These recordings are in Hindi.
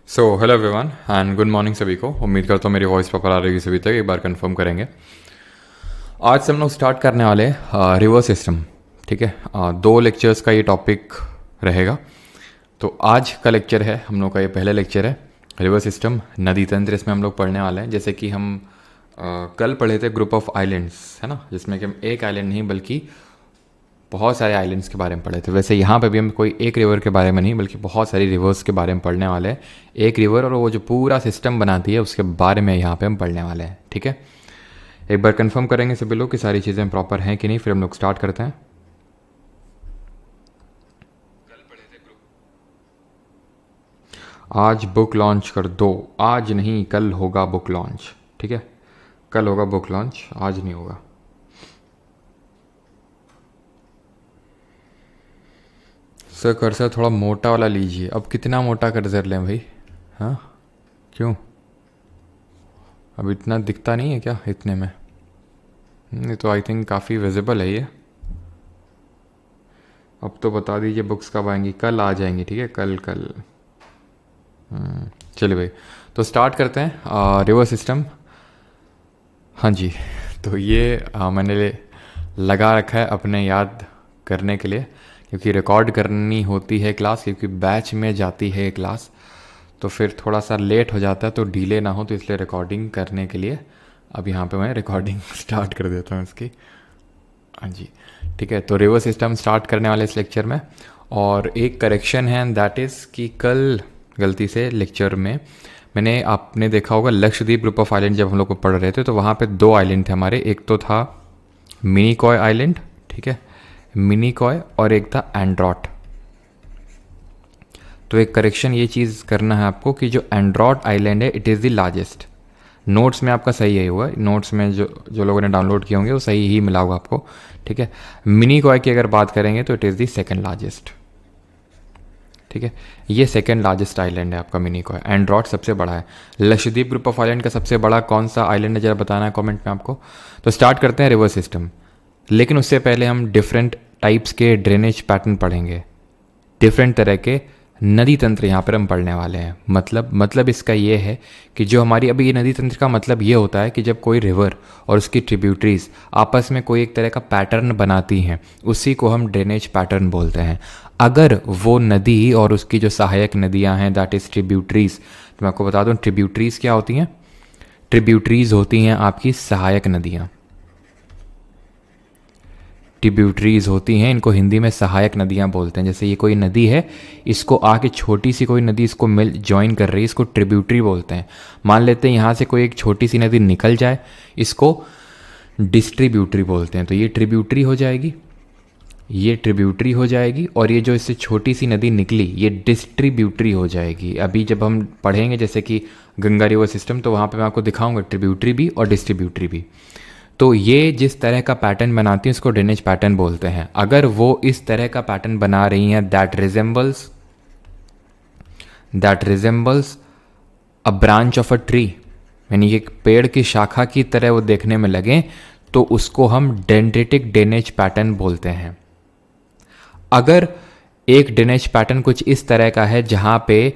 So hello everyone and good morning सभी को। उम्मीद करता हूँ मेरी वॉइस प्रॉपर आ रही है सभी तक। एक बार कंफर्म करेंगे। आज से हम लोग स्टार्ट करने वाले रिवर सिस्टम। ठीक है, दो लेक्चर्स का ये टॉपिक रहेगा। तो आज का लेक्चर है हम लोग का, ये पहला लेक्चर है रिवर सिस्टम नदी तंत्र। इसमें हम लोग पढ़ने वाले हैं जैसे कि हम कल पढ़े थे ग्रुप ऑफ आइलैंड्स, है ना, जिसमें कि हम एक आइलैंड नहीं बल्कि बहुत सारे आइलैंड्स के बारे में पढ़े थे। वैसे यहाँ पे भी हम कोई एक रिवर के बारे में नहीं बल्कि बहुत सारी रिवर्स के बारे में पढ़ने वाले हैं। एक रिवर और वो जो पूरा सिस्टम बनाती है उसके बारे में यहाँ पे हम पढ़ने वाले हैं। ठीक है, एक बार कंफर्म करेंगे सभी लोग कि सारी चीज़ें प्रॉपर हैं कि नहीं, फिर हम लोग स्टार्ट करते हैं। आज बुक लॉन्च कर दो। आज नहीं, कल होगा बुक लॉन्च। ठीक है, कल होगा बुक लॉन्च, आज नहीं होगा। सर कर्सर थोड़ा मोटा वाला लीजिए। अब कितना मोटा कर्सर लें भाई? हाँ, क्यों? अब इतना दिखता नहीं है क्या इतने में? ये तो आई थिंक काफ़ी विजिबल है ये। अब तो बता दीजिए बुक्स कब आएंगी। कल आ जाएंगी, ठीक है, कल कल। चलिए भाई, तो स्टार्ट करते हैं रिवर सिस्टम। हाँ जी, तो ये मैंने लगा रखा है अपने याद करने के लिए, क्योंकि रिकॉर्ड करनी होती है क्लास, क्योंकि बैच में जाती है क्लास, तो फिर थोड़ा सा लेट हो जाता है तो डिले ना हो, तो इसलिए रिकॉर्डिंग करने के लिए अब यहाँ पे मैं रिकॉर्डिंग स्टार्ट कर देता हूँ इसकी। हाँ जी, ठीक है। तो रिवर सिस्टम स्टार्ट करने वाले इस लेक्चर में। और एक करेक्शन है, दैट इज़ कि कल गलती से लेक्चर में मैंने, आपने देखा होगा लक्षद्वीप ग्रुप ऑफ आइलैंड जब हम लोग को पढ़ रहे थे तो वहाँ पे दो आइलैंड थे हमारे। एक तो था मिनिकॉय आइलैंड, ठीक है, मिनिकॉय, और एक था एंड्रॉट। तो एक करेक्शन ये चीज़ करना है आपको कि जो एंड्रॉट आइलैंड है it is the largest. Notes में आपका सही है हुआ, नोट्स में जो जो लोगों ने डाउनलोड किए होंगे वो सही ही मिला होगा आपको। ठीक है, मिनी कॉय की अगर बात करेंगे तो it is the second largest. ठीक है, ये सेकेंड लार्जेस्ट आइलैंड है आपका मिनी कॉय। एंड्रॉट सबसे बड़ा है। लक्षद्वीप ग्रुप ऑफ आइलैंड का सबसे बड़ा कौन सा आइलैंड है जरा बताना है कमेंट में आपको। तो स्टार्ट करते हैं रिवर सिस्टम, लेकिन उससे पहले हम डिफरेंट टाइप्स के ड्रेनेज पैटर्न पढ़ेंगे। डिफरेंट तरह के नदी तंत्र यहाँ पर हम पढ़ने वाले हैं। मतलब इसका ये है कि जो हमारी अभी ये नदी तंत्र का मतलब ये होता है कि जब कोई रिवर और उसकी ट्रिब्यूटरीज आपस में कोई एक तरह का पैटर्न बनाती हैं, उसी को हम ड्रेनेज पैटर्न बोलते हैं। अगर वो नदी और उसकी जो सहायक नदियाँ हैं दैट इज़ ट्रिब्यूटरीज, तो मैं आपको बता दूँ ट्रिब्यूटरीज क्या होती हैं। ट्रिब्यूटरीज होती हैं आपकी सहायक नदियाँ। ट्रिब्यूटरीज होती हैं, इनको हिंदी में सहायक नदियाँ बोलते हैं। जैसे ये कोई नदी है, इसको आके छोटी सी कोई नदी इसको मिल ज्वाइन कर रही है, इसको ट्रिब्यूटरी बोलते हैं। मान लेते हैं यहाँ से कोई एक छोटी सी नदी निकल जाए, इसको डिस्ट्रीब्यूटरी बोलते हैं। तो ये ट्रिब्यूटरी हो जाएगी, ये ट्रिब्यूटरी हो जाएगी, और ये जो इससे छोटी सी नदी निकली ये डिस्ट्रीब्यूटरी हो जाएगी। अभी जब हम पढ़ेंगे जैसे कि गंगा रिवर सिस्टम, तो वहाँ पे मैं आपको दिखाऊंगा ट्रिब्यूटरी भी और डिस्ट्रीब्यूटरी भी। तो ये जिस तरह का पैटर्न बनाती हैं उसको ड्रेनेज पैटर्न बोलते हैं। अगर वो इस तरह का पैटर्न बना रही हैं that resembles a branch of a tree, यानी एक पेड़ की शाखा की तरह वो देखने में लगे, तो उसको हम डेंड्रिटिक ड्रेनेज पैटर्न बोलते हैं। अगर एक ड्रेनेज पैटर्न कुछ इस तरह का है जहाँ पे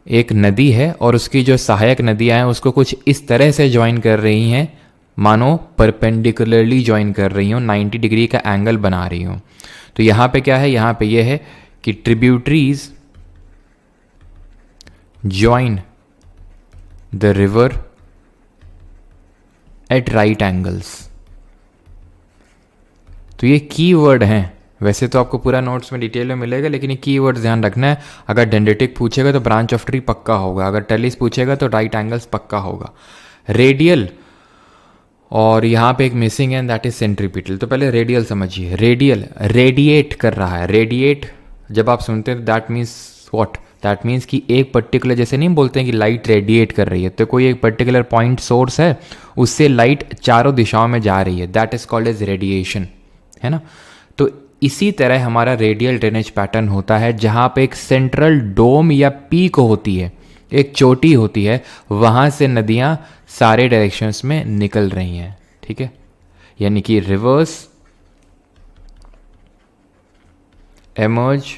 एक नदी है और उसकी जो सहायक नदियाँ हैं उसको कुछ इस तरह से ज्वाइन कर रही हैं, मानो परपेंडिकुलरली ज्वाइन कर रही हूँ, 90 डिग्री का एंगल बना रही हूँ। तो यहाँ पे क्या है, यहाँ पे ये है कि tributaries join the river eight right angles. तो ये की वर्ड हैं। वैसे तो आपको पूरा नोट्स में डिटेल में मिलेगा, लेकिन ये की वर्ड ध्यान रखना है। अगर डेंड्रिटिक पूछेगा तो ब्रांच ऑफ ट्री पक्का होगा, अगर टेलिस पूछेगा तो राइट एंगल्स पक्का होगा। रेडियल, और यहाँ पे एक मिसिंग है दैट इज सेंट्रीपिटल। तो पहले रेडियल समझिए। रेडियल रेडिएट कर रहा है। रेडिएट जब आप सुनते हैं that means what, that means कि एक पर्टिकुलर, जैसे नहीं बोलते हैं कि लाइट रेडिएट कर रही है, तो कोई एक पर्टिकुलर पॉइंट सोर्स है, उससे लाइट चारों दिशाओं में जा रही है, that is called as radiation, है ना। तो इसी तरह हमारा रेडियल ड्रेनेज पैटर्न होता है, जहाँ पे एक सेंट्रल डोम या पीक होती है, एक चोटी होती है, वहाँ से नदियाँ सारे डायरेक्शंस में निकल रही हैं। ठीक है, यानी कि rivers emerge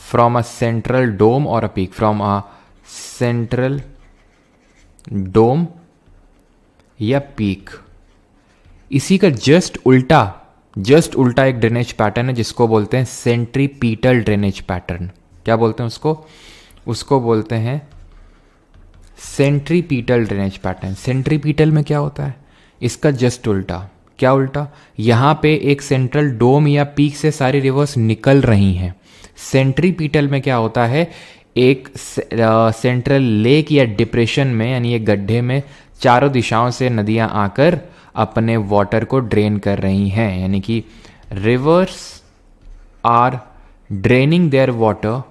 from a central dome और a peak, from a central dome या पीक। इसी का जस्ट उल्टा एक ड्रेनेज पैटर्न है जिसको बोलते हैं सेंट्रीपीटल ड्रेनेज पैटर्न। क्या बोलते हैं उसको बोलते हैं सेंट्रीपीटल ड्रेनेज पैटर्न। सेंट्रीपीटल में क्या होता है, इसका जस्ट उल्टा। क्या उल्टा, यहाँ पे एक सेंट्रल डोम या पीक से सारी रिवर्स निकल रही हैं। सेंट्रीपीटल में क्या होता है, एक सेंट्रल लेक या डिप्रेशन में, यानी एक गड्ढे में चारों दिशाओं से नदियाँ आकर अपने वाटर को ड्रेन कर रही हैं, यानी कि rivers are draining their water,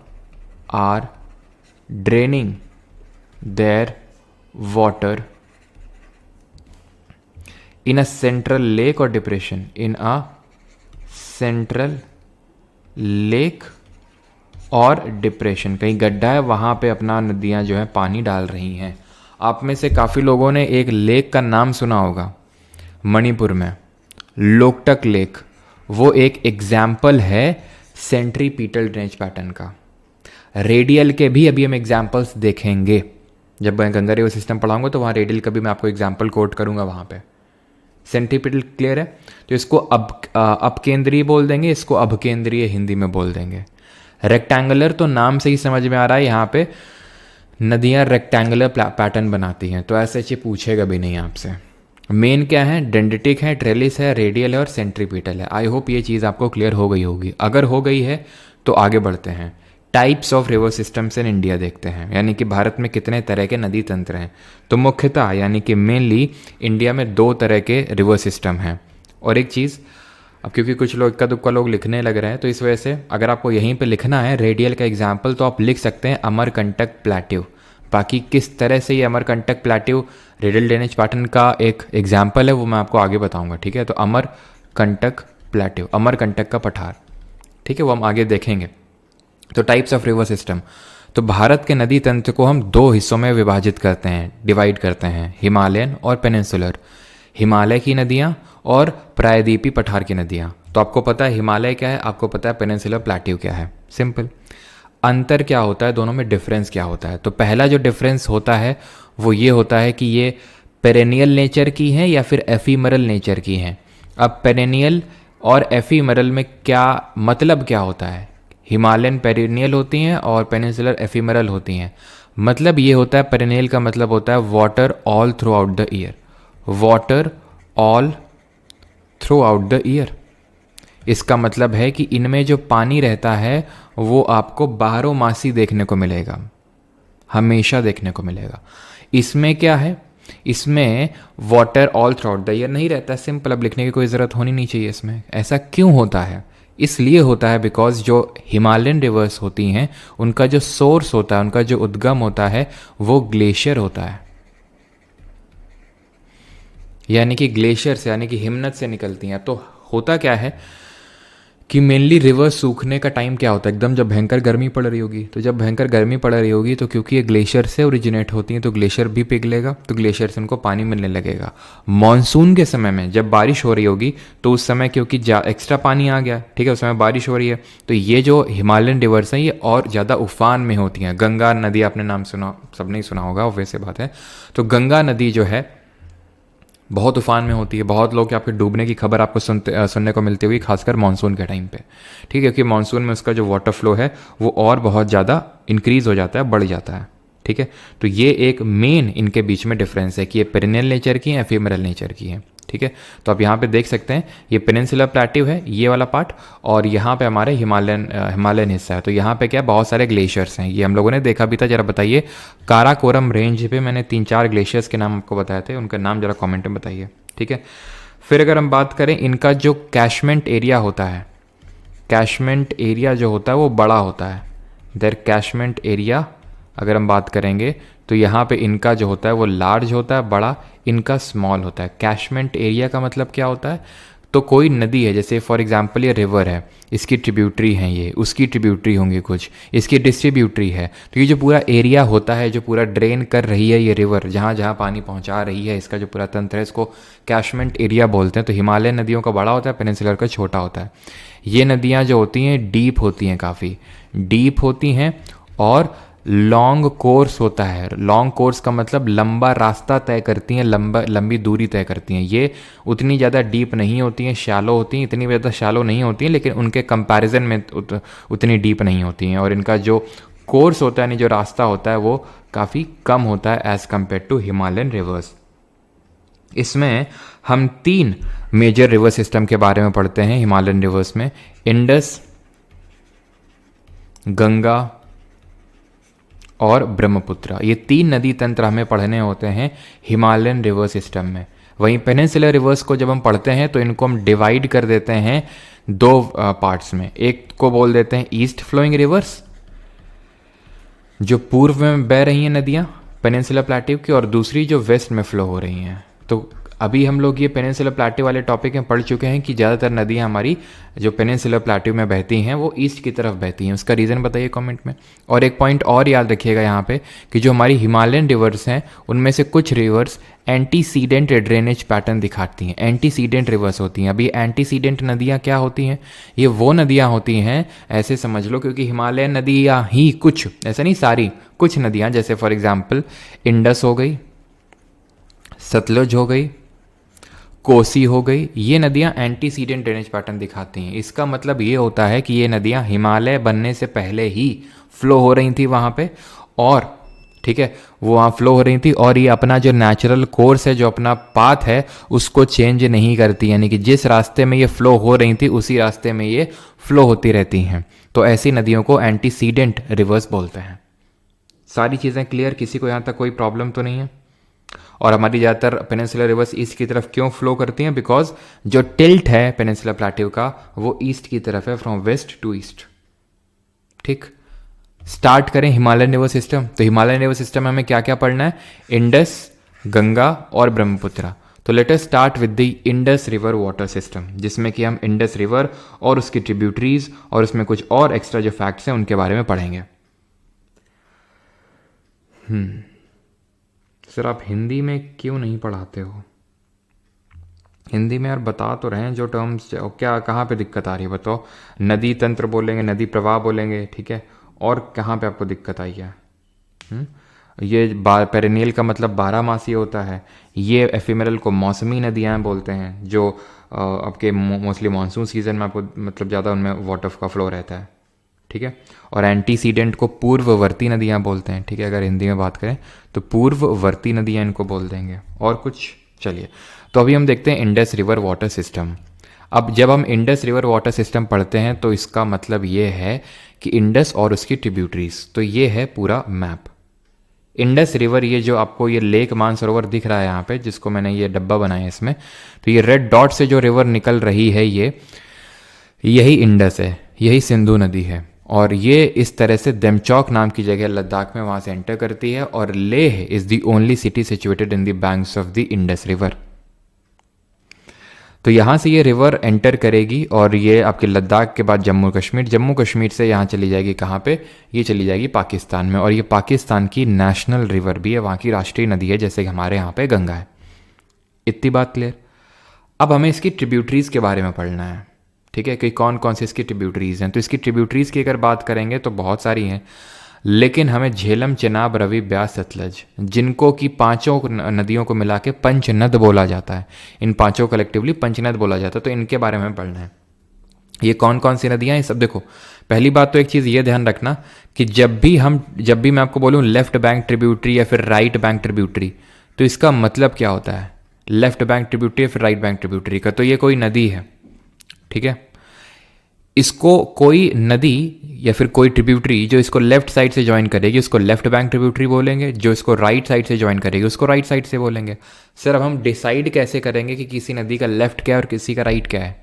are draining their water in a central lake or depression, in a central lake और डिप्रेशन, कहीं गड्ढा है वहाँ पे अपना नदियाँ जो है पानी डाल रही हैं। आप में से काफ़ी लोगों ने एक लेक का नाम सुना होगा मणिपुर में, लोकटक लेक। वो एक एग्जाम्पल है सेंट्रीपीटल ड्रेनेज पैटर्न का। रेडियल के भी अभी हम एग्जाम्पल्स देखेंगे, जब मैं गंगा रिवर सिस्टम पढ़ाऊंगा तो वहाँ रेडियल का भी मैं आपको एग्जाम्पल कोट करूँगा वहाँ पे। सेंट्रीपिटल क्लियर है, तो इसको अपकेंद्रीय बोल देंगे, इसको अभकेंद्रीय हिंदी में बोल देंगे। रेक्टेंगुलर तो नाम से ही समझ में आ रहा है, यहाँ पे नदियाँ रेक्टेंगुलर पैटर्न बनाती हैं, तो ऐसे ये पूछेगा भी नहीं आपसे। मेन क्या है, डेंडेटिक है, ट्रेलिस है, रेडियल है और सेंट्रीपिटल है। आई होप ये चीज़ आपको क्लियर हो गई होगी। अगर हो गई है तो आगे बढ़ते हैं। Types of river systems in India देखते हैं, यानी कि भारत में कितने तरह के नदी तंत्र हैं। तो मुख्यतः यानी कि मेनली इंडिया में 2 तरह के रिवर सिस्टम हैं। और एक चीज़, अब क्योंकि कुछ लोग इक्का दुक्का लोग लिखने लग रहे हैं, तो इस वजह से अगर आपको यहीं पे लिखना है रेडियल का एग्जाम्पल, तो आप लिख सकते हैं अमरकंटक प्लेट्यू। बाकी किस तरह से ये Amarkantak plateau radial drainage pattern का एक एग्जाम्पल है वो मैं आपको आगे बताऊँगा, ठीक है। तो अमरकंटक प्लेट्यू, अमरकंटक का पठार, ठीक है, वो हम आगे देखेंगे। तो टाइप्स ऑफ रिवर सिस्टम, तो भारत के नदी तंत्र को हम 2 हिस्सों में विभाजित करते हैं, डिवाइड करते हैं, हिमालयन और पेनिनसुलर। हिमालय की नदियाँ और प्रायद्वीपीय पठार की नदियाँ। तो आपको पता है हिमालय क्या है, आपको पता है पेनिनसुलर प्लेट्यू क्या है, सिंपल। अंतर क्या होता है दोनों में, डिफरेंस क्या होता है? तो पहला जो डिफरेंस होता है वो ये होता है कि ये पेरेनियल नेचर की हैं या फिर एफीमरल नेचर की हैं। अब पेरेनियल और एफीमरल में क्या मतलब क्या होता है? हिमालयन पेरेनियल होती हैं और पेनिनसुलर एफीमरल होती हैं। मतलब ये होता है, पेरेनियल का मतलब होता है water all through out the year, water all through out the year. इसका मतलब है कि इनमें जो पानी रहता है वो आपको बारहमासी देखने को मिलेगा, हमेशा देखने को मिलेगा। इसमें क्या है, इसमें water all through out the year नहीं रहता। सिंपल, अब लिखने की कोई ज़रूरत होनी नहीं चाहिए इसमें। ऐसा क्यों होता है? इसलिए होता है बिकॉज जो हिमालयन रिवर्स होती हैं उनका जो सोर्स होता है, उनका जो उद्गम होता है वो ग्लेशियर होता है, यानी कि ग्लेशियर से, यानी कि हिमनद से निकलती हैं। तो होता क्या है कि मेनली रिवर सूखने का टाइम क्या होता है, एकदम जब भयंकर गर्मी पड़ रही होगी। तो जब भयंकर गर्मी पड़ रही होगी तो क्योंकि ये ग्लेशियर से ओरिजिनेट होती हैं तो ग्लेशियर भी पिघलेगा, तो ग्लेशियर से उनको पानी मिलने लगेगा। मॉनसून के समय में जब बारिश हो रही होगी तो उस समय क्योंकि एक्स्ट्रा पानी आ गया, ठीक है, उस समय बारिश हो रही है, तो ये जो हिमालयन रिवर्स हैं ये और ज़्यादा उफान में होती हैं। गंगा नदी आपने नाम सुना, सब नहीं सुना होगा, वैसे बात है। तो गंगा नदी जो है बहुत उफान में होती है। बहुत लोग आपके डूबने की खबर आपको सुनने को मिलती होगी, खासकर मानसून के टाइम पे, ठीक है, क्योंकि मानसून में उसका जो वाटर फ्लो है वो और बहुत ज़्यादा इंक्रीज़ हो जाता है, बढ़ जाता है, ठीक है। तो ये एक मेन इनके बीच में डिफरेंस है कि ये पेरिनियल नेचर की हैं, एफीमरल नेचर की हैं, ठीक है। तो आप यहाँ पे देख सकते हैं ये पेनिनसुलर प्लेट्यू है ये वाला पार्ट, और यहाँ पे हमारे हिमालयन हिस्सा है। तो यहाँ पे क्या बहुत सारे ग्लेशियर्स हैं, ये हम लोगों ने देखा भी था। जरा बताइए, काराकोरम रेंज पे मैंने 3-4 ग्लेशियर्स के नाम आपको बताए थे, उनका नाम जरा कॉमेंट में बताइए, ठीक है। फिर अगर हम बात करें इनका जो कैशमेंट एरिया होता है, कैशमेंट एरिया जो होता है वो बड़ा होता है। देयर कैशमेंट एरिया अगर हम बात करेंगे तो यहाँ पे इनका जो होता है वो लार्ज होता है, बड़ा, इनका स्मॉल होता है। कैशमेंट एरिया का मतलब क्या होता है? तो कोई नदी है, जैसे फॉर एग्जांपल ये रिवर है, इसकी ट्रिब्यूटरी हैं, ये उसकी ट्रिब्यूटरी होंगी कुछ, इसकी डिस्ट्रीब्यूटरी है, तो ये जो पूरा एरिया होता है जो पूरा ड्रेन कर रही है ये रिवर, जहाँ जहाँ पानी पहुँचा रही है, इसका जो पूरा तंत्र है इसको कैशमेंट एरिया बोलते हैं। तो हिमालयन नदियों का बड़ा होता है, पेनिनसुलर का छोटा होता है। ये नदियाँ जो होती हैं डीप होती हैं, काफ़ी डीप होती हैं, और लॉन्ग कोर्स होता है। लॉन्ग कोर्स का मतलब लंबा रास्ता तय करती हैं, लंबी दूरी तय करती हैं। ये उतनी ज़्यादा डीप नहीं होती हैं, शैलो होती हैं, इतनी ज़्यादा शैलो नहीं होती हैं, लेकिन उनके कंपैरिजन में उतनी डीप नहीं होती हैं। और इनका जो कोर्स होता है, यानी जो रास्ता होता है, वो काफ़ी कम होता है as compare to Himalayan rivers. इसमें हम 3 मेजर रिवर सिस्टम के बारे में पढ़ते हैं हिमालयन रिवर्स में, इंडस, गंगा और ब्रह्मपुत्र। ये 3 नदी तंत्र हमें पढ़ने होते हैं हिमालयन रिवर सिस्टम में। वहीं पेनिनसुलर रिवर्स को जब हम पढ़ते हैं तो इनको हम डिवाइड कर देते हैं 2 पार्ट्स में। एक को बोल देते हैं ईस्ट फ्लोइंग रिवर्स, जो पूर्व में बह रही हैं नदियाँ पेनिनसुलर प्लेट्यू की, और दूसरी जो वेस्ट में फ्लो हो रही हैं। तो अभी हम लोग ये पेनिनसुलर प्लेट्यू वाले टॉपिक में पढ़ चुके हैं कि ज़्यादातर नदियाँ हमारी जो पेनिनसुलर प्लेट्यू में बहती हैं वो ईस्ट की तरफ बहती हैं। उसका रीज़न बताइए कमेंट में। और एक पॉइंट और याद रखिएगा यहाँ पे कि जो हमारी हिमालयन रिवर्स हैं उनमें से कुछ रिवर्स एंटीसीडेंट ड्रेनेज पैटर्न दिखाती हैं। एंटीसीडेंट रिवर्स होती हैं। अभी एंटीसीडेंट नदियाँ क्या होती हैं? ये वो नदियाँ होती हैं, ऐसे समझ लो, क्योंकि हिमालयन नदियाँ ही कुछ, ऐसा नहीं सारी, कुछ नदियाँ, जैसे फॉर एग्जाम्पल इंडस हो गई, सतलुज हो गई, कोसी हो गई, ये नदियाँ एंटीसीडेंट ड्रेनेज पैटर्न दिखाती हैं। इसका मतलब ये होता है कि ये नदियाँ हिमालय बनने से पहले ही फ्लो हो रही थी वहाँ पे, और ठीक है, वो वहाँ फ्लो हो रही थी, और ये अपना जो नेचुरल कोर्स है, जो अपना पाथ है, उसको चेंज नहीं करती, यानी कि जिस रास्ते में ये फ्लो हो रही थी उसी रास्ते में ये फ्लो होती रहती हैं। तो ऐसी नदियों को एंटीसीडेंट रिवर्स बोलते हैं। सारी चीज़ें क्लियर? किसी को यहाँ तक कोई प्रॉब्लम तो नहीं है? और हमारी ज़्यादातर पेनिनसुलर रिवर्स ईस्ट की तरफ क्यों फ्लो करती हैं? बिकॉज जो टिल्ट है पेनिनसुलर प्लेट्यू का वो ईस्ट की तरफ है, फ्रॉम वेस्ट टू ईस्ट। ठीक, स्टार्ट करें हिमालयन रिवर सिस्टम। तो हिमालयन रिवर सिस्टम में हमें क्या क्या पढ़ना है? इंडस, गंगा और ब्रह्मपुत्र। तो let us start with the Indus river water system, जिसमें कि हम इंडस रिवर और उसकी ट्रिब्यूटरीज और उसमें कुछ और एक्स्ट्रा जो फैक्ट्स हैं उनके बारे में पढ़ेंगे। सर आप हिंदी में क्यों नहीं पढ़ाते हो? हिंदी में यार बता तो रहे हैं जो टर्म्स, क्या कहाँ पे दिक्कत आ रही है बताओ? नदी तंत्र बोलेंगे, नदी प्रवाह बोलेंगे, ठीक है, और कहाँ पे आपको दिक्कत आई है? ये पेरेनियल का मतलब 12 मासी होता है। ये एफिमेरल को मौसमी नदियाँ बोलते हैं, जो आपके मोस्टली मानसून सीजन में आपको मतलब ज़्यादा उनमें वाटर का फ्लो रहता है, ठीक है। और एंटीसीडेंट को पूर्ववर्ती नदियाँ बोलते हैं, ठीक है। अगर हिंदी में बात करें तो पूर्ववर्ती नदियाँ इनको बोल देंगे। और कुछ? चलिए, तो अभी हम देखते हैं इंडस रिवर वाटर सिस्टम। अब जब हम इंडस रिवर वाटर सिस्टम पढ़ते हैं तो इसका मतलब ये है कि इंडस और उसकी ट्रिब्यूटरीज, तो ये है पूरा मैप। इंडस रिवर, ये जो आपको ये लेक मानसरोवर दिख रहा है यहाँ पे, जिसको मैंने ये डब्बा बनाया इसमें, तो ये रेड डॉट से जो रिवर निकल रही है यही इंडस है, यही सिंधु नदी है। और ये इस तरह से देमचौक नाम की जगह लद्दाख में वहाँ से एंटर करती है, और Leh is the only city situated in the banks of the Indus river. तो यहाँ से ये रिवर एंटर करेगी और ये आपके लद्दाख के बाद जम्मू कश्मीर से यहाँ चली जाएगी कहाँ पे? ये चली जाएगी पाकिस्तान में। और ये पाकिस्तान की नेशनल रिवर भी है, वहाँ की राष्ट्रीय नदी है, जैसे कि हमारे यहाँ पे गंगा है। इतनी बात क्लियर? अब हमें इसकी ट्रिब्यूटरीज के बारे में पढ़ना है, ठीक है, कि कौन कौन सी इसकी ट्रिब्यूटरीज हैं। तो इसकी ट्रिब्यूटरीज की अगर बात करेंगे तो बहुत सारी हैं, लेकिन हमें झेलम, चेनाब, रवि, ब्यास, सतलज, जिनको कि पांचों नदियों को मिला के पंचनद बोला जाता है, इन पांचों कलेक्टिवली पंचनद बोला जाता है, तो इनके बारे में पढ़ना है। ये कौन कौन सी नदियाँ हैं सब देखो। पहली बात तो एक चीज़ ये ध्यान रखना कि जब भी मैं आपको बोलूँ लेफ्ट बैंक ट्रिब्यूटरी या फिर राइट बैंक ट्रिब्यूटरी, तो इसका मतलब क्या होता है? लेफ्ट बैंक ट्रिब्यूटरी या फिर राइट बैंक ट्रिब्यूटरी का, तो ये कोई नदी है, ठीक है। इसको कोई नदी या फिर कोई ट्रिब्यूटरी जो इसको लेफ्ट साइड से ज्वाइन करेगी उसको लेफ्ट बैंक ट्रिब्यूटरी बोलेंगे, जो इसको राइट साइड से ज्वाइन करेगी उसको राइट साइड से बोलेंगे। सर अब हम डिसाइड कैसे करेंगे कि किसी नदी का लेफ्ट क्या है और किसी का राइट क्या है?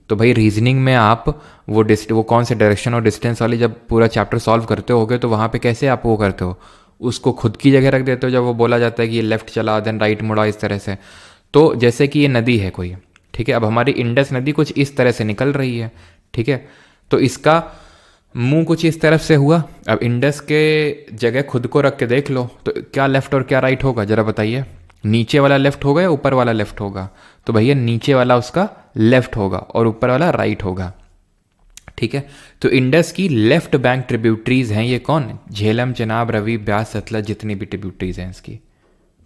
तो भाई रीजनिंग में आप वो कौन से डायरेक्शन और डिस्टेंस वाली जब पूरा चैप्टर सॉल्व करते होगे तो वहाँ पे कैसे आप वो करते हो? उसको खुद की जगह रख देते हो जब वो बोला जाता है कि ये लेफ्ट चला देन राइट मुड़ा, इस तरह से। तो जैसे कि ये नदी है कोई, ठीक है। अब हमारी इंडस नदी कुछ इस तरह से निकल रही है, ठीक है। तो इसका मुंह कुछ इस तरफ से हुआ। अब इंडस के जगह खुद को रख के देख लो, तो क्या लेफ्ट और क्या राइट होगा जरा बताइए। नीचे वाला लेफ्ट होगा या ऊपर वाला लेफ्ट होगा? तो भैया नीचे वाला उसका लेफ्ट होगा और ऊपर वाला राइट होगा, ठीक है। तो इंडस की लेफ्ट बैंक ट्रिब्यूटरीज हैं ये कौन? झेलम, चेनाब, रवि, ब्यास, सतलज, जितनी भी ट्रिब्यूटरीज हैं इसकी,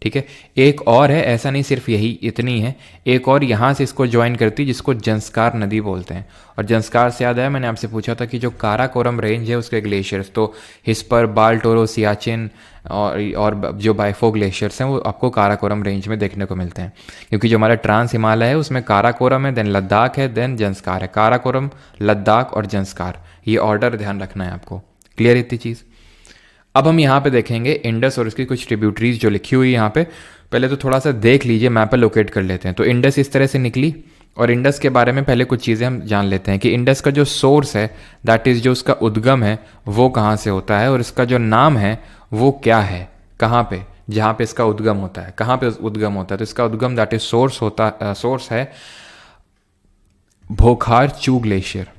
ठीक है। एक और है, ऐसा नहीं सिर्फ यही इतनी है, एक और यहाँ से इसको ज्वाइन करती है जिसको जंस्कार नदी बोलते हैं। और जंस्कार से याद आया, मैंने आपसे पूछा था कि जो काराकोरम रेंज है उसके ग्लेशियर्स, तो हिस्पर, बाल्टोरो, सियाचिन और जो बाइफो ग्लेशियर्स हैं वो आपको काराकोरम रेंज में देखने को मिलते हैं। क्योंकि जो हमारा ट्रांस हिमालय है उसमें काराकोरम है, देन लद्दाख है, देन जंस्कार है। काराकोरम, लद्दाख और जंस्कार, ये ऑर्डर ध्यान रखना है आपको। क्लियर इतनी चीज़? अब हम यहाँ पे देखेंगे इंडस और उसकी कुछ ट्रिब्यूटरीज जो लिखी हुई है यहाँ पे। पहले तो थोड़ा सा देख लीजिए, मैप पे लोकेट कर लेते हैं। तो इंडस इस तरह से निकली, और इंडस के बारे में पहले कुछ चीज़ें हम जान लेते हैं कि इंडस का जो सोर्स है, दैट इज़ जो उसका उद्गम है, वो कहाँ से होता है, और इसका जो नाम है वो क्या है, कहाँ पे, जहाँ पे इसका उद्गम होता है, कहाँ पे उद्गम होता है। तो इसका उद्गम दैट इज सोर्स है भोखार चू ग्लेशियर।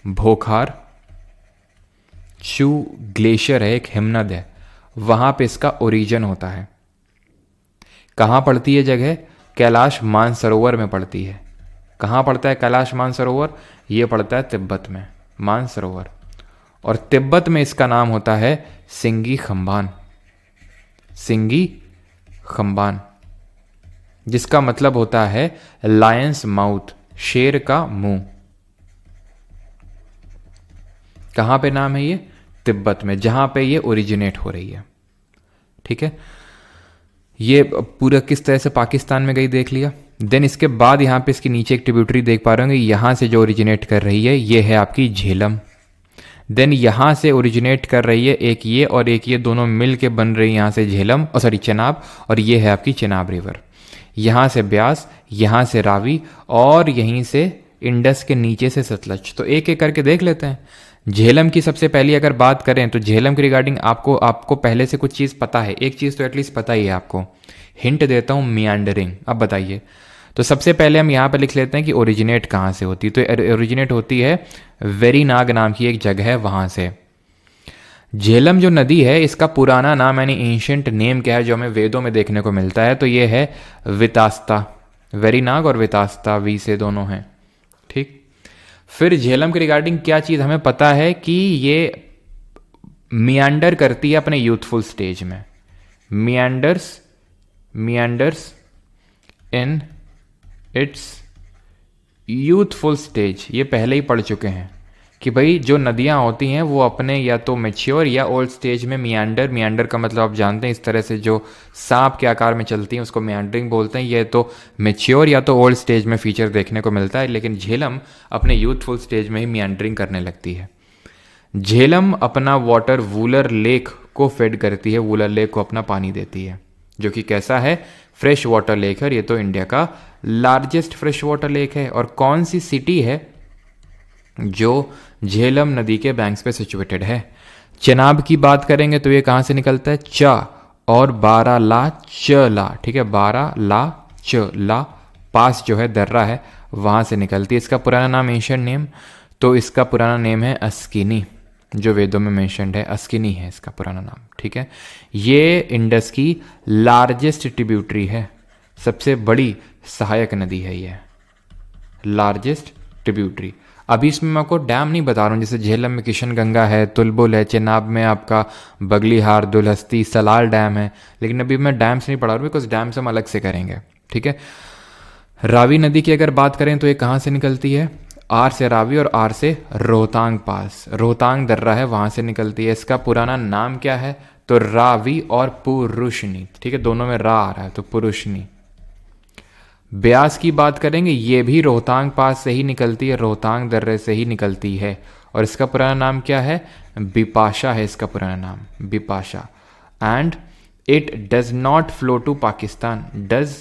भोखार चू ग्लेशियर है, एक हिमनद है, वहां पे इसका ओरिजिन होता है। कहाँ पड़ती है जगह? कैलाश मानसरोवर में पड़ती है। कहाँ पड़ता है कैलाश मानसरोवर? ये पड़ता है तिब्बत में, मानसरोवर। और तिब्बत में इसका नाम होता है सिंगी खंबान। सिंगी खंबान, जिसका मतलब होता है लायंस माउथ, शेर का मुंह। कहां पे नाम है ये? तिब्बत में, जहां पे ये ओरिजिनेट हो रही है, ठीक है। ये पूरा किस तरह से पाकिस्तान में गई देख लिया। देन इसके बाद यहां पे इसकी नीचे एक ट्रिब्यूटरी देख पा रहे होंगे, यहां से जो ओरिजिनेट कर रही है ये है आपकी झेलम। देन यहां से ओरिजिनेट कर रही है एक ये और एक ये, दोनों मिल के बन रही है यहां से झेलम, और सॉरी चेनाब, और ये है आपकी चेनाब रिवर। यहां से ब्यास, यहां से रावी, और यहीं से इंडस के नीचे से सतलज। तो एक एक करके देख लेते हैं। झेलम की सबसे पहली अगर बात करें तो झेलम के रिगार्डिंग आपको पहले से कुछ चीज़ पता है, एक चीज़ तो एटलीस्ट पता ही है आपको। हिंट देता हूँ, मियांडरिंग। अब बताइए। तो सबसे पहले हम यहाँ पर लिख लेते हैं कि ओरिजिनेट कहाँ से होती है। तो ओरिजिनेट होती है वेरीनाग नाम की एक जगह है, वहाँ से। झेलम जो नदी है इसका पुराना नाम यानी एंशिएंट नेम क्या है जो हमें वेदों में देखने को मिलता है? तो ये है वितास्ता। वेरीनाग और वितास्ता, वी से दोनों हैं, ठीक। फिर झेलम के रिगार्डिंग क्या चीज़ हमें पता है कि ये मियांडर करती है अपने यूथफुल स्टेज में। मियांडर्स इन इट्स यूथफुल स्टेज, ये पहले ही पढ़ चुके हैं कि भाई जो नदियां होती हैं वो अपने या तो मैच्योर या ओल्ड स्टेज में मियांडर का मतलब आप जानते हैं, इस तरह से जो सांप के आकार में चलती हैं उसको मियांडरिंग बोलते हैं। ये तो मैच्योर या तो ओल्ड स्टेज में फीचर देखने को मिलता है, लेकिन झेलम अपने यूथफुल स्टेज में ही मियांडरिंग करने लगती है। झेलम अपना वाटर वूलर लेक को फेड करती है, वूलर लेक को अपना पानी देती है, जो कि कैसा है? फ्रेश वाटर लेक है। ये तो इंडिया का लार्जेस्ट फ्रेश वाटर लेक है। और कौन सी सिटी है जो झेलम नदी के बैंक्स पे सिचुएटेड है? चेनाब की बात करेंगे तो ये कहाँ से निकलता है? च और बाराला चला, ठीक है। बाराला चला पास जो है दर्रा है, वहाँ से निकलती है। इसका पुराना नाम एंशिएंट नेम, तो इसका पुराना नेम है अस्किनी, जो वेदों में मेंशन्ड है, अस्किनी है इसका पुराना नाम, ठीक है। ये इंडस की लार्जेस्ट ट्रिब्यूटरी है, सबसे बड़ी सहायक नदी है ये, लार्जेस्ट ट्रिब्यूटरी। अभी इसमें मैं आपको डैम नहीं बता रहा हूँ, जैसे झेलम में किशनगंगा है, तुलबुल है, चेनाब में आपका बगलीहार, दुलहस्ती, सलाल डैम है, लेकिन अभी मैं डैम से नहीं पढ़ा रहा हूँ बिकॉज डैम से हम अलग से करेंगे, ठीक है। रावी नदी की अगर बात करें तो ये कहाँ से निकलती है? आर से रावी और आर से रोहतांग पास, रोहतांग दर्रा है वहाँ से निकलती है। इसका पुराना नाम क्या है? तो रावी और पुरुषनी, ठीक है, दोनों में रा आ रहा है तो पुरुषनी। ब्यास की बात करेंगे, ये भी रोहतांग पास से ही निकलती है, रोहतांग दर्रे से ही निकलती है, और इसका पुराना नाम क्या है? बिपाशा है इसका पुराना नाम, Bipasha. And it does not flow to Pakistan, does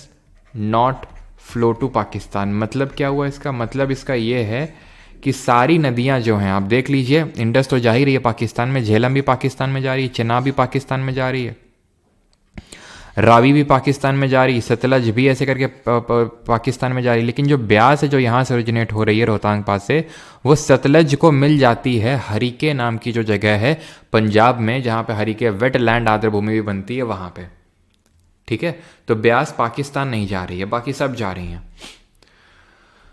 not flow to Pakistan. मतलब क्या हुआ इसका? मतलब इसका ये है कि सारी नदियां जो हैं, आप देख लीजिए, इंडस तो जा ही रही है पाकिस्तान में, झेलम भी पाकिस्तान में जा रही है, चेनाब भी पाकिस्तान में जा रही है, रावी भी पाकिस्तान में जा रही, सतलज भी ऐसे करके पाकिस्तान में जा रही, लेकिन जो ब्यास है जो यहाँ से ओरिजिनेट हो रही है रोहतांग पास से, वो सतलज को मिल जाती है हरिके नाम की जो जगह है पंजाब में, जहाँ पे हरिके वेटलैंड आर्द्रभूमि भी बनती है वहाँ पे। ठीक है, तो ब्यास पाकिस्तान नहीं जा रही है, बाकी सब जा रही हैं।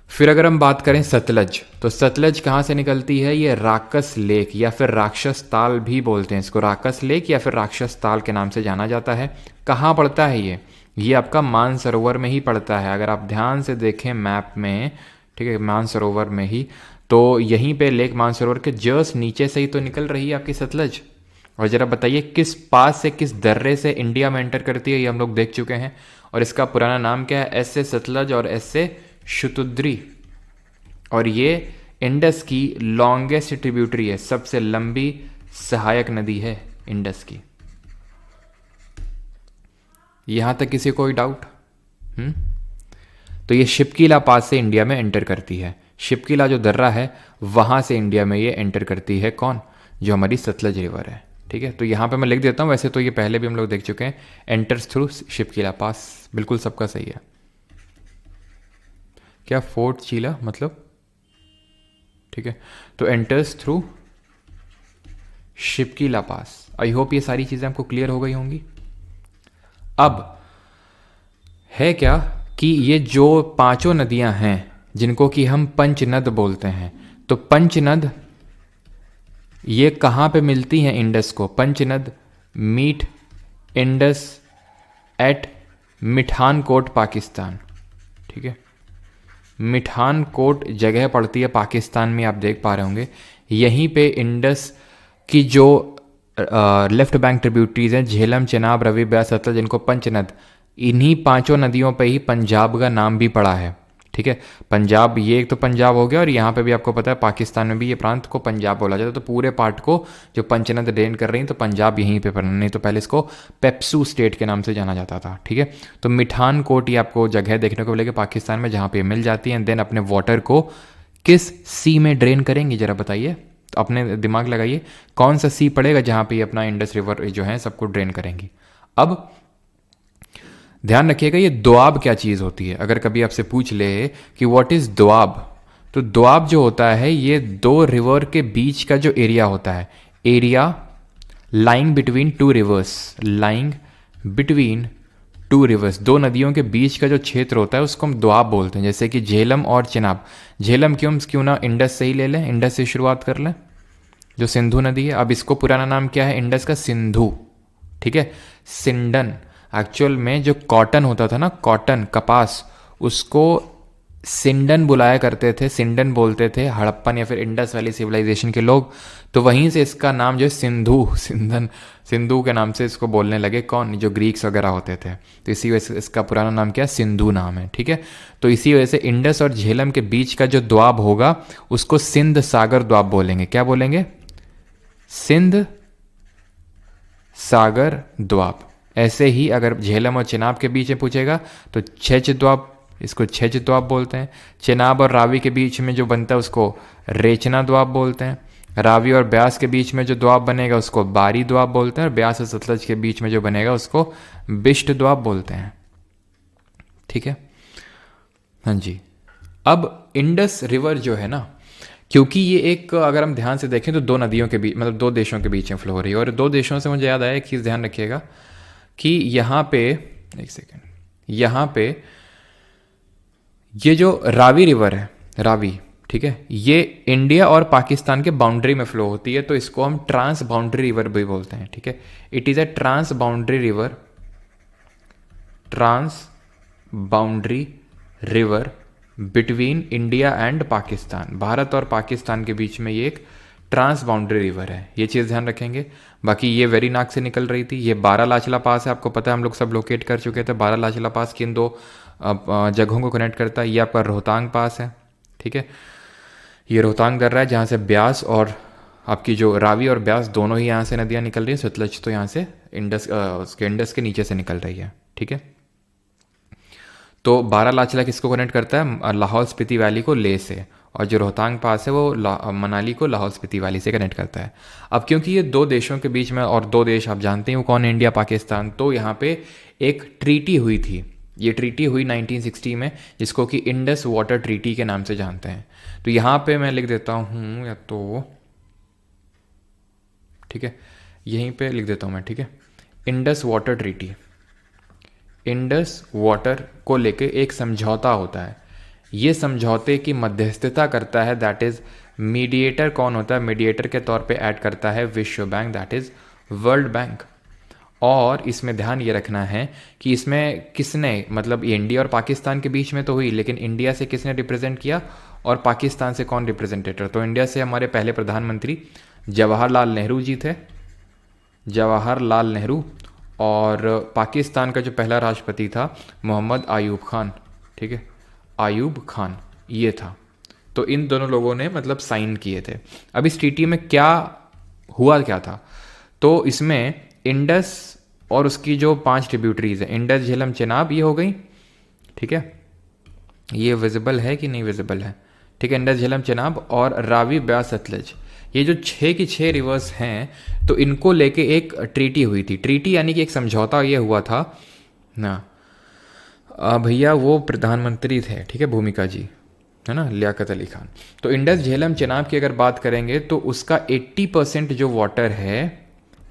फिर अगर हम बात करें सतलज, तो सतलज कहाँ से निकलती है? ये राकस लेक या फिर राक्षस ताल भी बोलते हैं इसको, राकस लेक या फिर राक्षस ताल के नाम से जाना जाता है। कहाँ पड़ता है ये आपका मानसरोवर में ही पड़ता है। अगर आप ध्यान से देखें मैप में, ठीक है, मानसरोवर में ही, तो यहीं पे लेक मानसरोवर के जस्ट नीचे से ही तो निकल रही है आपकी सतलज। और ज़रा बताइए किस पास से, किस दर्रे से इंडिया में एंटर करती है, ये हम लोग देख चुके हैं। और इसका पुराना नाम क्या है? एस से सतलज और एस से शुतुद्री। और ये इंडस की लॉन्गेस्ट ट्रिब्यूटरी है, सबसे लंबी सहायक नदी है इंडस की। यहां तक किसी कोई डाउट? तो ये शिपकीला पास से इंडिया में एंटर करती है। शिपकीला जो दर्रा है वहां से इंडिया में ये एंटर करती है। कौन? जो हमारी सतलज रिवर है। ठीक है, तो यहां पे मैं लिख देता हूं, वैसे तो ये पहले भी हम लोग देख चुके हैं। एंटर्स थ्रू शिपकीला पास, बिल्कुल सबका सही है। क्या? फोर्ट चीला मतलब? ठीक है, तो enters through Shipkila pass. I hope ये सारी चीजें आपको क्लियर हो गई होंगी। अब है क्या कि ये जो पांचों नदियां हैं जिनको कि हम पंचनद बोलते हैं, तो पंचनद ये कहाँ पे मिलती हैं इंडस को? Panchnad meet Indus at Mithankot Pakistan. ठीक है, मिठानकोट जगह पड़ती है पाकिस्तान में, आप देख पा रहे होंगे। यहीं पे इंडस की जो लेफ्ट बैंक ट्रिब्यूटरीज हैं, झेलम, चेनाब, रवि, ब्यास, सतलज, जिनको पंचनद, इन्हीं पांचों नदियों पे ही पंजाब का नाम भी पड़ा है। ठीक है, पंजाब, ये एक तो पंजाब हो गया, और यहाँ पे भी आपको पता है पाकिस्तान में भी ये प्रांत को पंजाब बोला जाता है। तो पूरे पार्ट को जो पंचनद ड्रेन कर रही हैं, तो पंजाब यहीं पे पड़ना, नहीं तो पहले इसको पेप्सू स्टेट के नाम से जाना जाता था। ठीक है, तो मिठानकोट ये आपको जगह देखने को मिलेगी पाकिस्तान में, जहाँ पे मिल जाती है। देन अपने वाटर को किस सी में ड्रेन करेंगी, जरा बताइए, तो अपने दिमाग लगाइए कौन सा सी पड़ेगा जहाँ पे अपना इंडस रिवर जो है सबको ड्रेन करेंगी। अब ध्यान रखिएगा, ये दोआब क्या चीज़ होती है। अगर कभी आपसे पूछ ले कि व्हाट इज़ दोआब, तो दोआब जो होता है ये दो रिवर के बीच का जो एरिया होता है, area lying between two reverse, lying between two reverse, दो नदियों के बीच का जो क्षेत्र होता है उसको हम दोआब बोलते हैं। जैसे कि झेलम और चिनाब। झेलम क्यों ना इंडस से ही ले लें, इंडस से शुरुआत कर लें, जो सिंधु नदी है। अब इसको पुराना नाम क्या है इंडस का? सिंधु। ठीक है, सिंडन। एक्चुअल में जो कॉटन होता था ना, कॉटन, कपास, उसको सिंडन बुलाया करते थे, सिंडन बोलते थे हड़प्पन या फिर इंडस वैली सिविलाइजेशन के लोग। तो वहीं से इसका नाम जो है सिंधु, सिंधन, सिंधु के नाम से इसको बोलने लगे। कौन? जो ग्रीक्स वगैरह होते थे। तो इसी वजह से इसका पुराना नाम क्या है? सिंधु नाम है। ठीक है, तो इसी वजह से इंडस और झेलम के बीच का जो द्वाब होगा उसको सिंध सागर द्वाब बोलेंगे। क्या बोलेंगे? सिंध सागर द्वाब। ऐसे ही अगर झेलम और चेनाब के बीच में पूछेगा तो छेच द्वाब, इसको छेच द्वाब बोलते हैं। चेनाब और रावी के बीच में जो बनता है उसको रेचना द्वाब बोलते हैं। रावी और ब्यास के बीच में जो द्वाब बनेगा उसको बारी द्वाब बोलते हैं। और ब्यास और सतलज के बीच में जो बनेगा उसको बिष्ट द्वाब बोलते हैं। ठीक है, हाँ जी। अब इंडस रिवर जो है ना, क्योंकि ये एक, अगर हम ध्यान से देखें तो दो नदियों के बीच, मतलब दो देशों के बीच में फ्लो हो रही है। और दो देशों से मुझे याद आया एक चीज़, ध्यान रखिएगा कि यहाँ पे, एक सेकेंड, यहाँ पे ये जो रावी रिवर है, रावी, ठीक है, ये इंडिया और पाकिस्तान के बाउंड्री में फ्लो होती है। तो इसको हम ट्रांस बाउंड्री रिवर भी बोलते हैं। ठीक है, it is a trans boundary river, trans boundary river between India and Pakistan. Bharat और पाकिस्तान के बीच में ये एक ट्रांस बाउंड्री रिवर है, ये चीज़ ध्यान रखेंगे। बाकी ये वेरीनाग से निकल रही थी। ये बारालाचला पास है, आपको पता है हम लोग सब लोकेट कर चुके थे। बारालाचला पास किन दो जगहों को कनेक्ट करता है? ये आपका रोहतांग पास है। ठीक है, ये रोहतांग दर्रा है जहाँ से ब्यास और आपकी जो रावी और ब्यास दोनों ही यहाँ से नदियाँ निकल रही है। सतलज तो यहाँ से इंडस, उसके इंडस के नीचे से निकल रही है। ठीक है, तो बारालाचला किसको कनेक्ट करता है? लाहौल स्पीति वैली को ले से। और जो रोहतांग पास है वो मनाली को लाहौल स्पीति वैली से कनेक्ट करता है। अब क्योंकि ये दो देशों के बीच में, और दो देश आप जानते हैं वो कौन है, इंडिया पाकिस्तान, तो यहाँ पे एक ट्रीटी हुई थी। ये ट्रीटी हुई 1960 में, जिसको कि इंडस वाटर ट्रीटी के नाम से जानते हैं। तो यहाँ पे मैं लिख देता हूँ, या तो ठीक है यहीं पे लिख देता हूँ मैं, ठीक है, Indus water treaty. Indus water को लेके एक समझौता होता है। ये समझौते की मध्यस्थता करता है, दैट इज मीडिएटर कौन होता है, मीडिएटर के तौर पे ऐड करता है विश्व bank, that is world bank. और इसमें ध्यान ये रखना है कि इसमें किसने, मतलब ये इंडिया और पाकिस्तान के बीच में तो हुई, लेकिन इंडिया से किसने रिप्रेजेंट किया और पाकिस्तान से कौन रिप्रेजेंटेटर। तो इंडिया से हमारे पहले प्रधानमंत्री जवाहरलाल नेहरू जी थे, जवाहरलाल नेहरू। और पाकिस्तान का जो पहला राष्ट्रपति था मोहम्मद आयूब खान, ठीक है, आयूब खान ये था। तो इन दोनों लोगों ने मतलब साइन किए थे। अब इस ट्रीटी में क्या हुआ क्या था, तो इसमें इंडस और उसकी जो 5 ट्रिब्यूटरीज है, इंडस झेलम चेनाब, ये हो गई, ठीक है, ये विजिबल है कि नहीं विजिबल है, ठीक है, इंडस झेलम चेनाब और रावी ब्यास सतलज, ये जो 6 की 6 रिवर्स हैं, तो इनको लेके एक ट्रीटी हुई थी। ट्रीटी यानी कि एक समझौता ये हुआ था ना। भैया वो प्रधानमंत्री थे, ठीक है, भूमिका जी, है ना, लियाकत अली खान। तो इंडस झेलम चेनाब की अगर बात करेंगे तो उसका 80% जो वाटर है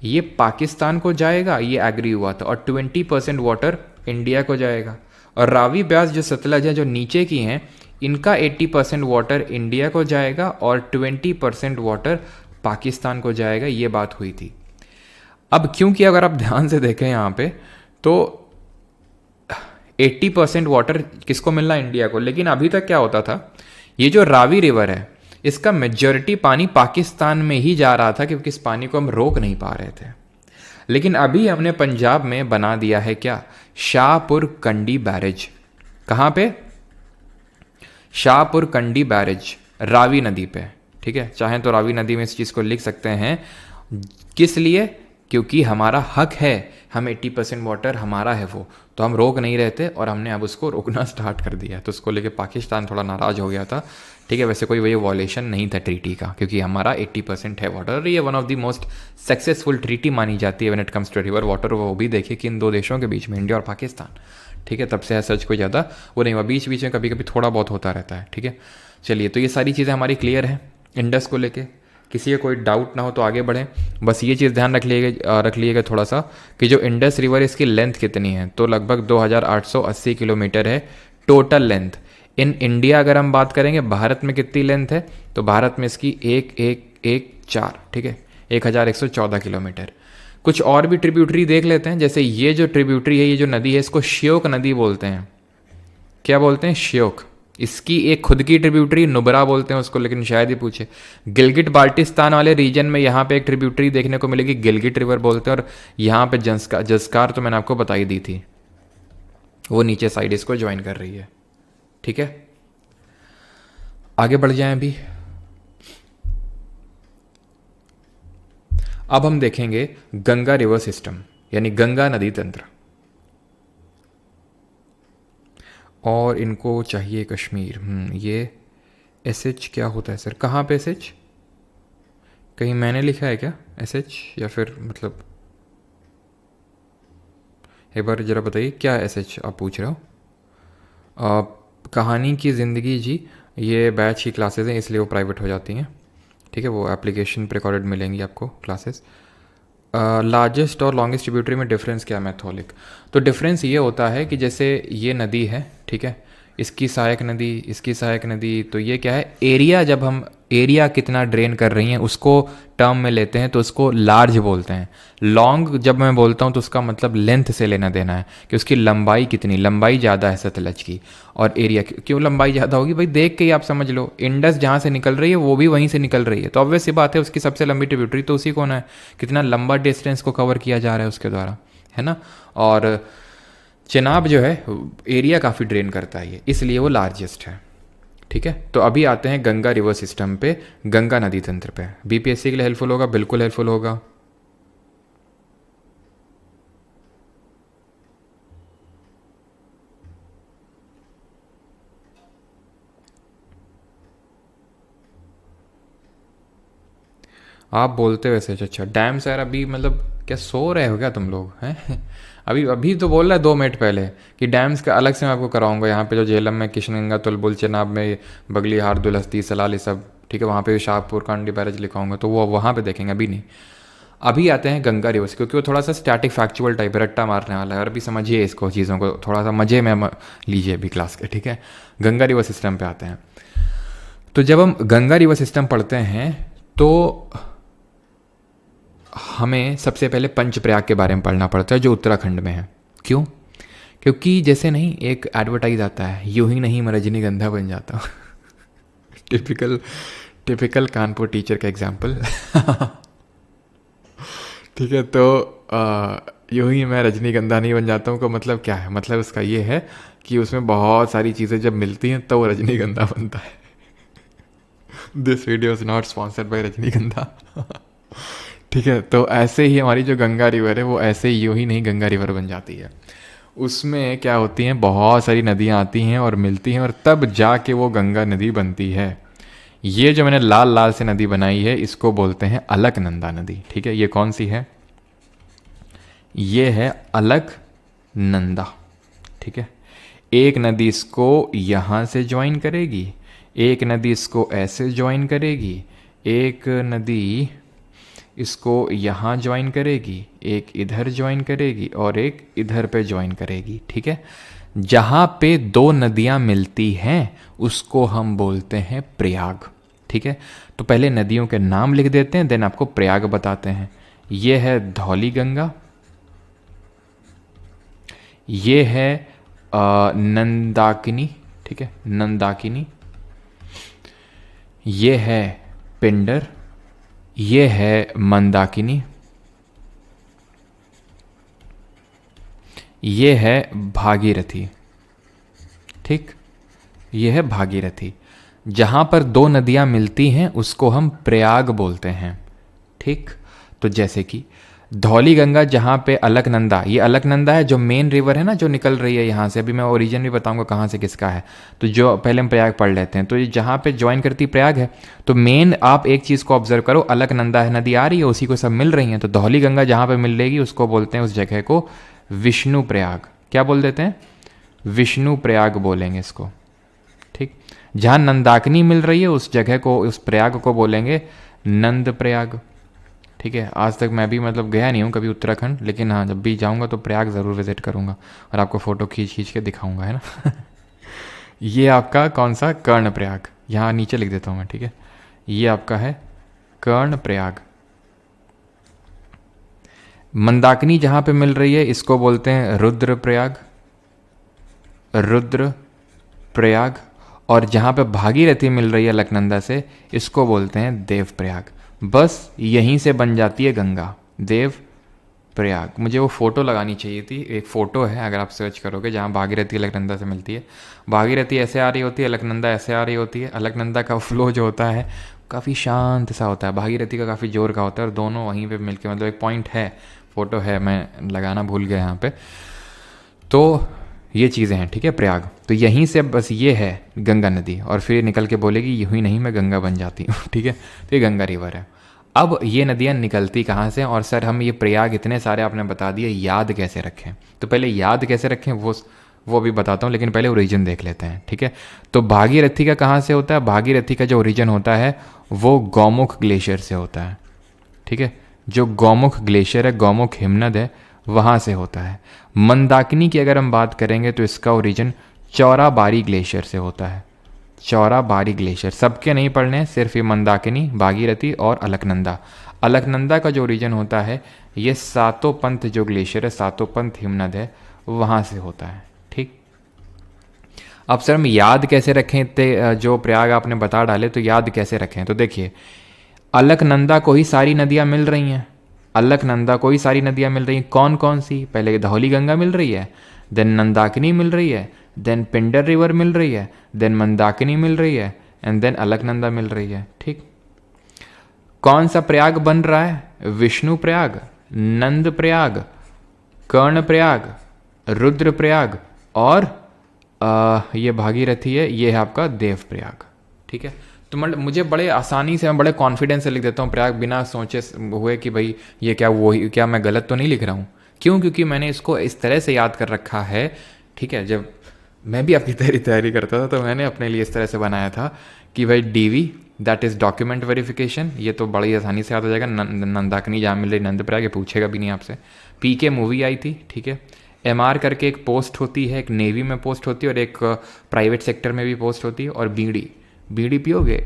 ये पाकिस्तान को जाएगा, ये एग्री हुआ था, और 20% वाटर इंडिया को जाएगा। और रावी ब्यास जो सतलज है जो नीचे की हैं, इनका 80% वाटर इंडिया को जाएगा और 20% वाटर पाकिस्तान को जाएगा, ये बात हुई थी। अब क्योंकि अगर आप ध्यान से देखें यहाँ पे, तो 80% वाटर किसको मिलना, इंडिया को। लेकिन अभी तक क्या होता था, ये जो रावी रिवर है इसका मेजॉरिटी पानी पाकिस्तान में ही जा रहा था, क्योंकि इस पानी को हम रोक नहीं पा रहे थे। लेकिन अभी हमने पंजाब में बना दिया है क्या, शाहपुर कंडी बैरेज। कहाँ पे, शाहपुर कंडी बैरेज, रावी नदी पे, ठीक है। चाहें तो रावी नदी में इस चीज़ को लिख सकते हैं। किस लिए, क्योंकि हमारा हक है, हम 80% वाटर हमारा है वो, तो हम रोक नहीं रहे थे और हमने अब उसको रोकना स्टार्ट कर दिया। तो उसको लेके पाकिस्तान थोड़ा नाराज़ हो गया था, ठीक है। वैसे कोई वही वॉलेशन नहीं था ट्रीटी का, क्योंकि हमारा 80% है वाटर। ये one of the most successful treaty मानी जाती है when it comes to river water. वो भी देखिए कि इन दो देशों के बीच में, इंडिया और पाकिस्तान, ठीक है। तब से सच कोई ज़्यादा वो नहीं हुआ, बीच बीच में कभी कभी थोड़ा बहुत होता रहता है, ठीक है। चलिए, तो ये सारी चीज़ें हमारी क्लियर हैं इंडस को लेके। किसी का कोई डाउट ना हो तो आगे बढ़ें। बस ये चीज़ ध्यान रख लीजिएगा थोड़ा सा कि जो इंडस रिवर इसकी लेंथ कितनी है, तो लगभग 2880 किलोमीटर है टोटल लेंथ। इन इंडिया अगर हम बात करेंगे भारत में कितनी लेंथ है, तो भारत में इसकी 1114, ठीक है, 1114 किलोमीटर। कुछ और भी ट्रिब्यूटरी देख लेते हैं। जैसे ये जो ट्रिब्यूटरी है, ये जो नदी है, इसको श्योक नदी बोलते हैं। क्या बोलते हैं, श्योक। इसकी एक खुद की ट्रिब्यूटरी नुब्रा बोलते हैं उसको, लेकिन शायद ही पूछे। गिलगिट बाल्टिस्तान वाले रीजन में यहाँ पे एक ट्रिब्यूटरी देखने को मिलेगी, गिलगिट रिवर बोलते हैं। और यहाँ पे जस्कार तो मैंने आपको बताई दी थी, वो नीचे साइड इसको ज्वाइन कर रही है, ठीक है। आगे बढ़ जाएं अभी। अब हम देखेंगे गंगा रिवर सिस्टम, यानी गंगा नदी तंत्र। और इनको चाहिए कश्मीर। ये एसएच क्या होता है सर, कहाँ पे एसएच, कहीं मैंने लिखा है क्या एसएच, या फिर मतलब एक बार ज़रा बताइए क्या एसएच आप पूछ रहे हो। कहानी की ज़िंदगी जी, ये बैच की क्लासेस हैं, इसलिए वो प्राइवेट हो जाती हैं, ठीक है। वो एप्लीकेशन पर रिकॉर्डेड मिलेंगी आपको क्लासेस। लार्जेस्ट और लॉन्गेस्ट ट्रिब्यूटरी में डिफरेंस क्या है, मैथोलिक। तो डिफरेंस ये होता है कि जैसे ये नदी है, ठीक है, इसकी सहायक नदी, इसकी सहायक नदी, तो ये क्या है, एरिया, जब हम एरिया कितना ड्रेन कर रही हैं उसको टर्म में लेते हैं तो उसको लार्ज बोलते हैं। लॉन्ग जब मैं बोलता हूँ तो उसका मतलब लेंथ से लेना देना है कि उसकी लंबाई कितनी, लंबाई ज़्यादा है सतलज की। और एरिया, क्यों लंबाई ज़्यादा होगी भाई, देख के ही आप समझ लो, इंडस जहाँ से निकल रही है वो भी वहीं से निकल रही है, तो ऑब्वियस सी बात है उसकी सबसे लंबी ट्रिब्यूटरी तो उसी को ना है, कितना लंबा डिस्टेंस को कवर किया जा रहा है उसके द्वारा, है ना। और चेनाब जो है एरिया काफ़ी ड्रेन करता है ये, इसलिए वो लार्जेस्ट है, ठीक है। तो अभी आते हैं गंगा रिवर सिस्टम पे, गंगा नदी तंत्र पे। बीपीएससी के लिए हेल्पफुल होगा, बिल्कुल हेल्पफुल होगा। आप बोलते वैसे अच्छा डैम यार, अभी मतलब क्या सो रहे हो क्या तुम लोग हैं? अभी अभी तो बोल रहा है 2 मिनट पहले कि डैम्स का अलग से मैं आपको कराऊंगा। यहाँ पे जो झेलम में किशनगंगा, तुलबुल, चेनाब में बगली हार, दुलहस्ती, सलाल, ये सब ठीक है। वहाँ पे शाहपुर कांडी बैरेज लिखाऊंगा, तो वो वहाँ पे देखेंगे, अभी नहीं। अभी आते हैं गंगा रिवर से, क्योंकि वो थोड़ा सा स्टैटिक फैक्चुअल टाइप है, रट्टा मारने वाला है। और अभी समझिए इसको, चीज़ों को थोड़ा सा मज़े में लीजिए अभी क्लास के, ठीक है। गंगा रिवर सिस्टम पे आते हैं। तो जब हम गंगा रिवर सिस्टम पढ़ते हैं तो हमें सबसे पहले पंचप्रयाग के बारे में पढ़ना पड़ता है, जो उत्तराखंड में है। क्यों? क्योंकि जैसे नहीं एक एडवर्टाइज आता है, यूं ही नहीं मैं रजनीगंधा बन जाता हूँ। टिपिकल टिपिकल कानपुर टीचर का एग्जाम्पल। ठीक है, तो यूं ही मैं रजनीगंधा नहीं बन जाता हूँ का मतलब क्या है? मतलब इसका ये है कि उसमें बहुत सारी चीज़ें जब मिलती हैं तो वो रजनीगंधा बनता है। This video is not sponsored by रजनीगंधा। ठीक है, तो ऐसे ही हमारी जो गंगा रिवर है वो ऐसे ही यूं ही नहीं गंगा रिवर बन जाती है। उसमें क्या होती हैं, बहुत सारी नदियाँ आती हैं और मिलती हैं, और तब जाके वो गंगा नदी बनती है। ये जो मैंने लाल लाल से नदी बनाई है इसको बोलते हैं अलकनंदा नदी। ठीक है, ये कौन सी है? ये है अलकनंदा। ठीक है, एक नदी इसको यहाँ से ज्वाइन करेगी, एक नदी इसको ऐसे ज्वाइन करेगी, एक नदी इसको यहाँ ज्वाइन करेगी, एक इधर ज्वाइन करेगी और एक इधर पे ज्वाइन करेगी। ठीक है, जहाँ पे 2 नदियाँ मिलती हैं उसको हम बोलते हैं प्रयाग। ठीक है, तो पहले नदियों के नाम लिख देते हैं, देन आपको प्रयाग बताते हैं। ये है धौली गंगा, ये है नंदाकिनी। ठीक है, नंदाकिनी, ये है पिंडर, ये है मंदाकिनी, ये है भागीरथी। ठीक, ये है भागीरथी। जहाँ पर 2 नदियाँ मिलती हैं उसको हम प्रयाग बोलते हैं। ठीक, तो जैसे कि धौली गंगा जहाँ पे अलकनंदा, ये अलकनंदा है जो मेन रिवर है ना, जो निकल रही है यहाँ से। अभी मैं ओरिजिन भी बताऊंगा कहाँ से किसका है, तो जो पहले हम प्रयाग पढ़ लेते हैं। तो ये जहाँ पे ज्वाइन करती प्रयाग है, तो मेन आप एक चीज़ को ऑब्जर्व करो, अलकनंदा है नदी आ रही है, उसी को सब मिल रही हैं। तो धौली गंगा जहाँ पे मिल रहेगी उसको बोलते हैं उस जगह को विष्णु प्रयाग। क्या बोल देते हैं? विष्णु प्रयाग बोलेंगे इसको। ठीक, जहाँ नंदाकिनी मिल रही है उस जगह को, उस प्रयाग को बोलेंगे नंद प्रयाग। ठीक है, आज तक मैं भी मतलब गया नहीं हूँ कभी उत्तराखंड, लेकिन हाँ जब भी जाऊँगा तो प्रयाग ज़रूर विजिट करूँगा और आपको फ़ोटो खींच खींच के दिखाऊँगा, है ना। ये आपका कौन सा? कर्ण प्रयाग। यहाँ नीचे लिख देता हूँ मैं, ठीक है। ये आपका है कर्ण प्रयाग। मंदाकिनी जहाँ पे मिल रही है इसको बोलते हैं रुद्र प्रयाग, रुद्र प्रयाग। और जहाँ पे भागीरथी मिल रही है अलकनंदा से इसको बोलते हैं देव प्रयाग। बस यहीं से बन जाती है गंगा, देव प्रयाग। मुझे वो फ़ोटो लगानी चाहिए थी, एक फ़ोटो है अगर आप सर्च करोगे जहाँ भागीरथी अलकनंदा से मिलती है। भागीरथी ऐसे आ रही होती है, अलकनंदा ऐसे आ रही होती है। अलकनंदा का फ्लो जो होता है काफ़ी शांत सा होता है, भागीरथी का काफ़ी जोर का होता है, और दोनों वहीं पे मिलके मतलब एक पॉइंट है, फ़ोटो है, मैं लगाना भूल गया यहाँ पे। तो ये चीज़ें हैं, ठीक है, प्रयाग। तो यहीं से बस ये है गंगा नदी, और फिर निकल के बोलेगी यूँ ही नहीं मैं गंगा बन जाती हूँ। ठीक है, तो ये गंगा रिवर है। अब ये नदियाँ निकलती कहाँ से? और सर हम ये प्रयाग इतने सारे आपने बता दिए, याद कैसे रखें? तो पहले याद कैसे रखें वो भी बताता हूँ, लेकिन पहले ओरिजिन देख लेते हैं। ठीक है, तो भागीरथी का कहाँ से होता है? भागीरथी का जो ओरिजिन होता है वो गौमुख ग्लेशियर से होता है। ठीक है, जो गौमुख ग्लेशियर है, गौमुख हिमनद है, वहाँ से होता है। मंदाकिनी की अगर हम बात करेंगे तो इसका ओरिजिन चौराबाड़ी ग्लेशियर से होता है। चौराबाड़ी ग्लेशियर सबके नहीं पढ़ने हैं, सिर्फ ये मंदाकिनी, भागीरथी और अलकनंदा। अलकनंदा का जो ओरिजिन होता है ये सातों पंथ जो ग्लेशियर है, सातों पंथ हिमनद है, वहाँ से होता है। ठीक, अब सर हम याद कैसे रखें? इतने जो प्रयाग आपने बता डाले, तो याद कैसे रखें? तो देखिए, अलकनंदा को ही सारी नदियाँ मिल रही हैं, अलकनंदा को ही सारी नदियाँ मिल रही हैं। कौन कौन सी? पहले धौली गंगा मिल रही है, देन नंदाकिनी मिल रही है, देन पिंडर रिवर मिल रही है, देन मंदाकिनी मिल रही है, एंड देन अलकनंदा मिल रही है। ठीक, कौन सा प्रयाग बन रहा है? विष्णु प्रयाग, नंद प्रयाग, कर्ण प्रयाग, रुद्र प्रयाग, और ये भागीरथी है, ये है आपका देव प्रयाग। ठीक है, तो मतलब मुझे बड़े आसानी से, मैं बड़े कॉन्फिडेंस से लिख देता हूँ प्रयाग, बिना सोचे हुए कि भाई ये क्या, वो क्या मैं गलत तो नहीं लिख रहा हूँ। क्यों? क्योंकि मैंने इसको इस तरह से याद कर रखा है, ठीक है। जब मैं भी अपनी तैयारी करता था तो मैंने अपने लिए इस तरह से बनाया था कि भाई DV that is document verification, ये तो बड़ी आसानी से याद हो जाएगा। नंदाकिनी जहाँ मिल रही नंदप्रयाग, ये पूछेगा भी नहीं आपसे। PK मूवी आई थी, ठीक है। MR करके एक पोस्ट होती है, एक नेवी में पोस्ट होती है और एक प्राइवेट सेक्टर में भी पोस्ट होती है। और बीड़ी पियोगे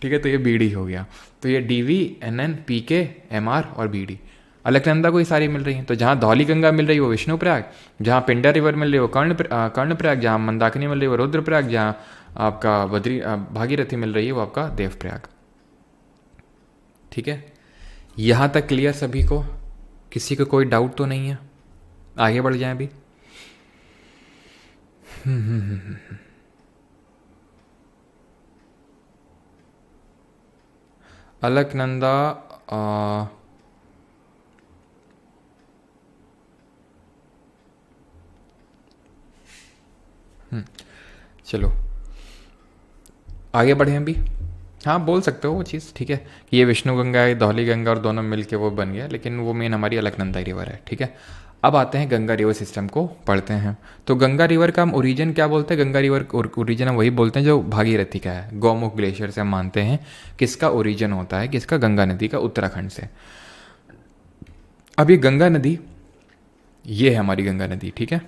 ठीक है, तो ये बीड़ी हो गया। तो ये DV, NN, PK, MR और BD, अलकनंदा को ही सारी मिल रही हैं। तो जहाँ धौली गंगा मिल रही है वो विष्णुप्रयाग, जहाँ पिंडा रिवर मिल रही है वो कर्णप्रयाग, जहाँ मंदाकिनी मिल रही है वो रुद्रप्रयाग, जहाँ आपका भागीरथी मिल रही है वो आपका देवप्रयाग। ठीक है, यहाँ तक क्लियर सभी को? किसी को कोई डाउट तो नहीं है? आगे बढ़ जाएं अभी। अलकनंदा चलो आगे बढ़े अभी। हाँ बोल सकते हो वो चीज़, ठीक है, कि ये विष्णु गंगा है, धौली गंगा और दोनों मिलके वो बन गया, लेकिन वो मेन हमारी अलकनंदा रिवर है। ठीक है, अब आते हैं गंगा रिवर सिस्टम को पढ़ते हैं। तो गंगा रिवर का हम ओरिजिन क्या बोलते हैं? गंगा रिवर ओरिजिन हम वही बोलते हैं जो भागीरथी का है, गौमुख ग्लेशियर से हम मानते हैं किसका ओरिजिन होता है, किसका? गंगा नदी का, उत्तराखंड से। अब ये गंगा नदी, ये है हमारी गंगा नदी, ठीक है,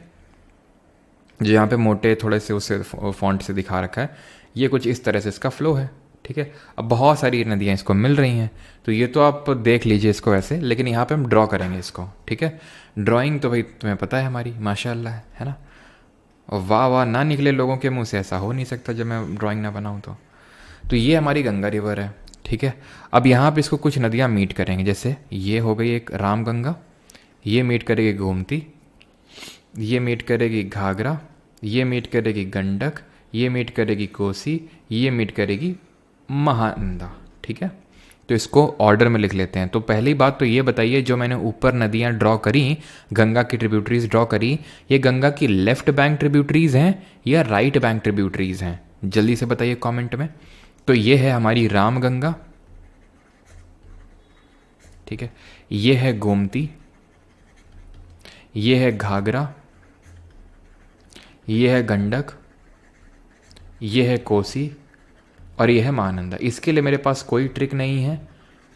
जो यहाँ पे मोटे थोड़े से उससे फॉन्ट से दिखा रखा है, ये कुछ इस तरह से इसका फ्लो है। ठीक है, अब बहुत सारी नदियाँ इसको मिल रही हैं, तो ये तो आप देख लीजिए इसको ऐसे, लेकिन यहाँ पे हम ड्रॉ करेंगे इसको। ठीक है, ड्राइंग तो भाई तुम्हें पता है हमारी माशाल्लाह है ना, और वाह वाह ना निकले लोगों के मुंह से, ऐसा हो नहीं सकता जब मैं ड्राइंग ना बनाऊँ तो ये हमारी गंगा रिवर है। ठीक है, अब यहाँ पे इसको कुछ नदियाँ मीट करेंगे, जैसे ये हो गई एक राम गंगा, ये मीट करेगी गोमती, ये मीट करेगी घाघरा, ये मीट करेगी गंडक, ये मीट करेगी कोसी, ये मीट करेगी महानंदा। ठीक है, तो इसको ऑर्डर में लिख लेते हैं। तो पहली बात तो ये बताइए, जो मैंने ऊपर नदियाँ ड्रॉ करी, गंगा की ट्रिब्यूटरीज ड्रॉ करी, ये गंगा की लेफ्ट बैंक ट्रिब्यूटरीज हैं या राइट बैंक ट्रिब्यूटरीज हैं? जल्दी से बताइए कमेंट में। तो ये है हमारी राम गंगा, ठीक है, ये है गोमती, ये है घाघरा, ये है गंडक, ये है कोसी और ये है महानंदा। इसके लिए मेरे पास कोई ट्रिक नहीं है,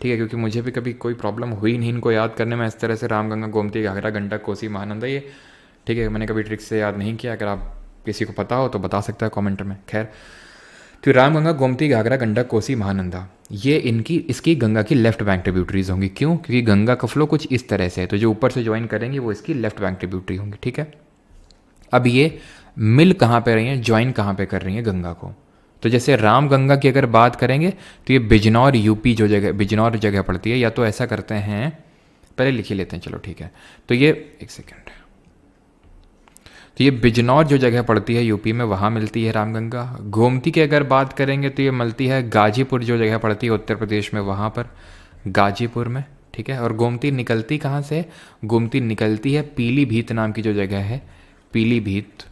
ठीक है, क्योंकि मुझे भी कभी कोई प्रॉब्लम हुई नहीं इनको याद करने में इस तरह से, राम गंगा गोमती घाघरा गंडक कोसी महानंदा, ये ठीक है, मैंने कभी ट्रिक से याद नहीं किया। अगर आप किसी को पता हो तो बता सकता है कमेंट में। खैर, तो राम गंगा गोमती घाघरा गंडक कोसी महानंदा, ये इसकी गंगा की लेफ्ट बैंक ट्रिब्यूटरीज होंगी। क्यों? क्योंकि गंगा का फ्लो कुछ इस तरह से है, तो जो ऊपर से ज्वाइन करेंगे वो इसकी लेफ्ट बैंक ट्रिब्यूटरी होंगी। ठीक है, अब ये मिल कहाँ पे रही हैं, ज्वाइन कहाँ पे कर रही हैं गंगा को? तो जैसे राम गंगा की अगर बात करेंगे तो ये बिजनौर यूपी, जो जगह बिजनौर जगह पड़ती है, या तो ऐसा करते हैं, पहले लिख ही लेते हैं, चलो ठीक है। तो ये एक सेकेंड, तो ये बिजनौर जो जगह पड़ती है यूपी में, वहाँ मिलती है रामगंगा। गोमती की अगर बात करेंगे तो ये मिलती है गाजीपुर जो जगह पड़ती है उत्तर प्रदेश में, वहाँ पर गाजीपुर में। ठीक है, और गोमती निकलती कहाँ से? गोमती निकलती है पीलीभीत नाम की जो जगह है, पीलीभीत,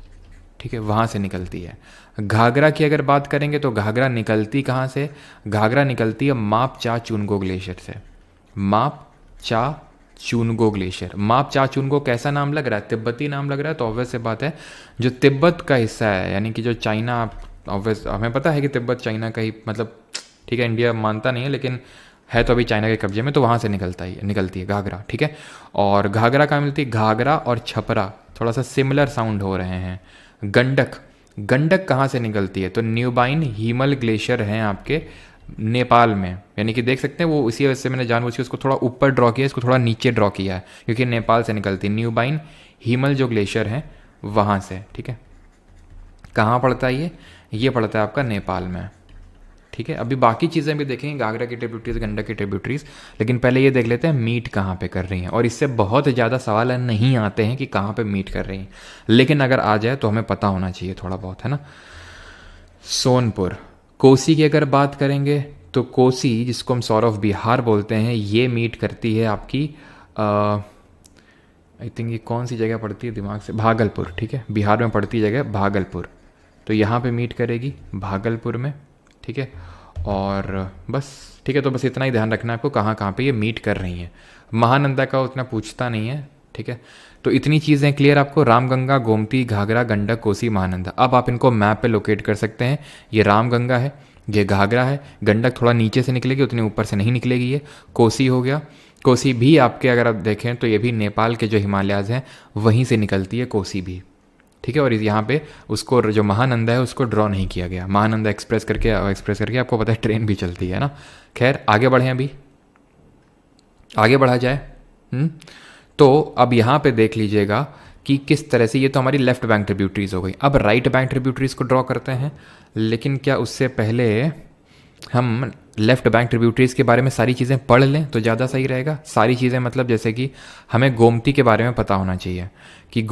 ठीक है, वहाँ से निकलती है। घाघरा की अगर बात करेंगे तो घाघरा निकलती कहाँ से? घाघरा निकलती है माप चा चुनगो ग्लेशियर से, माप चा चुनगो ग्लेशियर। माप चा चुनगो कैसा नाम लग रहा है? तिब्बती नाम लग रहा है, तो ऑब्वियस से बात है जो तिब्बत का हिस्सा है, यानी कि जो चाइना, ऑब्वियस हमें पता है कि तिब्बत चाइना का ही, मतलब ठीक है, इंडिया मानता नहीं है लेकिन है तो अभी चाइना के कब्जे में, तो वहाँ से निकलती है घाघरा। ठीक है, और घाघरा कहाँ मिलती है? घाघरा और छपरा थोड़ा सा सिमिलर साउंड हो रहे हैं। गंडक कहाँ से निकलती है? तो न्यूबाइन हीमल ग्लेशियर हैं आपके नेपाल में, यानी कि देख सकते हैं वो, इसी वजह से मैंने जानबूझ के उसको थोड़ा ऊपर ड्रॉ किया, इसको थोड़ा नीचे ड्रॉ किया है, क्योंकि नेपाल से निकलती है न्यूबाइन हीमल जो ग्लेशियर हैं वहाँ से। ठीक है, कहाँ पड़ता है ये पड़ता है आपका नेपाल में। ठीक है, अभी बाकी चीज़ें भी देखेंगे, घाघरा की ट्रिब्यूटरीज, गंडक की ट्रिब्यूटरीज, लेकिन पहले ये देख लेते हैं मीट कहाँ पे कर रही हैं। और इससे बहुत ज़्यादा सवाल नहीं आते हैं कि कहाँ पे मीट कर रही हैं, लेकिन अगर आ जाए तो हमें पता होना चाहिए थोड़ा बहुत, है ना। सोनपुर। कोसी की अगर बात करेंगे तो कोसी, जिसको हम सौरव बिहार बोलते हैं, ये मीट करती है आपकी आई थिंक ये कौन सी जगह पड़ती है दिमाग से, भागलपुर। ठीक है, बिहार में पड़ती है जगह भागलपुर, तो यहाँ पे मीट करेगी भागलपुर में। ठीक है। और बस ठीक है, तो बस इतना ही ध्यान रखना है आपको कहाँ कहाँ पे ये मीट कर रही हैं। महानंदा का उतना पूछता नहीं है, ठीक है। तो इतनी चीज़ें क्लियर आपको, रामगंगा, गोमती, घाघरा, गंडक, कोसी, महानंदा। अब आप इनको मैप पे लोकेट कर सकते हैं। ये रामगंगा है, ये घाघरा है, गंडक थोड़ा नीचे से निकलेगी, उतनी ऊपर से नहीं निकलेगी। ये कोसी हो गया, कोसी भी आपके अगर आप देखें तो ये भी नेपाल के जो हिमालयाज़ हैं वहीं से निकलती है कोसी भी, ठीक है। और यहाँ पे उसको जो महानंदा है उसको ड्रॉ नहीं किया गया। महानंदा एक्सप्रेस करके आपको पता है ट्रेन भी चलती है ना। खैर आगे बढ़ें, अभी आगे बढ़ा जाए। तो अब यहाँ पे देख लीजिएगा कि किस तरह से, ये तो हमारी लेफ्ट बैंक ट्रिब्यूटरीज हो गई। अब राइट बैंक ट्रिब्यूटरीज को ड्रॉ करते हैं, लेकिन क्या उससे पहले हम लेफ्ट बैंक ट्रिब्यूटरीज के बारे में सारी चीज़ें पढ़ लें तो ज़्यादा सही रहेगा। सारी चीज़ें मतलब जैसे कि हमें गोमती के बारे में पता होना चाहिए कि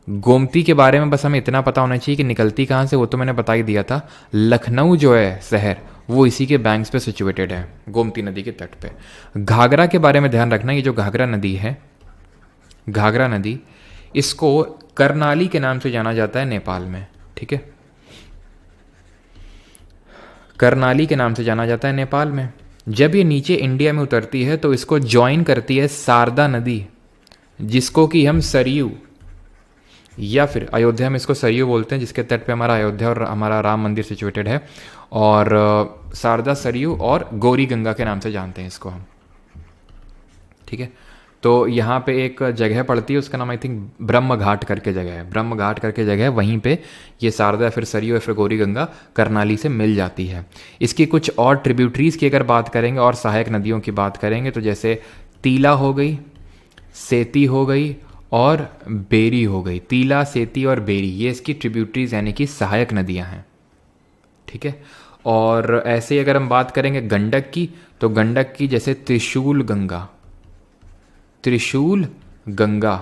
गोमती के बारे में बस हमें इतना पता होना चाहिए कि निकलती कहाँ से, वो तो मैंने बता ही दिया था। लखनऊ जो है शहर, वो इसी के बैंक्स पे सिचुएटेड है, गोमती नदी के तट पे। घाघरा के बारे में ध्यान रखना, ये जो घाघरा नदी है, घाघरा नदी, इसको करनाली के नाम से जाना जाता है नेपाल में, ठीक है। करनाली के नाम से जाना जाता है नेपाल में। जब ये नीचे इंडिया में उतरती है तो इसको ज्वाइन करती है शारदा नदी, जिसको कि हम सरयू या फिर अयोध्या में इसको सरयू बोलते हैं, जिसके तट पे हमारा अयोध्या और हमारा राम मंदिर सिचुएटेड है। और शारदा, सरयू और गौरी गंगा के नाम से जानते हैं इसको हम, ठीक है। तो यहाँ पे एक जगह पड़ती है, उसका नाम आई थिंक ब्रह्म घाट करके जगह है, ब्रह्म घाट करके जगह है, वहीं पे ये शारदा, फिर सरयू या फिर गौरी गंगा करनाली से मिल जाती है। इसकी कुछ और ट्रिब्यूटरीज की अगर बात करेंगे और सहायक नदियों की बात करेंगे तो जैसे तीला हो गई, सेती हो गई और बेरी हो गई। तीला, सेती और बेरी, ये इसकी ट्रिब्यूटरीज यानी कि सहायक नदियाँ हैं, ठीक है। और ऐसे ही अगर हम बात करेंगे गंडक की, तो गंडक की जैसे त्रिशूल गंगा, त्रिशूल गंगा,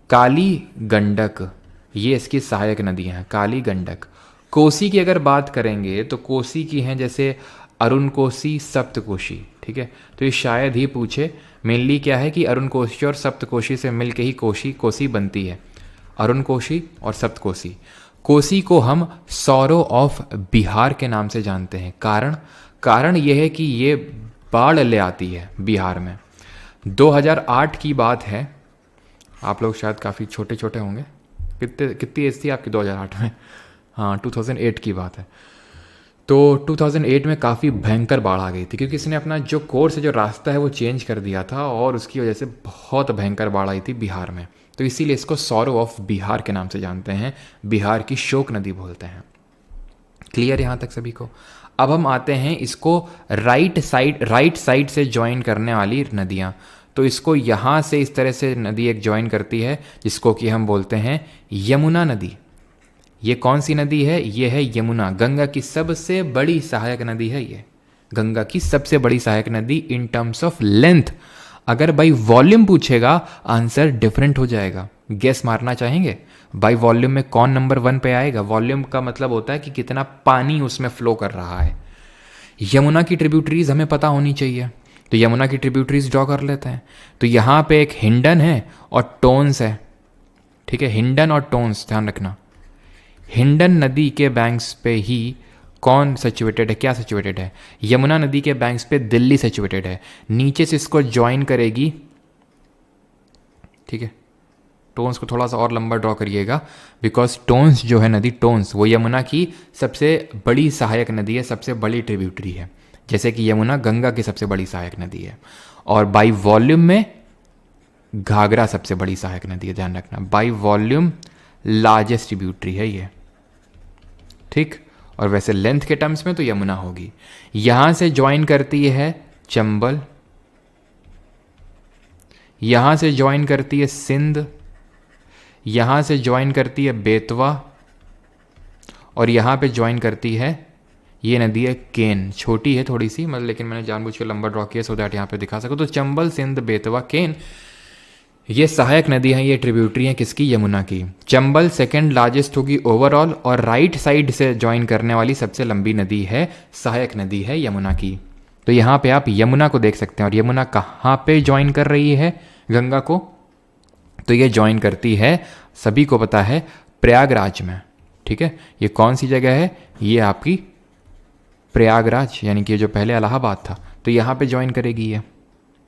काली गंडक, ये इसकी सहायक नदियाँ हैं, काली गंडक। कोसी की अगर बात करेंगे तो कोसी की हैं जैसे अरुण कोसी, सप्तकोशी, ठीक है। तो ये शायद ही पूछे, मेनली क्या है कि अरुण कोशी और सप्तकोशी से मिलके ही कोसी बनती है, अरुण कोशी और सप्तकोशी। कोसी को हम सौरो ऑफ बिहार के नाम से जानते हैं। कारण यह है कि ये बाढ़ ले आती है बिहार में। 2008 की बात है, आप लोग शायद काफ़ी छोटे छोटे होंगे, कितनी एज थी आपकी 2008 में? हाँ, 2008 की बात है। तो 2008 में काफ़ी भयंकर बाढ़ आ गई थी, क्योंकि इसने अपना जो कोर्स है, जो रास्ता है, वो चेंज कर दिया था और उसकी वजह से बहुत भयंकर बाढ़ आई थी बिहार में। तो इसीलिए इसको सौरो ऑफ बिहार के नाम से जानते हैं, बिहार की शोक नदी बोलते हैं। क्लियर यहाँ तक सभी को? अब हम आते हैं इसको राइट साइड से ज्वाइन करने वाली नदियाँ। तो इसको यहाँ से इस तरह से नदी एक ज्वाइन करती है, जिसको कि हम बोलते हैं यमुना नदी। ये कौन सी नदी है? ये है यमुना, गंगा की सबसे बड़ी सहायक नदी है। ये गंगा की सबसे बड़ी सहायक नदी इन टर्म्स ऑफ लेंथ। अगर बाई वॉल्यूम पूछेगा, आंसर डिफरेंट हो जाएगा। गेस मारना चाहेंगे? बाई वॉल्यूम में कौन नंबर 1 पे आएगा? वॉल्यूम का मतलब होता है कि कितना पानी उसमें फ्लो कर रहा है। यमुना की ट्रिब्यूटरीज हमें पता होनी चाहिए, तो यमुना की ट्रिब्यूटरीज ड्रॉ कर लेते हैं। तो यहाँ पे एक हिंडन है और टोन्स है, ठीक है। हिंडन और टोन्स ध्यान रखना। हिंडन नदी के बैंक्स पे ही कौन सिचुएटेड है? क्या सिचुएटेड है? यमुना नदी के बैंक्स पे दिल्ली सिचुएटेड है। नीचे से इसको ज्वाइन करेगी, ठीक है। टोन्स को थोड़ा सा और लंबा ड्रॉ करिएगा, बिकॉज टोन्स जो है नदी, टोन्स वो यमुना की सबसे बड़ी सहायक नदी है, सबसे बड़ी ट्रिब्यूटरी है। जैसे कि यमुना गंगा की सबसे बड़ी सहायक नदी है, और बाई वॉल्यूम में घाघरा सबसे बड़ी सहायक नदी है, ध्यान रखना। बाई वॉल्यूम लार्जेस्ट ट्रिब्यूटरी है ये, ठीक। और वैसे लेंथ के टर्म्स में तो यमुना होगी। यहां से ज्वाइन करती है चंबल, यहां से ज्वाइन करती है सिंध, यहां से ज्वाइन करती है बेतवा, और यहां पे ज्वाइन करती है ये नदी है केन। छोटी है थोड़ी सी, मतलब, लेकिन मैंने जानबूझ के लंबा ड्रॉ किया सो दैट यहां पे दिखा सकूं। तो चंबल, सिंध, बेतवा, केन, ये सहायक नदी हैं, ये ट्रिब्यूटरी हैं किसकी? यमुना की। चंबल सेकंड लार्जेस्ट होगी ओवरऑल, और राइट साइड से ज्वाइन करने वाली सबसे लंबी नदी है, सहायक नदी है यमुना की। तो यहाँ पे आप यमुना को देख सकते हैं। और यमुना कहाँ पे ज्वाइन कर रही है गंगा को? तो ये ज्वाइन करती है, सभी को पता है, प्रयागराज में। ठीक है, ये कौन सी जगह है, ये आपकी प्रयागराज, यानी कि जो पहले इलाहाबाद था, तो यहाँ पे ज्वाइन करेगी ये।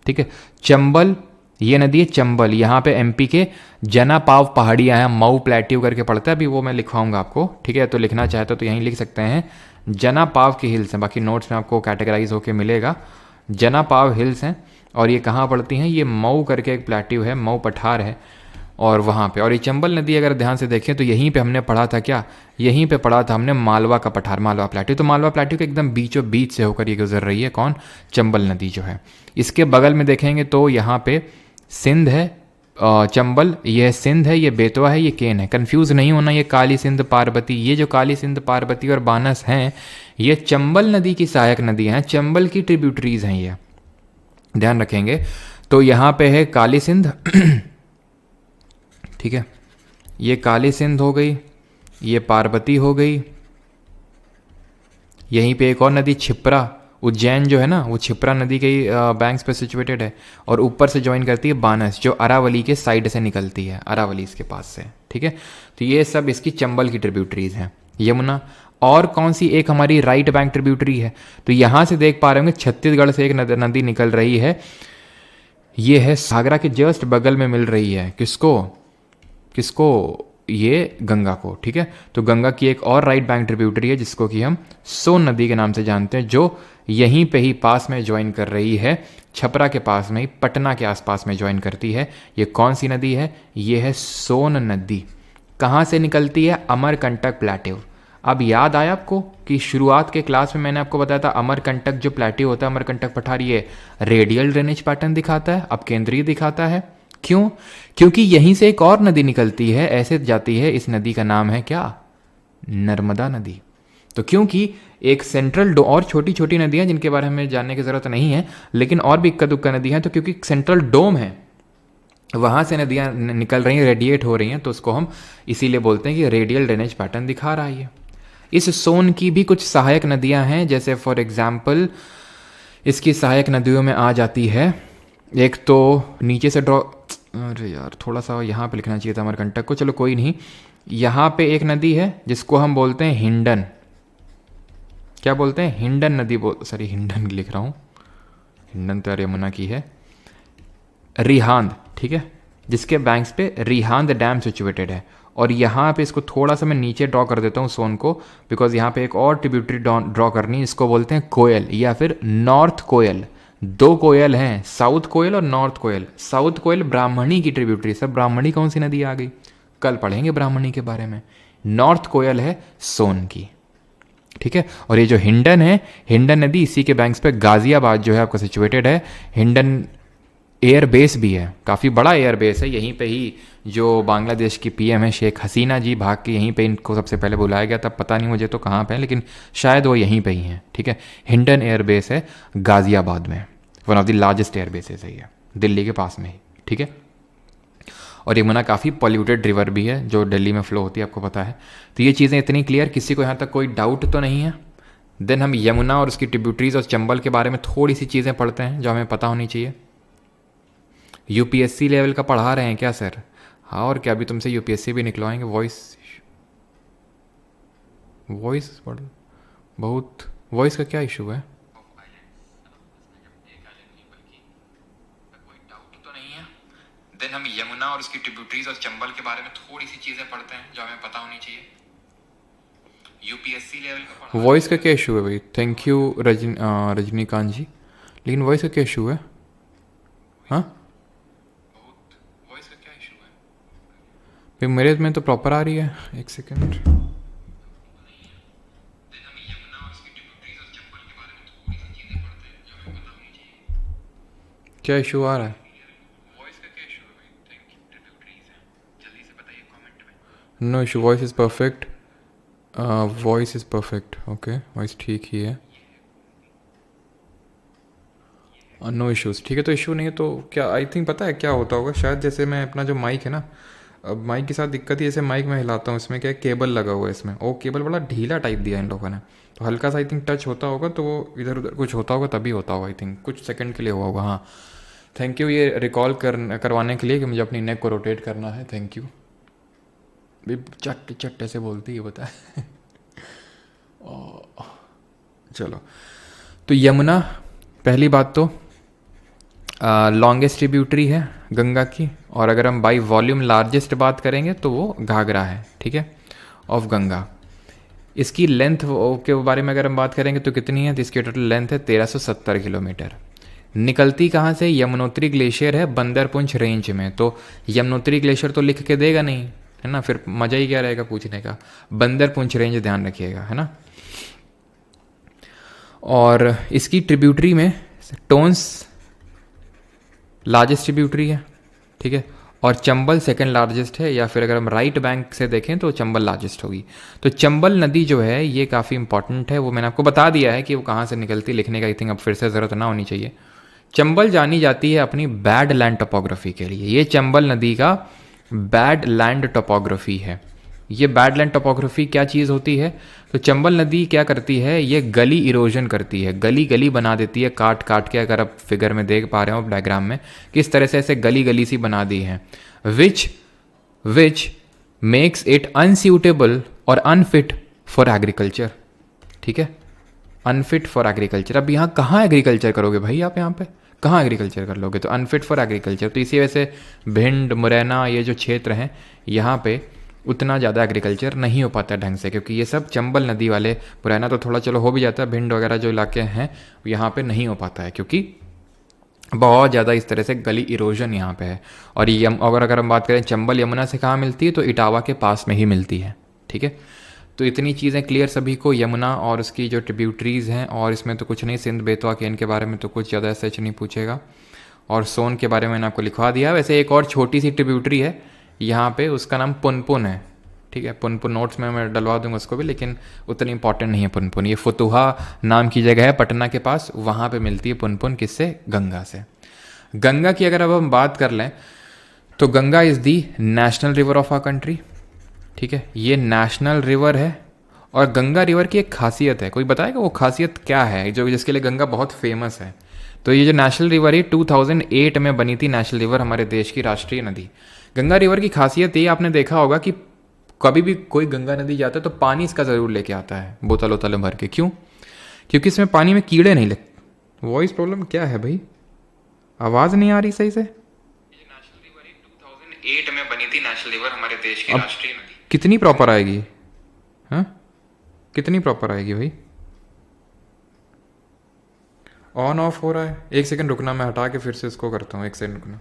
ठीक है, चंबल, ये नदी है चंबल, यहाँ पे एमपी के जनापाव पहाड़ियाँ हैं, मऊ प्लेट्यू करके पड़ता है, अभी वो मैं लिखवाऊंगा आपको। ठीक है, तो लिखना चाहे तो यहीं लिख सकते हैं, जनापाव की हिल्स हैं, बाकी नोट्स में आपको कैटेगराइज होके मिलेगा। जनापाव हिल्स हैं और ये कहाँ पड़ती हैं, ये मऊ करके एक प्लेट्यू है, मऊ पठार है और वहाँ पे। और ये चंबल नदी अगर ध्यान से देखें तो यहीं पे हमने पढ़ा था, क्या यहीं पे पढ़ा था हमने मालवा का पठार, मालवा प्लेट्यू। तो मालवा प्लेट्यू के एकदम बीचों बीच से होकर ये गुजर रही है, कौन, चंबल नदी जो है। इसके बगल में देखेंगे तो यहाँ पे सिंध है, चंबल, ये सिंध है, ये बेतवा है, ये केन है। कंफ्यूज नहीं होना, ये काली सिंध पार्वती, ये जो काली सिंध पार्वती और बानस हैं ये चंबल नदी की सहायक नदी हैं, चंबल की ट्रिब्यूटरीज हैं ये, ध्यान रखेंगे। तो यहाँ पे है काली सिंध ठीक है, ये काली सिंध हो गई, ये पार्वती हो गई, यहीं पे एक और नदी छिप्रा, उज्जैन जो है ना वो छिप्रा नदी के बैंक्स पे सिचुएटेड है, और ऊपर से ज्वाइन करती है बानस जो अरावली के साइड से निकलती है, अरावली इसके पास से। ठीक है, तो ये सब इसकी चंबल की ट्रिब्यूटरीज हैं। यमुना, और कौन सी एक हमारी राइट बैंक ट्रिब्यूटरी है, तो यहाँ से देख पा रहे होंगे छत्तीसगढ़ से एक नदी निकल रही है, ये है सागरा के जस्ट बगल में मिल रही है, किसको किसको, ये गंगा को। ठीक है, तो गंगा की एक और राइट बैंक ट्रिब्यूटरी है जिसको कि हम सोन नदी के नाम से जानते हैं, जो यहीं पे ही पास में ज्वाइन कर रही है, छपरा के पास में ही, पटना के आसपास में ज्वाइन करती है। ये कौन सी नदी है, ये है सोन नदी। कहाँ से निकलती है, अमरकंटक प्लेट्यू। अब याद आया आपको कि शुरुआत के क्लास में मैंने आपको बताया था अमरकंटक जो प्लेट्यू होता है, अमरकंटक पठार, ये रेडियल ड्रेनेज पैटर्न दिखाता है, अब केंद्रीय दिखाता है। क्यों, क्योंकि यहीं से एक और नदी निकलती है, ऐसे जाती है, इस नदी का नाम है क्या, नर्मदा नदी। तो क्योंकि एक सेंट्रल और छोटी छोटी नदियां जिनके बारे में जानने की जरूरत नहीं है, लेकिन और भी इक्का दुक्का नदी हैं, तो क्योंकि सेंट्रल डोम है वहां से नदियां निकल रही हैं, रेडिएट हो रही हैं, तो उसको हम इसीलिए बोलते हैं कि रेडियल ड्रेनेज पैटर्न दिखा रहा है ये। इस सोन की भी कुछ सहायक नदियां हैं, जैसे फॉर एग्जाम्पल इसकी सहायक नदियों में आ जाती है, एक तो नीचे से ड्रॉ, अरे यार थोड़ा सा यहाँ पे लिखना चाहिए था अमरकंटक को, चलो कोई नहीं। यहाँ पे एक नदी है जिसको हम बोलते हैं हिंडन, क्या बोलते हैं, हिंडन नदी सॉरी हिंडन लिख रहा हूँ, हिंडन तो यार यमुना की है, रिहांद। ठीक है, जिसके बैंक्स पे रिहांद डैम सिचुएटेड है। और यहाँ पे इसको थोड़ा सा मैं नीचे ड्रॉ कर देता हूँ सोन को, बिकॉज यहाँ पे एक और ट्रिब्यूटरी ड्रॉ करनी है, इसको बोलते हैं कोयल या फिर नॉर्थ कोयल। दो कोयल हैं, साउथ कोयल और नॉर्थ कोयल। साउथ कोयल ब्राह्मणी की ट्रिब्यूटरी, सब ब्राह्मणी कौन सी नदी आ गई, कल पढ़ेंगे ब्राह्मणी के बारे में। नॉर्थ कोयल है सोन की। ठीक है, और ये जो हिंडन है, हिंडन नदी इसी के बैंक्स पे गाजियाबाद जो है आपका सिचुएटेड है। हिंडन एयर बेस भी है, काफ़ी बड़ा एयर बेस है, यहीं पे ही जो बांग्लादेश की पीएम है शेख हसीना जी भाग के यहीं पे इनको सबसे पहले बुलाया गया था, पता नहीं मुझे तो कहाँ पे है, लेकिन शायद वो यहीं पे ही हैं। ठीक है, हिंडन एयर बेस है गाजियाबाद में, one of the largest air bases है ये, दिल्ली के पास में ही। ठीक है, और यमुना काफ़ी पॉल्यूटेड रिवर भी है जो दिल्ली में फ्लो होती है, आपको पता है। तो ये चीज़ें इतनी क्लियर, किसी को यहाँ तक कोई डाउट तो नहीं है। देन हम यमुना और उसकी ट्रिब्यूटरीज और चंबल के बारे में थोड़ी सी चीज़ें पढ़ते हैं जो हमें पता होनी चाहिए। यूपीएससी लेवल का पढ़ा रहे हैं क्या सर? हाँ, और क्या, अभी तुमसे यूपीएससी भी निकलवाएंगे। वॉइस पढ़, बहुत वॉइस का क्या इशू है? देन हम यमुना और उसकी ट्रिब्यूटरीज और चंबल के बारे में थोड़ी सी चीज़ें पढ़ते हैं जो हमें पता होनी चाहिए। यूपीएससी लेवल का वॉइस का क्या इशू है भाई? थैंक यू रजनीकांत जी, लेकिन वॉइस का क्या इशू है? हाँ, वॉइस का क्या इशू है भाई? मेरे में तो प्रॉपर आ रही है, एक सेकेंड। क्या इशू आ रहा है? No issue, voice is perfect, voice is perfect, okay, voice ठीक ही है, नो इश्यूज़, ठीक है। तो इशू नहीं है तो क्या, आई थिंक पता है क्या होता होगा शायद, जैसे मैं अपना जो माइक है ना, अब माइक के साथ दिक्कत ही, जैसे माइक में हिलाता हूँ, इसमें क्या है, केबल लगा हुआ है इसमें, और केबल बड़ा ढीला टाइप दिया इन लोगों ने, तो हल्का सा आई थिंक टच होता होगा, तो वो इधर उधर कुछ होता होगा, तभी होता होगा, आई थिंक कुछ सेकंड के लिए हुआ होगा। हाँ, थैंक यू ये रिकॉल करवाने के लिए कि मुझे अपनी नेक को रोटेट करना है, थैंक यू। भी चट चट ऐसे बोलती है, बता। चलो, तो यमुना पहली बात तो लॉन्गेस्ट ट्रिब्यूटरी है गंगा की, और अगर हम बाई वॉल्यूम लार्जेस्ट बात करेंगे तो वो घाघरा है, ठीक है, ऑफ गंगा। इसकी लेंथ के बारे में अगर हम बात करेंगे तो कितनी है, तो इसकी टोटल लेंथ है 1370 किलोमीटर। निकलती कहाँ से, यमुनोत्री ग्लेशियर है बंदरपुंछ रेंज में। तो यमुनोत्री ग्लेशियर तो लिख के देगा नहीं, है ना, फिर मज़ा ही क्या रहेगा पूछने का। बंदरपुंछ रेंज ध्यान रखिएगा, है ना। और इसकी ट्रिब्यूटरी में टोन्स लार्जेस्ट ट्रिब्यूटरी है, ठीक है, और चंबल सेकंड लार्जेस्ट है, या फिर अगर हम राइट बैंक से देखें तो चंबल लार्जेस्ट होगी। तो चंबल नदी जो है ये काफ़ी इंपॉर्टेंट है, वो मैंने आपको बता दिया है कि वो कहाँ से निकलती है, लिखने का आई थिंक अब फिर से ज़रूरत ना होनी चाहिए। चंबल जानी जाती है अपनी बैड लैंड टोपोग्राफी के लिए। ये चंबल नदी का बैड लैंड टोपोग्राफी है। ये बैड लैंड टोपोग्राफी क्या चीज़ होती है, तो चंबल नदी क्या करती है, ये गली इरोजन करती है, गली गली बना देती है काट काट के। अगर आप फिगर में देख पा रहे हो डायग्राम में किस तरह से ऐसे गली गली सी बना दी है, विच मेक्स इट अनसूटेबल और अनफिट फॉर एग्रीकल्चर, ठीक है, अनफिट फॉर एग्रीकल्चर। अब यहाँ कहाँ एग्रीकल्चर करोगे भाई, आप यहाँ पे कहाँ एग्रीकल्चर कर लोगे, तो अनफिट फॉर एग्रीकल्चर। तो इसी वजह से भिंड मुरैना ये जो क्षेत्र हैं यहाँ पे उतना ज़्यादा एग्रीकल्चर नहीं हो पाता ढंग से, क्योंकि ये सब चंबल नदी वाले, मुरैना तो थोड़ा चलो हो भी जाता है, भिंड वगैरह जो इलाके हैं यहाँ पे नहीं हो पाता है, क्योंकि बहुत ज़्यादा इस तरह से गली इरोजन यहाँ पे है। और अगर हम बात करें चंबल यमुना से कहाँ मिलती है, तो इटावा के पास में ही मिलती है, ठीक है। तो इतनी चीज़ें क्लियर सभी को, यमुना और उसकी जो ट्रिब्यूटरीज़ हैं, और इसमें तो कुछ नहीं, सिंध बेतवा केन के बारे में तो कुछ ज़्यादा सच नहीं पूछेगा, और सोन के बारे में मैंने आपको लिखवा दिया। वैसे एक और छोटी सी ट्रिब्यूटरी है यहाँ पे, उसका नाम पुनपुन है, ठीक है, पुनपुन नोट्स में मैं डलवा दूंगा उसको भी, लेकिन उतनी इंपॉर्टेंट नहीं है पुनपुन। ये फतुहा नाम की जगह है पटना के पास, वहाँ पे मिलती है पुनपुन, किससे, गंगा से। गंगा की अगर अब हम बात कर लें तो Ganga is the national river of our country, ठीक है, ये नेशनल रिवर है। और गंगा रिवर की एक खासियत है, कोई बताएगा वो खासियत क्या है जो जिसके लिए गंगा बहुत फेमस है। तो ये जो नेशनल रिवर है 2008 में बनी थी नेशनल रिवर, हमारे देश की राष्ट्रीय नदी। गंगा रिवर की खासियत ये आपने देखा होगा कि कभी भी कोई गंगा नदी जाता है तो पानी इसका ज़रूर लेके आता है बोतल वोतल भर के। क्यों, क्योंकि इसमें पानी में कीड़े नहीं लगते। वॉइस प्रॉब्लम क्या है भाई, आवाज़ नहीं आ रही सही से। ये नेशनल रिवर 2008 में बनी थी नेशनल रिवर, हमारे देश की राष्ट्रीय नदी। कितनी प्रॉपर आएगी, हाँ कितनी प्रॉपर आएगी भाई, ऑन ऑफ हो रहा है। एक सेकंड रुकना, मैं हटा के फिर से इसको करता हूँ, एक सेकंड रुकना।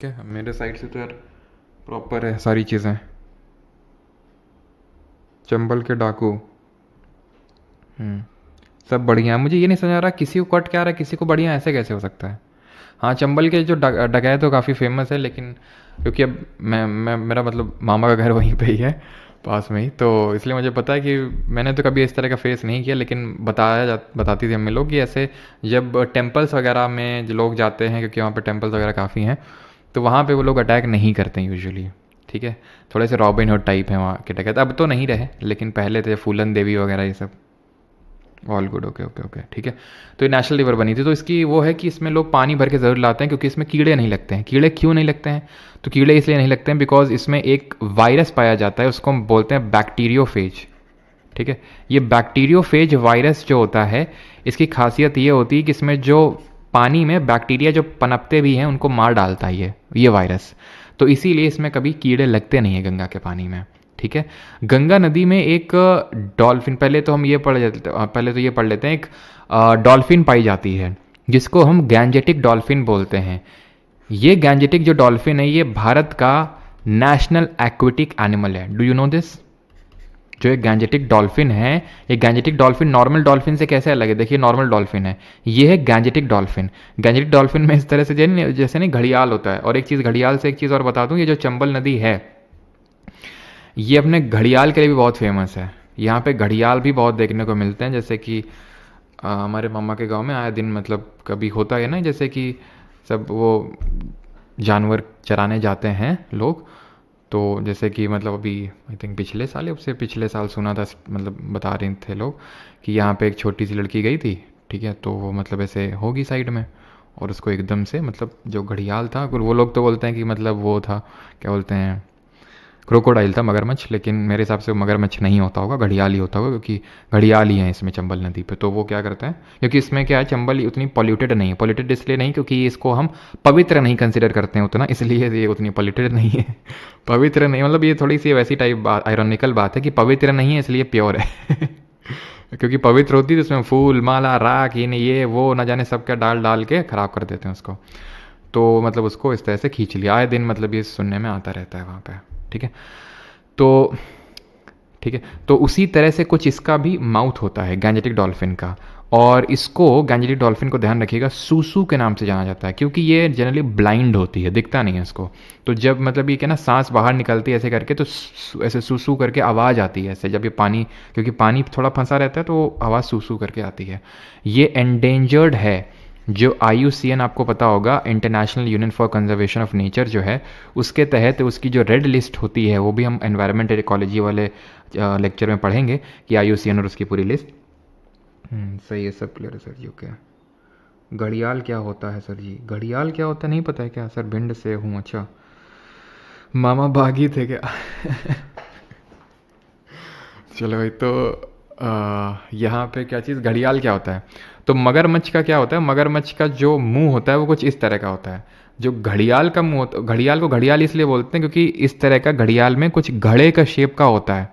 क्या मेरे साइड से तो यार प्रॉपर है सारी चीज़ें। चंबल के डाकू, सब बढ़िया है। मुझे ये नहीं समझ आ रहा किसी को कट क्या आ रहा है, किसी को बढ़िया, ऐसे कैसे हो सकता है। हाँ, चंबल के जो डकैत तो काफ़ी फेमस है, लेकिन क्योंकि अब मैं मेरा मतलब मामा का घर वहीं पे ही है पास में ही, तो इसलिए मुझे पता है कि मैंने तो कभी इस तरह का फेस नहीं किया, लेकिन बताती थी हमें लोग कि ऐसे जब टेम्पल्स वगैरह में जो लोग जाते हैं, क्योंकि वहाँ पे टेम्पल्स वगैरह काफ़ी हैं, तो वहाँ पे वो लोग अटैक नहीं करते हैं यूजुअली, ठीक है। थोड़े से रॉबिन हुड टाइप हैं वहाँ के डकैत, अब तो नहीं रहे, लेकिन पहले थे फूलन देवी वगैरह ये सब। All good, okay okay okay, ठीक है। तो ये नेशनल रिवर बनी थी, तो इसकी वो है कि इसमें लोग पानी भर के ज़रूर लाते हैं, क्योंकि इसमें कीड़े नहीं लगते हैं। कीड़े क्यों नहीं लगते हैं, तो कीड़े इसलिए नहीं लगते हैं बिकॉज इसमें एक वायरस पाया जाता है, उसको हम बोलते हैं बैक्टीरियोफेज, ठीक है। ये बैक्टीरियोफेज वायरस जो होता है, इसकी खासियत ये होती है कि इसमें जो पानी में बैक्टीरिया जो पनपते भी हैं उनको मार डालता है ये वायरस। तो इसीलिए इसमें कभी कीड़े लगते नहीं हैं गंगा के पानी में, ठीक है। गंगा नदी में एक डॉल्फिन, पहले तो ये पढ़ लेते हैं, एक डॉल्फिन पाई जाती है जिसको हम गैंजेटिक डॉल्फिन बोलते हैं। ये गैंजेटिक जो डॉल्फिन है ये भारत का नेशनल एक्वेटिक एनिमल है। Do you know this? जो एक गैंजेटिक डॉल्फिन है, ये गैंजेटिक डॉल्फिन नॉर्मल डॉल्फिन से कैसे अलग है, देखिए नॉर्मल डॉल्फिन है, ये है गैंजेटिक डॉल्फिन। गैंजेटिक डॉल्फिन में इस तरह से जैसे नहीं घड़ियाल होता है। और एक चीज़ घड़ियाल से एक चीज़ और बता दूँ, ये जो चंबल नदी है ये अपने घड़ियाल के लिए भी बहुत फेमस है। यहाँ पे घड़ियाल भी बहुत देखने को मिलते हैं, जैसे कि हमारे मामा के गांव में आए दिन मतलब कभी होता है ना, जैसे कि सब वो जानवर चराने जाते हैं लोग, तो जैसे कि मतलब अभी आई थिंक पिछले साल या उससे पिछले साल सुना था, मतलब बता रहे थे लोग कि यहाँ पे एक छोटी सी लड़की गई थी, ठीक है, तो वो मतलब ऐसे होगी साइड में, और उसको एकदम से मतलब जो घड़ियाल था, वो लोग तो बोलते हैं कि मतलब वो था, क्या बोलते हैं, क्रोकोडाइल था, मगरमच्छ, लेकिन मेरे हिसाब से मगरमच्छ नहीं होता होगा, घड़ियाल ही होता होगा, क्योंकि घड़ियाल ही है इसमें चंबल नदी पे। तो वो क्या करते हैं, क्योंकि इसमें क्या है, चंबल उतनी पॉल्यूटेड नहीं है, पॉल्यूटेड इसलिए नहीं क्योंकि इसको हम पवित्र नहीं कंसिडर करते हैं उतना, इसलिए ये उतनी पॉल्यूटेड नहीं है। पवित्र नहीं मतलब ये थोड़ी सी वैसी टाइप बात, आयरॉनिकल बात है कि पवित्र नहीं है इसलिए प्योर है। क्योंकि पवित्र होती है तो उसमें फूल माला राख ये वो न जाने सब क्या डाल डाल के ख़राब कर देते हैं उसको। तो मतलब उसको इस तरह से खींच लिया, आए दिन मतलब ये सुनने में आता रहता है वहाँ पे, ठीक है। तो ठीक है, तो उसी तरह से कुछ इसका भी माउथ होता है गैंजेटिक डॉल्फिन का, और इसको गैंजेटिक डॉल्फिन को ध्यान रखिएगा सूसू के नाम से जाना जाता है, क्योंकि ये जनरली ब्लाइंड होती है, दिखता नहीं है इसको। तो जब मतलब ये क्या ना सांस बाहर निकलती है ऐसे करके, तो ऐसे सूसू करके आवाज़ आती है ऐसे, जब ये पानी, क्योंकि पानी थोड़ा फंसा रहता है तो आवाज़ सूसू करके आती है। ये एंडेंजर्ड है। जो IUCN आपको पता होगा, international union for conservation of nature जो है, उसके तहत उसकी जो रेड लिस्ट होती है, वो भी हम एनवायरमेंट इकोलॉजी वाले लेक्चर में पढ़ेंगे कि IUCN और उसकी पूरी लिस्ट। सही है, सब क्लियर है सर जी, ओके। घड़ियाल क्या होता है सर जी? घड़ियाल क्या होता है नहीं पता है क्या सर? भिंड से हूँ, अच्छा। मामा बागी थे क्या? चलो भाई, तो यहाँ पे क्या चीज़, घड़ियाल क्या होता है? तो मगरमच्छ का क्या होता है, मगरमच्छ का जो मुंह होता है वो कुछ इस तरह का होता है। जो घड़ियाल का मुंह होता, घड़ियाल को घड़ियाल इसलिए बोलते हैं क्योंकि इस तरह का घड़ियाल में कुछ घड़े का शेप का होता है।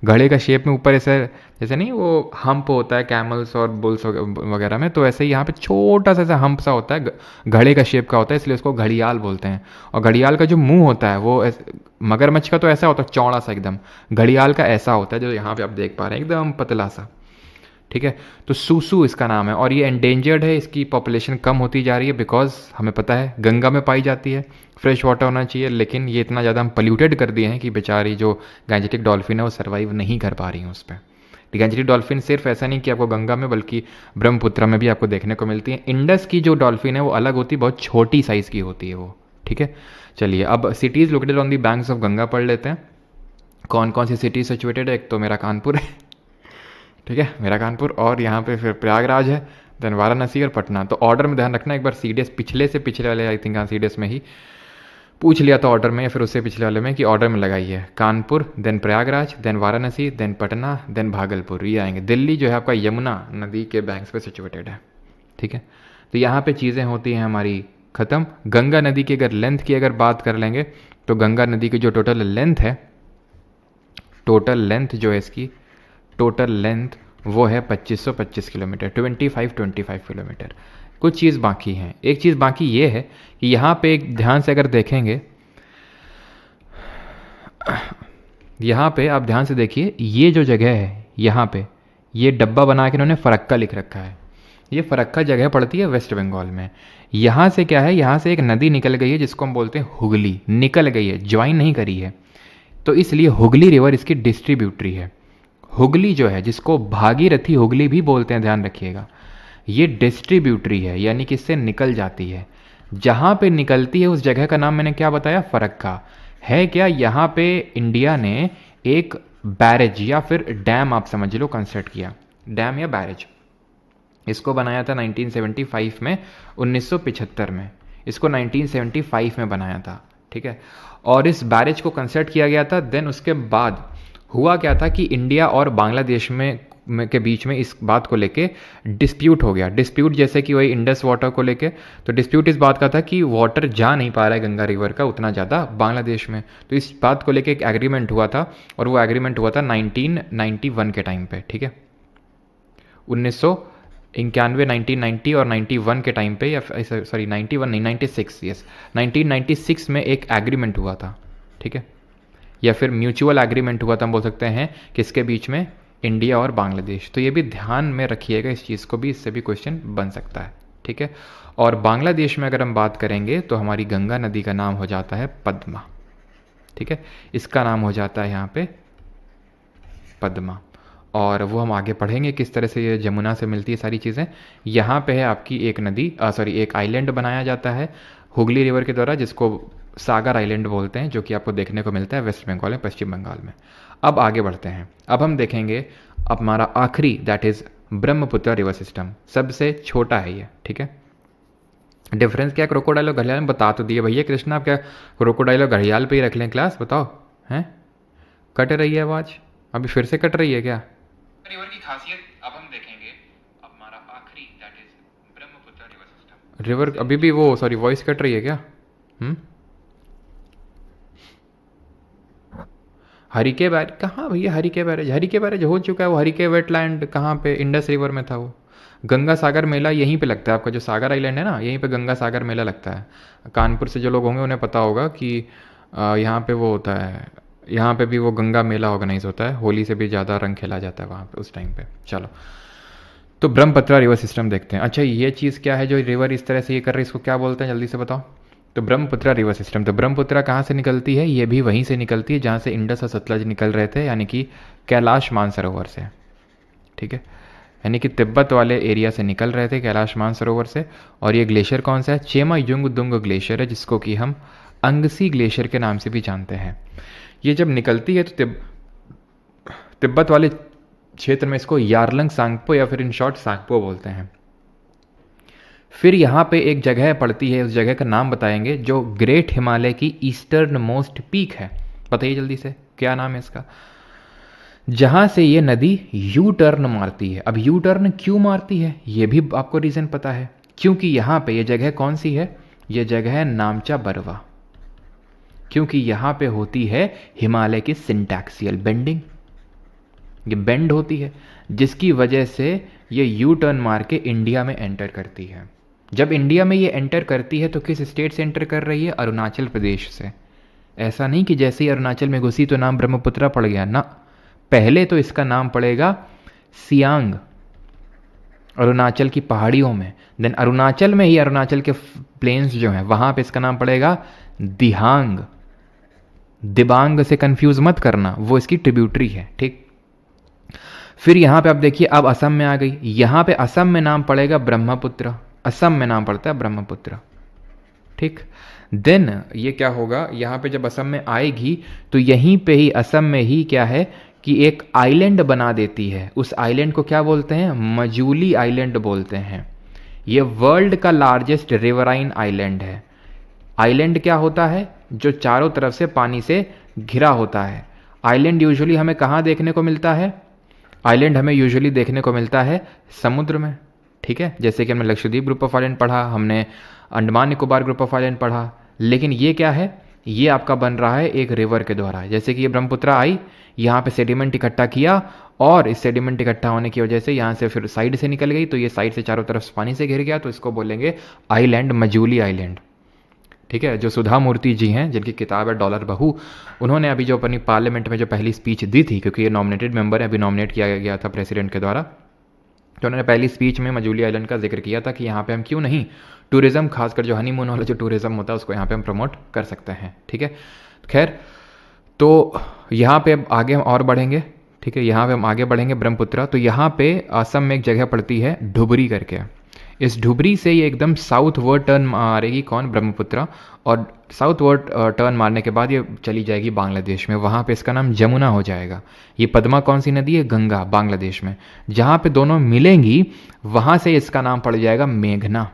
घड़े का शेप में ऊपर ऐसे, जैसे नहीं वो हम्प होता है कैमल्स और बुल्स वगैरह में, तो ऐसे ही यहाँ पे छोटा सा ऐसा हम्प सा होता है, घड़े का शेप का होता है, इसलिए उसको घड़ियाल बोलते हैं। और घड़ियाल का जो मुंह होता है वो मगरमच्छ का तो ऐसा होता है चौड़ा सा एकदम, घड़ियाल का ऐसा होता है जो यहाँ पे आप देख पा रहे हैं, एकदम पतला सा, ठीक है। तो सूसू इसका नाम है, और ये एंडेंजर्ड है, इसकी पॉपुलेशन कम होती जा रही है, बिकॉज हमें पता है गंगा में पाई जाती है, फ्रेश वाटर होना चाहिए, लेकिन ये इतना ज़्यादा हम पोल्यूटेड कर दिए हैं कि बेचारी जो गैंजेटिक डॉल्फिन है वो सर्वाइव नहीं कर पा रही हैं उस पर। गैंजेटिक डॉल्फिन सिर्फ ऐसा नहीं कि आपको गंगा में, बल्कि ब्रह्मपुत्र में भी आपको देखने को मिलती है। इंडस की जो डॉल्फिन है वो अलग होती है, बहुत छोटी साइज़ की होती है वो, ठीक है। चलिए, अब cities located on the banks of Ganga पढ़ लेते हैं। कौन कौन सी सिटीज़ सिचुएटेड है? एक तो मेरा कानपुर है, ठीक है, मेरा कानपुर, और यहाँ पे फिर प्रयागराज है, देन वाराणसी और पटना। तो ऑर्डर में ध्यान रखना, एक बार CDS पिछले से पिछले वाले, आई थिंक हाँ CDS में ही पूछ लिया था ऑर्डर में, या फिर उससे पिछले वाले में, कि ऑर्डर में लगाइए Kanpur, then Prayagraj, then Varanasi, then Patna, then Bhagalpur, ये आएंगे। दिल्ली जो है आपका यमुना नदी के बैंक्स पे सिचुएटेड है, ठीक है। तो यहाँ पे चीज़ें होती हैं हमारी ख़त्म। गंगा नदी की अगर लेंथ की अगर बात कर लेंगे, तो गंगा नदी की जो टोटल लेंथ है, टोटल लेंथ जो है इसकी, टोटल लेंथ वो है 2525 किलोमीटर, 25 किलोमीटर। कुछ चीज़ बाकी हैं। एक चीज़ बाकी ये है कि यहाँ पे एक ध्यान से अगर देखेंगे, यहाँ पे आप ध्यान से देखिए, ये जो जगह है यहाँ पे, ये डब्बा बना के इन्होंने फरक्का लिख रखा है। ये फरक्का जगह पड़ती है वेस्ट बंगाल में। यहाँ से क्या है, यहाँ से एक नदी निकल गई है जिसको हम बोलते हैं हुगली, निकल गई है, ज्वाइन नहीं करी है, तो इसलिए हुगली रिवर इसकी डिस्ट्रीब्यूटरी है। हुगली जो है, जिसको भागीरथी हुगली भी बोलते हैं, ध्यान रखिएगा, ये डिस्ट्रीब्यूटरी है, यानी कि इससे निकल जाती है। जहाँ पे निकलती है उस जगह का नाम मैंने क्या बताया, फरक्का है। क्या यहाँ पे इंडिया ने एक बैरेज या फिर डैम आप समझ लो कंस्ट्रक्ट किया, डैम या बैरेज, इसको बनाया था 1975 में, 1975 में, इसको 1975 में बनाया था, ठीक है। और इस बैरेज को कंस्ट्रक्ट किया गया था। देन उसके बाद हुआ क्या था कि इंडिया और बांग्लादेश में के बीच में इस बात को लेके डिस्प्यूट हो गया। डिस्प्यूट जैसे कि वही इंडस वाटर को लेके, तो डिस्प्यूट इस बात का था कि वाटर जा नहीं पा रहा है गंगा रिवर का उतना ज़्यादा बांग्लादेश में। तो इस बात को लेके एक एग्रीमेंट हुआ था, और वो एग्रीमेंट हुआ था 1991 के टाइम पे, ठीक है, 1991, 1990 और 91 के टाइम पे, या सॉरी 91 नहीं 96, यस 1996 में एक एग्रीमेंट हुआ था, ठीक है, या फिर म्यूचुअल एग्रीमेंट हुआ था हम बोल सकते हैं, किसके बीच में, इंडिया और बांग्लादेश। तो ये भी ध्यान में रखिएगा इस चीज़ को भी, इससे भी क्वेश्चन बन सकता है, ठीक है। और बांग्लादेश में अगर हम बात करेंगे तो हमारी गंगा नदी का नाम हो जाता है पद्मा, ठीक है, इसका नाम हो जाता है यहाँ पे पद्मा। और वो हम आगे पढ़ेंगे किस तरह से ये जमुना से मिलती है सारी चीज़ें। यहाँ पे है आपकी एक नदी, सॉरी एक आइलैंड बनाया जाता है हुगली रिवर के द्वारा, जिसको सागर आइलैंड बोलते हैं, जो कि आपको देखने को मिलता है वेस्ट बंगाल में, पश्चिम बंगाल में। अब आगे बढ़ते हैं। अब हम देखेंगे अब हमारा आखिरी, that is Brahmaputra river system सबसे छोटा है ये, ठीक है। डिफरेंस क्या क्रोकोडाइल और घड़ियाल में बता तो दिए भैया कृष्णा, आप क्या क्रोकोडाइल और घड़ियाल पे ही रख लें क्लास, बताओ हैं। कट रही है आवाज़, अभी फिर से कट रही है क्या? रिवर की खासियत अब हम देखेंगे, अब हमारा आखिरी that is Brahmaputra river system. River अभी भी वो सॉरी वॉइस कट रही है क्या? हरिके बैरेज कहाँ भैया? हरिके बैरेज हो चुका है वो। हरिके वेटलैंड कहाँ पे? इंडस रिवर में था वो। गंगा सागर मेला यहीं पे लगता है, आपका जो सागर आइलैंड है ना, यहीं पे गंगा सागर मेला लगता है। कानपुर से जो लोग होंगे उन्हें पता होगा कि यहाँ पे वो होता है, यहाँ पे भी वो गंगा मेला ऑर्गेनाइज होता है, होली से भी ज़्यादा रंग खेला जाता है वहाँ पे उस टाइम पे। चलो तो ब्रह्मपुत्र रिवर सिस्टम देखते हैं। अच्छा ये चीज़ क्या है जो रिवर इस तरह से ये कर रही है, इसको क्या बोलते हैं जल्दी से बताओ। तो ब्रह्मपुत्र रिवर सिस्टम, तो ब्रह्मपुत्र कहाँ से निकलती है? ये भी वहीं से निकलती है जहाँ से इंडस और सतलज निकल रहे थे, यानी कि कैलाश मानसरोवर से, ठीक है। यानी कि तिब्बत वाले एरिया से निकल रहे थे कैलाश मानसरोवर से। और ये ग्लेशियर कौन सा है? चेमा युंग दुंग ग्लेशियर है, जिसको कि हम अंगसी ग्लेशियर के नाम से भी जानते हैं। ये जब निकलती है तो तिब्बत वाले क्षेत्र में इसको यारलंग सांगपो या फिर इन शॉर्ट सांगपो बोलते हैं। फिर यहाँ पे एक जगह पड़ती है, उस जगह का नाम बताएंगे, जो ग्रेट हिमालय की ईस्टर्न मोस्ट पीक है। बताइए जल्दी से क्या नाम है इसका, जहाँ से ये नदी यू टर्न मारती है। अब यू टर्न क्यों मारती है ये भी आपको रीज़न पता है, क्योंकि यहाँ पे ये जगह कौन सी है? ये जगह है नामचा बरवा, क्योंकि यहाँ पे होती है हिमालय की सिंटैक्सियल बेंडिंग, ये बेंड होती है, जिसकी वजह से ये यू टर्न मार के इंडिया में एंटर करती है। जब इंडिया में ये एंटर करती है तो किस स्टेट से एंटर कर रही है? अरुणाचल प्रदेश से। ऐसा नहीं कि जैसे ही अरुणाचल में घुसी तो नाम ब्रह्मपुत्र पड़ गया ना, पहले तो इसका नाम पड़ेगा सियांग, अरुणाचल की पहाड़ियों में। देन अरुणाचल में ही अरुणाचल के प्लेन्स जो हैं वहाँ पे इसका नाम पड़ेगा दिहांग। दिबांग से कंफ्यूज मत करना, वो इसकी ट्रिब्यूटरी है, ठीक। फिर यहाँ पे आप देखिए अब असम में आ गई, यहाँ पे असम में नाम पड़ेगा ब्रह्मपुत्र, असम में नाम पड़ता है ब्रह्मपुत्र, ठीक। देन ये क्या होगा, यहाँ पे जब असम में आएगी तो यहीं पे ही असम में ही क्या है कि एक आइलैंड बना देती है। उस आइलैंड को क्या बोलते हैं? मजूली आइलैंड बोलते हैं। ये वर्ल्ड का लार्जेस्ट रिवराइन आइलैंड है। आइलैंड क्या होता है? जो चारों तरफ से पानी से घिरा होता है। आइलैंड यूजुअली हमें कहाँ देखने को मिलता है? आइलैंड हमें यूजुअली देखने को मिलता है समुद्र में, ठीक है। जैसे कि हमने लक्षद्वीप ग्रुप ऑफ आइलैंड पढ़ा, हमने Andaman Nicobar group of island पढ़ा। लेकिन ये क्या है? ये आपका बन रहा है एक रिवर के द्वारा। जैसे कि ये ब्रह्मपुत्र आई, यहाँ पे सेडिमेंट इकट्ठा किया, और इस सेडिमेंट इकट्ठा होने की वजह से यहाँ से फिर साइड से निकल गई, तो ये साइड से चारों तरफ पानी से घिर गया, तो इसको बोलेंगे आइलैंड, मजूली आइलैंड, ठीक है। जो सुधा मूर्ति जी हैं, जिनकी किताब है डॉलर बहू, उन्होंने अभी जो अपनी पार्लियामेंट में जो पहली स्पीच दी थी, क्योंकि ये नॉमिनेटेड मेंबर है, अभी नॉमिनेट किया गया था प्रेसिडेंट के द्वारा, तो उन्होंने पहली स्पीच में मजूली आइलैंड का जिक्र किया था कि यहाँ पे हम क्यों नहीं टूरिज्म, खासकर जो हनीमून वाला जो टूरिज्म होता है उसको यहाँ पे हम प्रमोट कर सकते हैं, ठीक है। खैर, तो यहाँ पे अब आगे हम और बढ़ेंगे, ठीक है। यहाँ पे हम आगे बढ़ेंगे ब्रह्मपुत्र। तो यहाँ पे असम में एक जगह पड़ती है ढुबरी करके। इस ढुबरी से ये एकदम साउथ वर्ड टर्न मारेगी, कौन? ब्रह्मपुत्र। और साउथ वर्ड टर्न मारने के बाद ये चली जाएगी बांग्लादेश में, वहाँ पे इसका नाम जमुना हो जाएगा। ये पद्मा कौन सी नदी है? गंगा, बांग्लादेश में। जहाँ पे दोनों मिलेंगी वहाँ से इसका नाम पड़ जाएगा मेघना।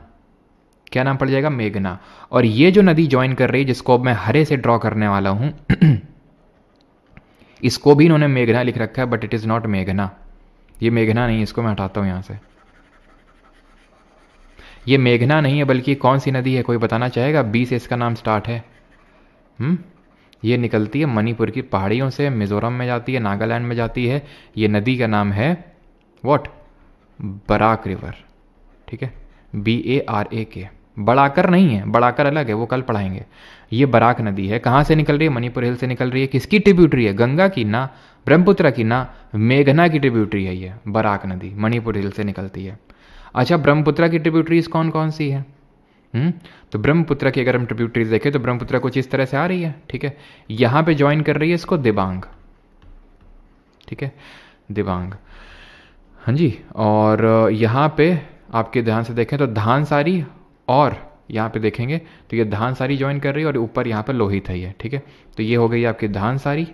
क्या नाम पड़ जाएगा? मेघना। और ये जो नदी ज्वाइन कर रही है, जिसको अब मैं हरे से ड्रॉ करने वाला हूँ, इसको भी इन्होंने मेघना लिख रखा है, बट इट इज़ नॉट मेघना। ये मेघना नहीं, इसको मैं हटाता हूँ यहाँ से। ये मेघना नहीं है, बल्कि कौन सी नदी है? कोई बताना चाहेगा? बी से इसका नाम स्टार्ट है। ये निकलती है मणिपुर की पहाड़ियों से, मिजोरम में जाती है, नागालैंड में जाती है। ये नदी का नाम है व्हाट? बराक रिवर, ठीक है। BARAK। बड़ाकर नहीं है, बड़ाकर अलग है, वो कल पढ़ाएंगे। ये बराक नदी है। कहाँ से निकल रही है? मणिपुर हिल से निकल रही है। किसकी ट्रिब्यूटरी है? गंगा की ना, ब्रह्मपुत्र की ना, मेघना की ट्रिब्यूटरी है ये बराक नदी, मणिपुर हिल से निकलती है। अच्छा, ब्रह्मपुत्र की ट्रिब्यूटरीज कौन कौन सी है? तो ब्रह्मपुत्र की अगर हम ट्रिब्यूटरीज देखें तो ब्रह्मपुत्र कुछ इस तरह से आ रही है, ठीक है। यहाँ पे ज्वाइन कर रही है इसको दिबांग, ठीक है, दिबांग, हाँ जी। और यहाँ पे आपके ध्यान से देखें तो धानसारी, और यहाँ पे देखेंगे तो ये धानसारी ज्वाइन कर रही है, और ऊपर यहाँ पे लोहित है ये, ठीक है। तो ये हो गई आपकी धानसारी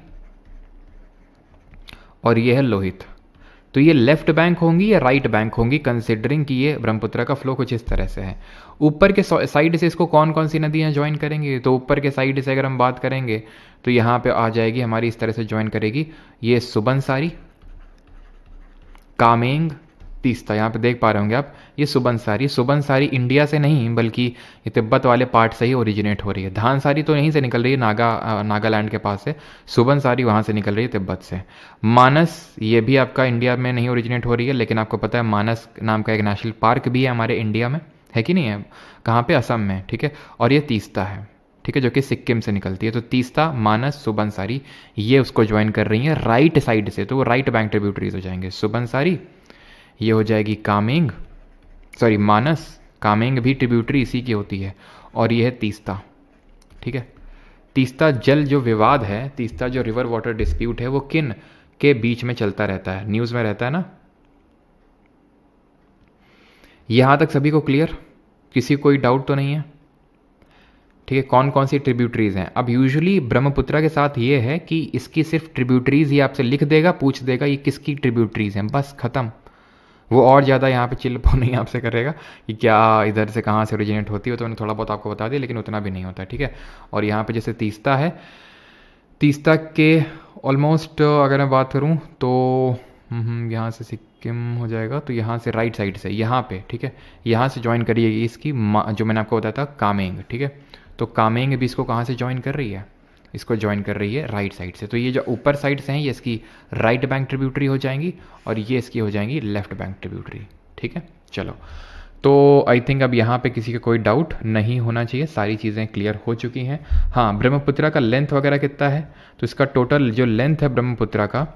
और ये है लोहित, तो ये लेफ्ट बैंक होंगी या राइट बैंक होंगी, कंसिडरिंग कि ये ब्रह्मपुत्र का फ्लो कुछ इस तरह से है। ऊपर के साइड से इसको कौन कौन सी नदियाँ ज्वाइन करेंगी, तो ऊपर के साइड से अगर हम बात करेंगे तो यहाँ पे आ जाएगी हमारी, इस तरह से ज्वाइन करेगी ये सुबनसारी, कामेंग, तीस्ता। यहाँ पे देख पा रहे होंगे आप, ये सुबनसारी इंडिया से नहीं बल्कि ये तिब्बत वाले पार्ट से ही ओरिजिनेट हो रही है। धानसारी तो यहीं से निकल रही है, नागालैंड के पास से। सुबनसारी वहाँ से निकल रही है तिब्बत से। मानस ये भी आपका इंडिया में नहीं ओरिजिनेट हो रही है, लेकिन आपको पता है मानस नाम का एक नेशनल पार्क भी है हमारे इंडिया में, है कि नहीं है? कहाँ पे? असम में, ठीक है। और ये तीस्ता है, ठीक है, जो कि सिक्किम से निकलती है। तो तीस्ता, मानस, सुबनसारी ये उसको ज्वाइन कर रही हैं राइट साइड से, तो वो राइट बैंक ट्रिब्यूटरीज हो जाएंगे। सुबनसारी ये हो जाएगी कामेंग, सॉरी मानस, कामेंग भी ट्रिब्यूटरी इसी की होती है। और ये है तीस्ता, ठीक है। तीस्ता जल जो विवाद है, तीस्ता जो रिवर वाटर डिस्प्यूट है, वो किन के बीच में चलता रहता है? न्यूज़ में रहता है ना। यहाँ तक सभी को क्लियर? किसी को कोई डाउट तो नहीं है? ठीक है। कौन कौन सी ट्रिब्यूटरीज हैं? अब यूजुअली ब्रह्मपुत्र के साथ ये है कि इसकी सिर्फ ट्रिब्यूटरीज ही आपसे लिख देगा, पूछ देगा ये किसकी ट्रिब्यूटरीज हैं, बस खत्म। वो और ज़्यादा यहाँ पे चिल्प नहीं आपसे करेगा कि क्या इधर से कहाँ से ओरिजिनेट होती है, तो मैंने थोड़ा बहुत आपको बता दिया, लेकिन उतना भी नहीं होता है, ठीक है। और यहाँ पे जैसे तीस्ता है, तीस्ता के ऑलमोस्ट अगर मैं बात करूँ तो यहाँ से सिक्किम हो जाएगा, तो यहाँ से राइट साइड से यहाँ पे, ठीक है, यहाँ से ज्वाइन करिएगी इसकी जो मैंने आपको बताया था कामेंग, ठीक है। तो कामेंग भी इसको कहाँ से ज्वाइन कर रही है? इसको ज्वाइन कर रही है राइट साइड से। तो ये जो ऊपर साइड से हैं ये इसकी राइट बैंक ट्रिब्यूटरी हो जाएंगी, और ये इसकी हो जाएंगी लेफ्ट बैंक ट्रिब्यूटरी, ठीक है। चलो, तो आई थिंक अब यहाँ पे किसी का कोई डाउट नहीं होना चाहिए, सारी चीज़ें क्लियर हो चुकी हैं। हाँ, ब्रह्मपुत्र का लेंथ वगैरह कितना है? तो इसका टोटल जो लेंथ है ब्रह्मपुत्र का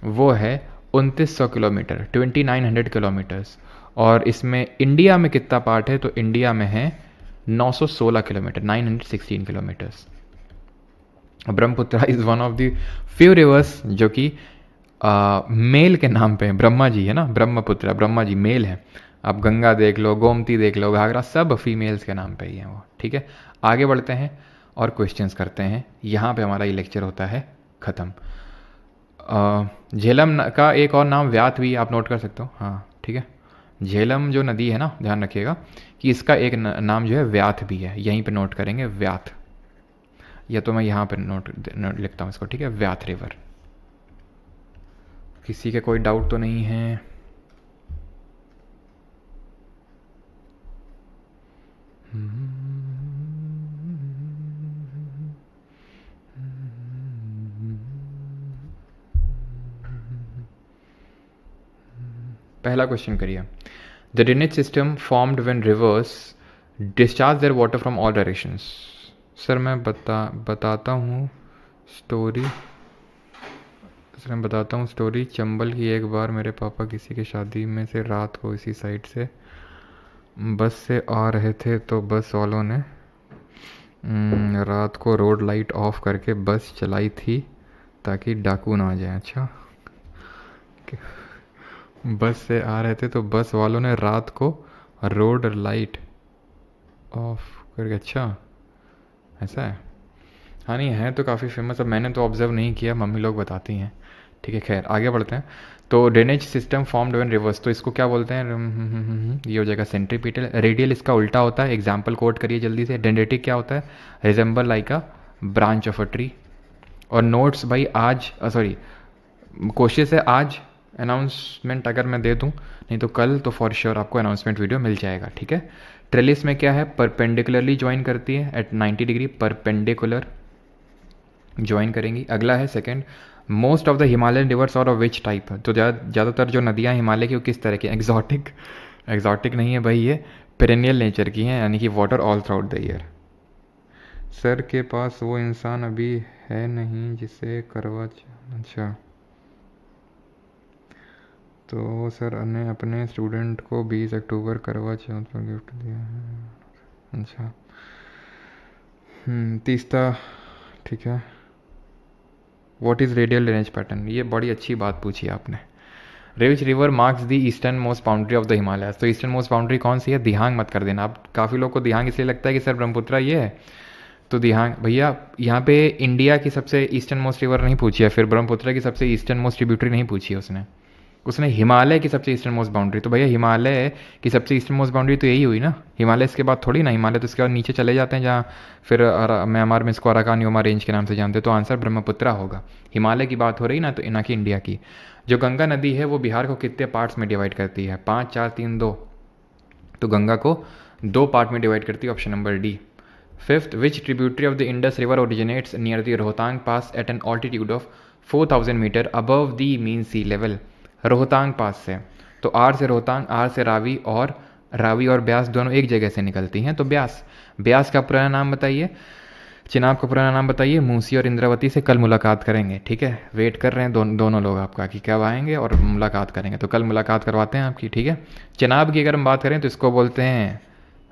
वो है 2900 किलोमीटर, 2900 किलोमीटर्स। और इसमें इंडिया में कितना पार्ट है? तो इंडिया में है 916 kilometre, 916 kilometres. Brahmaputra is one of the few reverse जो कि मेल के नाम पे है। ब्रह्मा जी है ना, ब्रह्मपुत्र, ब्रह्मा जी मेल है। आप गंगा देख लो, गोमती देख लो, घाघरा, सब फीमेल्स के नाम पे ही हैं वो, ठीक है। आगे बढ़ते हैं और क्वेश्चंस करते हैं। यहाँ पे हमारा ये लेक्चर होता है ख़त्म। झेलम का एक और नाम व्याथ भी आप नोट कर सकते हो, हाँ ठीक है। झेलम जो नदी है ना, ध्यान रखिएगा कि इसका एक नाम जो है व्याथ भी है, यहीं पे नोट करेंगे व्याथ, या तो मैं यहाँ पे नोट लिखता हूँ इसको, ठीक है, व्याथ रिवर। किसी के कोई डाउट तो नहीं है? पहला क्वेश्चन करिए। The drainage system formed when rivers discharge their water from all directions. Sir मैं बताता हूँ स्टोरी। सर मैं बताता हूँ स्टोरी। चंबल की एक बार मेरे पापा किसी की शादी में से रात को इसी साइड से बस से आ रहे थे, तो बस वालों ने रात को रोड लाइट ऑफ करके बस चलाई थी ताकि डाकू ना आ जाए। अच्छा, बस से आ रहे थे तो बस वालों ने रात को रोड लाइट ऑफ करके, अच्छा ऐसा है। हाँ नहीं है तो काफ़ी फेमस, अब मैंने तो ऑब्जर्व नहीं किया, मम्मी लोग बताती हैं, ठीक है। खैर आगे बढ़ते हैं। तो drainage system formed when reverse, तो इसको क्या बोलते हैं? ये हो जाएगा सेंट्रीपिटल। रेडियल इसका उल्टा होता है, एग्जाम्पल कोट करिए जल्दी से। डेंडेटिक क्या होता है? Resemble like a branch of a tree. और नोट्स भाई आज, सॉरी कोशिश है आज अनाउंसमेंट अगर मैं दे दूं, नहीं तो कल तो फॉर श्योर आपको अनाउंसमेंट वीडियो मिल जाएगा, ठीक है। ट्रेलिस में क्या है? परपेंडिकुलरली ज्वाइन करती है एट 90 डिग्री, परपेंडिकुलर ज्वाइन करेंगी। अगला है second, most of the Himalayan reverse और ऑफ विच टाइप। तो ज़्यादातर जो नदियाँ हिमालय की वो किस तरह की? एग्जॉटिक नहीं है भाई, ये पेरेनियल नेचर की हैं, यानी कि water all through out the year. Sir के पास वो इंसान अभी है नहीं जिसे करवा, अच्छा तो सर ने अपने स्टूडेंट को 20 अक्टूबर करवा चौथ पर गिफ्ट दिया है। अच्छा तीस्ता, ठीक है। What is radial drainage pattern? ये बड़ी अच्छी बात पूछी आपने। Which river marks the easternmost boundary of the Himalayas. तो ईस्टर्न मोस्ट बाउंड्री कौन सी है? दिहांग मत कर देना। अब काफ़ी लोग को दिहांग इसलिए लगता है कि सर ब्रह्मपुत्र ये है, तो दिहांग भैया यहाँ पे इंडिया की सबसे ईस्टर्न मोस्ट रिवर नहीं पूछी है, फिर ब्रह्मपुत्र की सबसे ईस्टर्न मोस्ट ट्रिब्यूटरी नहीं पूछी है उसने, उसने हिमालय की सबसे ईस्टर्न मोस्ट बाउंड्री, तो भैया हिमालय की सबसे ईस्टर्न मोस्ट बाउंड्री तो यही हुई ना, हिमालय इसके बाद थोड़ी ना, हिमालय तो इसके बाद नीचे चले जाते हैं जहाँ फिर म्यांमार में इसको अराकान योमा रेंज के नाम से जानते हैं, तो आंसर ब्रह्मपुत्रा होगा। हिमालय की बात हो रही ना, तो ना कि इंडिया की। जो गंगा नदी है वो बिहार को कितने पार्ट्स में डिवाइड करती है? 5 4 3 2, तो गंगा को 2 पार्ट में डिवाइड करती है, option number D. Fifth, which tributary of the Indus river originates near the Rohtang pass at an altitude of 4000 metre above the mean sea level? Rohtang pass से, तो आर से रोहतांग, आर से रावी, और रावी और ब्यास दोनों एक जगह से निकलती हैं, तो ब्यास। ब्यास का पुराना नाम बताइए, चिनाब का पुराना नाम बताइए। मूसी और इंद्रावती से कल मुलाकात करेंगे, ठीक है, वेट कर रहे हैं दोनों लोग आपका कि कब आएंगे और मुलाकात करेंगे, तो कल मुलाकात करवाते हैं आपकी, ठीक है। चिनाब की अगर हम बात करें तो इसको बोलते हैं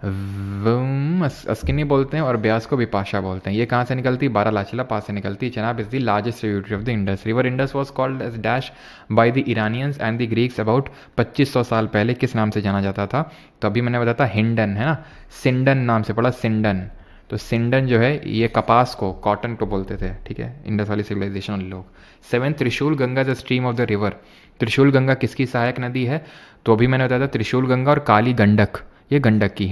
अस्किनी बोलते हैं, और ब्यास को विपाशा बोलते हैं। ये कहाँ से निकलती है? बारालाचला पास से निकलती है। Chenab is the largest tributary of the Indus river. Indus was called as dash by the Iranians and the Greeks about 2500 साल पहले। किस नाम से जाना जाता था? तो अभी मैंने बताया था हिंडन, है ना, सिंडन नाम से पढ़ा, सिंडन। तो सिंडन जो है ये कपास को, कॉटन को बोलते थे, ठीक है, इंडस वाली सिविलाइजेशन वाले लोग। 7, त्रिशूल Ganga is the stream of the river. त्रिशूल गंगा किसकी सहायक नदी है? तो अभी मैंने बताया था त्रिशूल गंगा और काली गंडक, ये गंडक की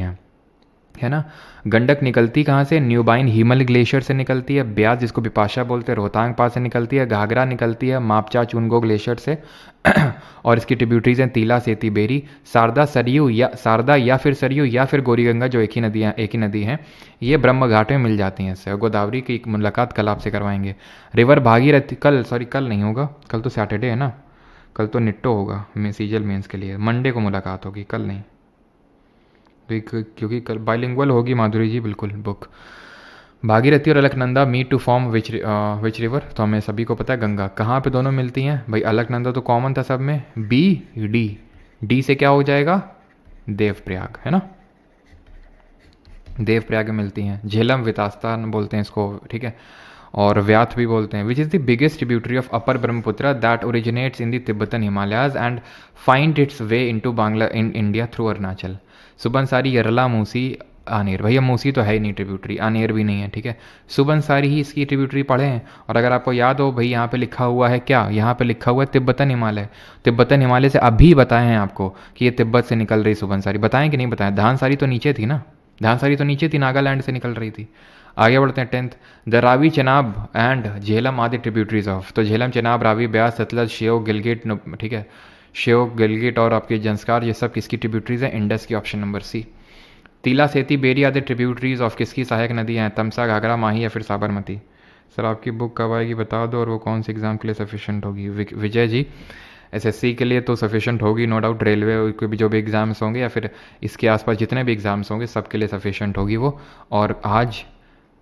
है ना। गंडक निकलती कहाँ से? न्यूबाइन हिमल ग्लेशियर से निकलती है। ब्यास जिसको बिपाशा बोलते हैं रोहतांग पास से निकलती है। घाघरा निकलती है मापचा चुनगो ग्लेशियर से और इसकी ट्रिब्यूटरीज हैं तीला, सेती, बेरी, शारदा, सरयू या फिर सरयू या फिर गौरी गंगा, जो एक ही नदी है। ये ब्रह्म घाट में मिल जाती हैं इससे। गोदावरी की मुलाकात कल आपसे करवाएंगे। रिवर भागीरथी कल नहीं होगा, कल तो सैटरडे है ना, कल तो निट्टो होगा सीजल मेंस के लिए, मंडे को मुलाकात होगी, कल नहीं, क्योंकि कल बाइलिंगुअल होगी माधुरी जी, बिल्कुल बुक। भागीरथी और Alaknanda meet to form which river? तो हमें सभी को पता है गंगा। कहाँ पे दोनों मिलती हैं भाई? अलकनंदा तो कॉमन था सब में, डी से क्या हो जाएगा? देवप्रयाग, है ना, देवप्रयाग में मिलती हैं। झेलम वितास्ता बोलते हैं इसको, ठीक है, और व्याथ भी बोलते हैं। Which is the biggest tributary of upper Brahmaputra that originates in the Tibetan Himalayas and finds its way into Bangla in India through Arunachal? Subansiri, Yarla, Musi, Aner. भैया मूसी तो है ही नहीं ट्रिब्यूटरी, आनेर भी नहीं है, ठीक है, सुबनसारी ही इसकी ट्रिब्यूटरी पढ़े हैं। और अगर आपको याद हो भाई, यहाँ पे लिखा हुआ है क्या? यहाँ पे लिखा हुआ है तिब्बतन हिमालय। तिब्बतन हिमालय से अभी बताए हैं आपको कि ये तिब्बत से निकल रही सुबनसारी, बताएं कि नहीं बताएं? धानसारी तो नीचे थी ना, धानसारी तो नीचे थी, नागालैंड से निकल रही थी। आगे बढ़ते हैं 10th, the Ravi, Chenab and Jhelum आदि ट्रिब्यूटरीज ऑफ। तो झेलम, चेनाब, रावी, ब्यास, सतलज, श्योक, गिलगिट, ठीक है, श्योक, गिलगिट और आपके जंस्कार, ये सब किसकी ट्रिब्यूटरीज है? इंडस की, ऑप्शन नंबर सी। तीला, सेती, बेरी आदि ट्रिब्यूटरीज ऑफ किसकी सहायक नदियाँ हैं? तमसा, घाघरा, माही या फिर साबरमती? सर आपकी बुक कब आएगी बता दो, और वो कौन से एग्जाम के लिए सफिशिएंट होगी? विजय जी, एसएससी के लिए तो सफिशिएंट होगी नो डाउट, रेलवे के भी जो भी एग्ज़ाम्स होंगे या फिर इसके आसपास जितने भी एग्ज़ाम्स होंगे सबके लिए सफिशिएंट होगी वो। और आज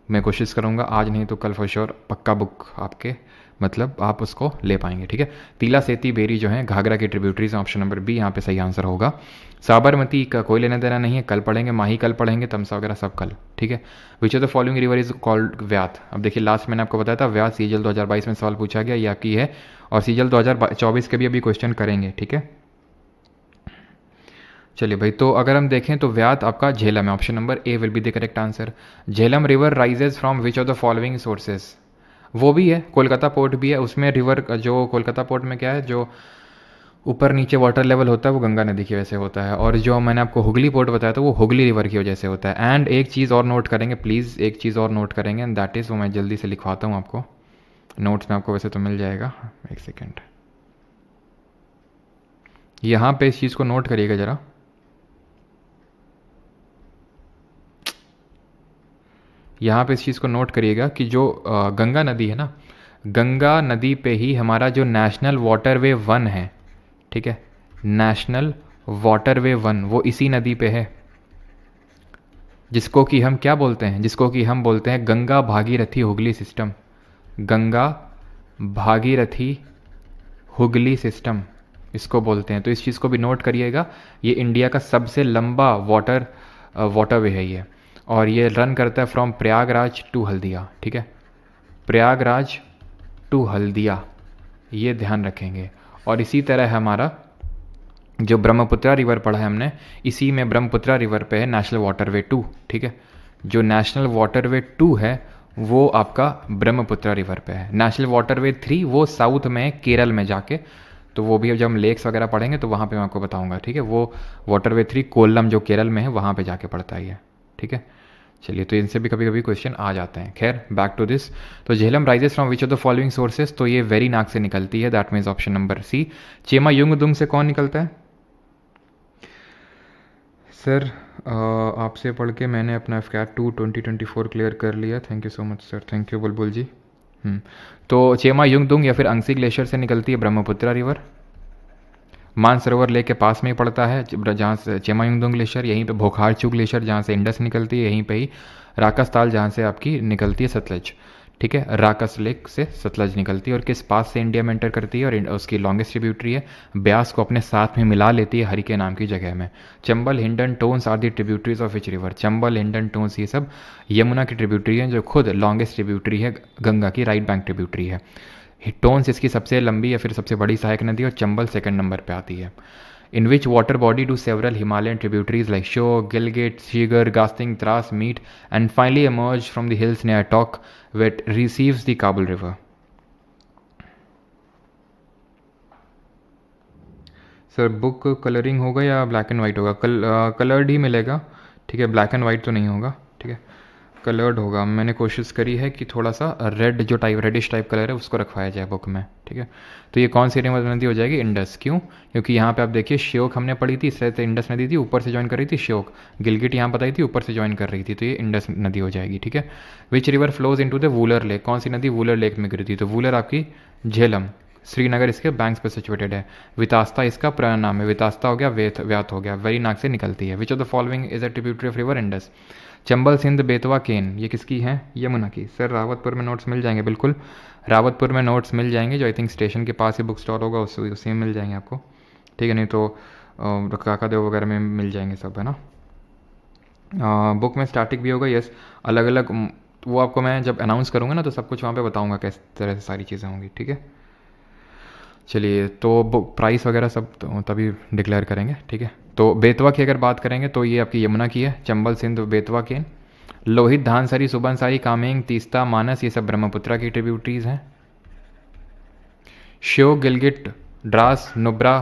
मैं कोशिश करूँगा, आज नहीं तो कल फॉर श्योर पक्का बुक आपके, मतलब आप उसको ले पाएंगे, ठीक है। तीला, सेती, बेरी जो है घाघरा की ट्रिब्यूटरीज, ऑप्शन नंबर बी यहाँ पे सही आंसर होगा। साबरमती का कोई लेना देना नहीं है, कल पढ़ेंगे। माही कल पढ़ेंगे, तमसा वगैरह सब कल, ठीक है। Which of the following river is called Vyath? अब देखिए लास्ट मैंने आपको बताया था व्याथ सीजल 2022 में सवाल पूछा गया, ये आपकी है, और सीजल 2024 के भी अभी क्वेश्चन करेंगे, ठीक है। चलिए भाई, तो अगर हम देखें तो व्याथ आपका झेलम है, option number A will be the correct answer. Jhelum river rises from which of the following sources? वो भी है, कोलकाता पोर्ट भी है, उसमें रिवर जो कोलकाता पोर्ट में क्या है, जो ऊपर नीचे वाटर लेवल होता है वो गंगा नदी की वजह से होता है, और जो मैंने आपको हुगली पोर्ट बताया था वो हुगली रिवर की वजह से होता है। एंड एक चीज़ और नोट करेंगे प्लीज़, एक चीज़ और नोट करेंगे, एंड दैट इज़, वो मैं जल्दी से लिखवाता हूँ आपको, नोट्स में आपको वैसे तो मिल जाएगा, एक सेकेंड, यहाँ पे इस चीज़ को नोट करिएगा ज़रा। यहाँ पे इस चीज़ को नोट करिएगा कि जो गंगा नदी है ना, गंगा नदी पे ही हमारा जो नेशनल वाटरवे 1 है, ठीक है, नेशनल वाटरवे 1 वो इसी नदी पे है, जिसको कि हम क्या बोलते हैं? जिसको कि हम बोलते हैं गंगा भागीरथी हुगली सिस्टम, गंगा भागीरथी हुगली सिस्टम इसको बोलते हैं। तो इस चीज़ को भी नोट करिएगा, ये इंडिया का सबसे लंबा वाटरवे है ये, और ये रन करता है फ्रॉम प्रयागराज टू हल्दिया, ठीक है, प्रयागराज टू हल्दिया, ये ध्यान रखेंगे। और इसी तरह हमारा जो ब्रह्मपुत्रा रिवर पढ़ा है हमने, इसी में ब्रह्मपुत्रा रिवर पे है नेशनल वाटरवे 2, ठीक है, जो नेशनल वाटरवे 2 है वो आपका ब्रह्मपुत्रा रिवर पे है। नेशनल वाटरवे 3 वो साउथ में केरल में जाके, तो वो भी जब हम लेक्स वगैरह पढ़ेंगे तो वहाँ पे मैं आपको बताऊंगा, ठीक है। वो वाटरवे 3 कोल्लम जो केरल में है वहाँ पे जाके पड़ता है ये, ठीक है। चलिए, तो इनसे भी कभी कभी क्वेश्चन आ जाते हैं। खैर, बैक टू दिस। तो Jhelum rises from which of the following sources, तो ये वेरी नाग से निकलती है, that means option number C. Chema Yungdung से कौन निकलता है? सर आपसे पढ़ के मैंने अपना एफकैट 2 2024 क्लियर कर लिया, thank you so much sir, thank you बुलबुल जी। तो चेमा युंगदुंग या फिर अंगसी ग्लेशियर से निकलती है ब्रह्मपुत्रा रिवर। मानसरोवर लेक के पास में ही पड़ता है जहाँ से चेमा युंगदुंग ग्लेशियर, यहीं पे भोखारचू ग्लेशियर जहाँ से इंडस निकलती है, यहीं पे ही राकस ताल जहाँ से आपकी निकलती है सतलज, ठीक है। राकस लेक से सतलज निकलती है और किस पास से इंडिया में एंटर करती है, और उसकी लॉन्गेस्ट ट्रिब्यूटरी है, ब्यास को अपने साथ में मिला लेती है हरिके नाम की जगह में। Chambal, Hindon, Tons are the tributaries of which river. Chambal, Hindon, Tons ये सब यमुना की ट्रिब्यूटरी है, जो खुद लॉन्गेस्ट ट्रिब्यूटरी है गंगा की, राइट बैंक ट्रिब्यूटरी है। टोन्स इसकी सबसे लंबी या फिर सबसे बड़ी सहायक नदी और चंबल सेकंड नंबर पे आती है। In which water body do several Himalayan tributaries like Shyok, Gilgit, Shigar, Gasting, Dras meet and finally emerge from the hills near Tok where it receives the Kabul River. Sir book colouring होगा या ब्लैक एंड वाइट होगा? कलर्ड ही मिलेगा, ठीक है, ब्लैक एंड वाइट तो नहीं होगा, ठीक है, कलर्ड होगा। मैंने कोशिश करी है कि थोड़ा सा रेड जो टाइप रेडिश टाइप कलर है उसको रखवाया जाए बुक में, ठीक है। तो ये कौन सी नदी हो जाएगी? इंडस। क्यों? क्योंकि यहाँ पे आप देखिए श्योक हमने पढ़ी थी, इस तरह से इंडस नदी थी, ऊपर से ज्वाइन कर रही थी श्योक। गिलगिट यहाँ बताई थी, ऊपर से ज्वाइन कर रही थी, तो ये इंडस नदी हो जाएगी, ठीक है। Which river flows into the Wular lake, कौन सी नदी वूलर लेक में गिरी थी? तो वूलर आपकी झेलम, श्रीनगर इसके बैंक्स पर सिचुएटेड है। वितास्ता इसका पुराना नाम है, वितास्ता हो गया, व्यात हो गया, वेरी नाग से निकलती है। Which of the following is a tributary of river Indus? Chambal, Sindh, Betwa, Ken, ये किसकी है? यमुना की। सर रावतपुर में नोट्स मिल जाएंगे, बिल्कुल रावतपुर में नोट्स मिल जाएंगे, जो आई थिंक स्टेशन के पास ही बुक स्टोर होगा, उसी में मिल जाएंगे आपको, ठीक है। नहीं तो काका देव वगैरह में मिल जाएंगे सब, है ना। बुक में स्टैटिक भी होगा, यस, अलग अलग, वो आपको मैं जब अनाउंस करूँगा ना तो सब कुछ वहाँ पे बताऊँगा किस तरह से सारी चीज़ें होंगी, ठीक है। चलिए, तो बुक प्राइस वगैरह सब तो तभी डिक्लेयर करेंगे, ठीक है। तो बेतवा की अगर बात करेंगे तो ये आपकी यमुना की है, चंबल, सिंध, बेतवा, केन। लोहित, धानसरी, सुबनसारी, कामेंग, तीस्ता, मानस ये सब ब्रह्मपुत्रा की ट्रिब्यूटरीज हैं। श्योक, गिलगिट, द्रास, नुब्रा,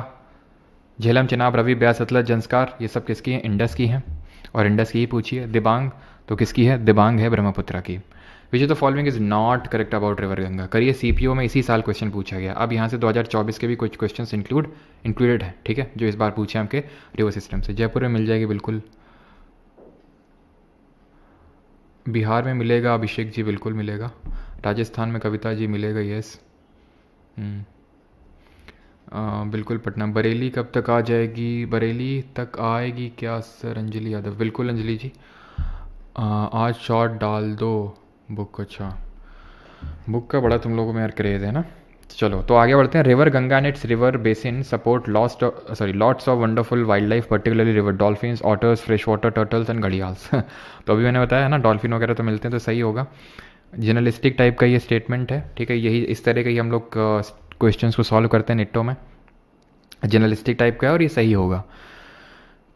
झेलम, चिनाब, रवि, ब्यास, सतलज, जंस्कार ये सब किसकी हैं? इंडस की हैं। और इंडस की ही पूछी है। दिबांग तो किसकी है? दिबांग है ब्रह्मपुत्रा की। विच of the following is not correct about river Ganga? करिए, सीपीओ में इसी साल क्वेश्चन पूछा गया, अब यहाँ से 2024 के भी कुछ क्वेश्चन इंक्लूडेड है, ठीक है, जो इस बार पूछे आपके रिवर सिस्टम से। जयपुर में मिल जाएगी बिल्कुल, बिहार में मिलेगा, अभिषेक जी बिल्कुल मिलेगा, राजस्थान में कविता जी मिलेगा, यस, बिल्कुल। पटना, बरेली कब तक आ जाएगी? बरेली तक आएगी क्या सर? अंजलि यादव, बिल्कुल अंजलि जी, आज शॉर्ट डाल दो बुक। अच्छा, बुक का बड़ा तुम लोगों में यार क्रेज है ना। चलो, तो आगे बढ़ते हैं। River Ganga and it's river basin support lots of wonderful wild life, particularly river dolphins, otters, fresh water turtles and gharials. तो अभी मैंने बताया है ना, डॉल्फिन वगैरह तो मिलते हैं, तो सही होगा। जर्नलिस्टिक टाइप का ये स्टेटमेंट है, ठीक है, यही इस तरह का ही हम लोग क्वेश्चंस को सॉल्व करते हैं निट्टो में, जर्नलिस्टिक टाइप का है और ये सही होगा,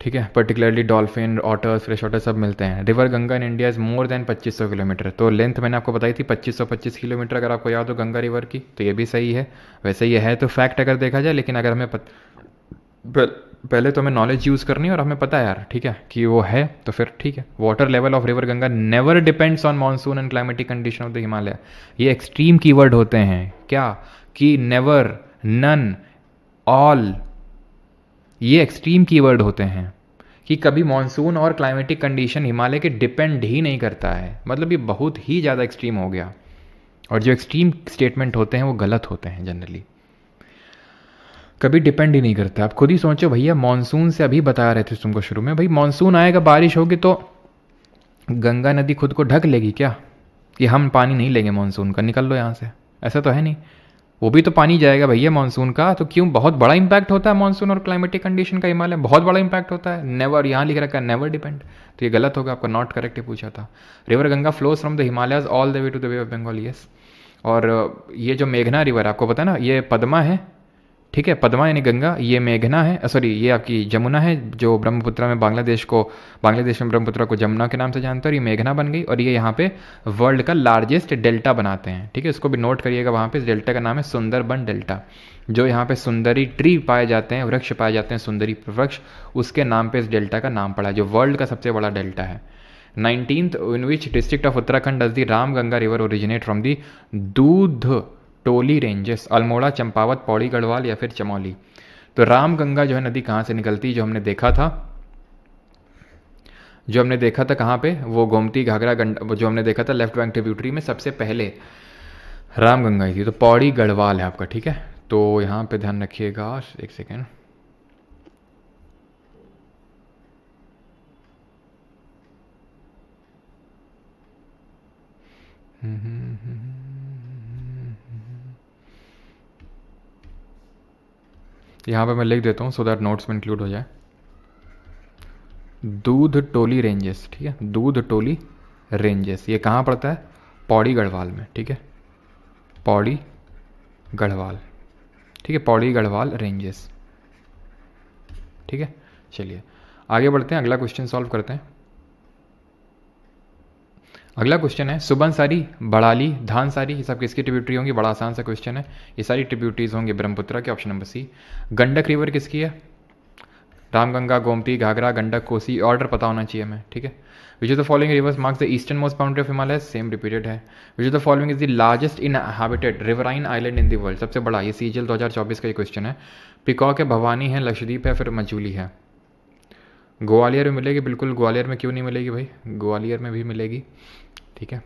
ठीक है। Particularly dolphin, otters, fresh water सब मिलते हैं। River Ganga in India is more than 2500 kilometre, तो लेंथ मैंने आपको बताई थी 2525 किलोमीटर, अगर आपको याद हो गंगा रिवर की, तो ये भी सही है। वैसे ये है तो फैक्ट अगर देखा जाए, लेकिन अगर हमें पहले तो हमें नॉलेज यूज़ करनी है और हमें पता है यार, ठीक है, कि वो है, तो फिर ठीक है। Water level of river Ganga never depends on monsoon and climatic condition of the Himalaya. ये एक्सट्रीम कीवर्ड होते हैं क्या, कि नेवर, नन, ऑल, ये एक्सट्रीम कीवर्ड होते हैं कि कभी मॉनसून और क्लाइमेटिक कंडीशन हिमालय के डिपेंड ही नहीं करता है, मतलब ये बहुत ही ज़्यादा एक्सट्रीम हो गया। और जो एक्सट्रीम स्टेटमेंट होते हैं वो गलत होते हैं जनरली, कभी डिपेंड ही नहीं करता। आप खुद ही सोचो भैया, मॉनसून से अभी बता रहे थे तुमको शुरू में, भाई मॉनसून आएगा, बारिश होगी तो गंगा नदी खुद को ढक लेगी क्या, कि हम पानी नहीं लेंगे मॉनसून का, निकल लो यहाँ से? ऐसा तो है नहीं, वो भी तो पानी जाएगा भैया मॉनसून का। तो क्यों, बहुत बड़ा इंपैक्ट होता है मॉनसून और क्लाइमेटिक कंडीशन का हिमालय, बहुत बड़ा इंपैक्ट होता है। नेवर, यहाँ लिख रखा है नेवर डिपेंड, तो ये गलत होगा, आपको नॉट करेक्ट ही पूछा था। River Ganga flows from the Himalayas all the way to the Bay of Bengal, yes. और ये जो मेघना रिवर आपको पता है ना, ये पद्मा है, ठीक है। पद्मा यानी गंगा, ये मेघना है, सॉरी ये आपकी जमुना है जो ब्रह्मपुत्र में बांग्लादेश में ब्रह्मपुत्र को जमुना के नाम से जानते हैं, और ये मेघना बन गई, और ये यहाँ पे वर्ल्ड का लार्जेस्ट डेल्टा बनाते हैं। ठीक है, इसको भी नोट करिएगा, वहाँ पे इस डेल्टा का नाम है सुंदरबन डेल्टा। जो यहाँ पे सुंदरी ट्री पाए जाते हैं, वृक्ष पाए जाते हैं, सुंदरी वृक्ष, उसके नाम पे इस डेल्टा का नाम पड़ा है, जो वर्ल्ड का सबसे बड़ा डेल्टा है। 19th in which district of Uttarakhand does the Ramganga river originate from the दूध टोली रेंजेस, अल्मोड़ा, चंपावत, पौड़ी गढ़वाल या फिर चमौली। तो रामगंगा जो है नदी कहाँ से निकलती है, जो हमने देखा था कहाँ पे, वो गोमती घाघरा गंडक, जो हमने देखा था लेफ्ट बैंक ट्रिब्यूटरी में सबसे पहले रामगंगा ही थी, तो पौड़ी गढ़वाल है आपका। ठीक है, तो यहाँ पे ध्यान रखिएगा, एक सेकेंड। यहाँ पे मैं लिख देता हूँ सो दैट नोट्स में इंक्लूड हो जाए। दूध टोली रेंजेस, ठीक है, दूध टोली रेंजेस, ये कहाँ पड़ता है, पौड़ी गढ़वाल में। ठीक है, पौड़ी गढ़वाल, ठीक है, पौड़ी गढ़वाल रेंजेस। ठीक है, चलिए आगे बढ़ते हैं, अगला क्वेश्चन सॉल्व करते हैं। अगला क्वेश्चन है सुबनसारी, बड़ाली, धानसारी, ये सब किसकी ट्रिब्यूटरी होंगी, बड़ा आसान सा क्वेश्चन है, ये सारी ट्रिब्यूटरीज होंगी ब्रह्मपुत्र के, option number C. Gandak river किसकी है, रामगंगा, गोमती, घाघरा, गंडक, कोसी, ऑर्डर पता होना चाहिए हमें। ठीक है, which of the following rivers marks the easternmost boundary of Himalaya, same repeated है। Which of the following is the largest inhabited riverine island in the world, सबसे बड़ा, ये सीजीएल 2024 का ये क्वेश्चन है। पिकॉक है, भवानी है, लक्षद्वीप है, फिर मजूली है। ग्वालियर में मिलेगी, बिल्कुल, ग्वालियर में क्यों नहीं मिलेगी भाई, ग्वालियर में भी मिलेगी। ठीक है,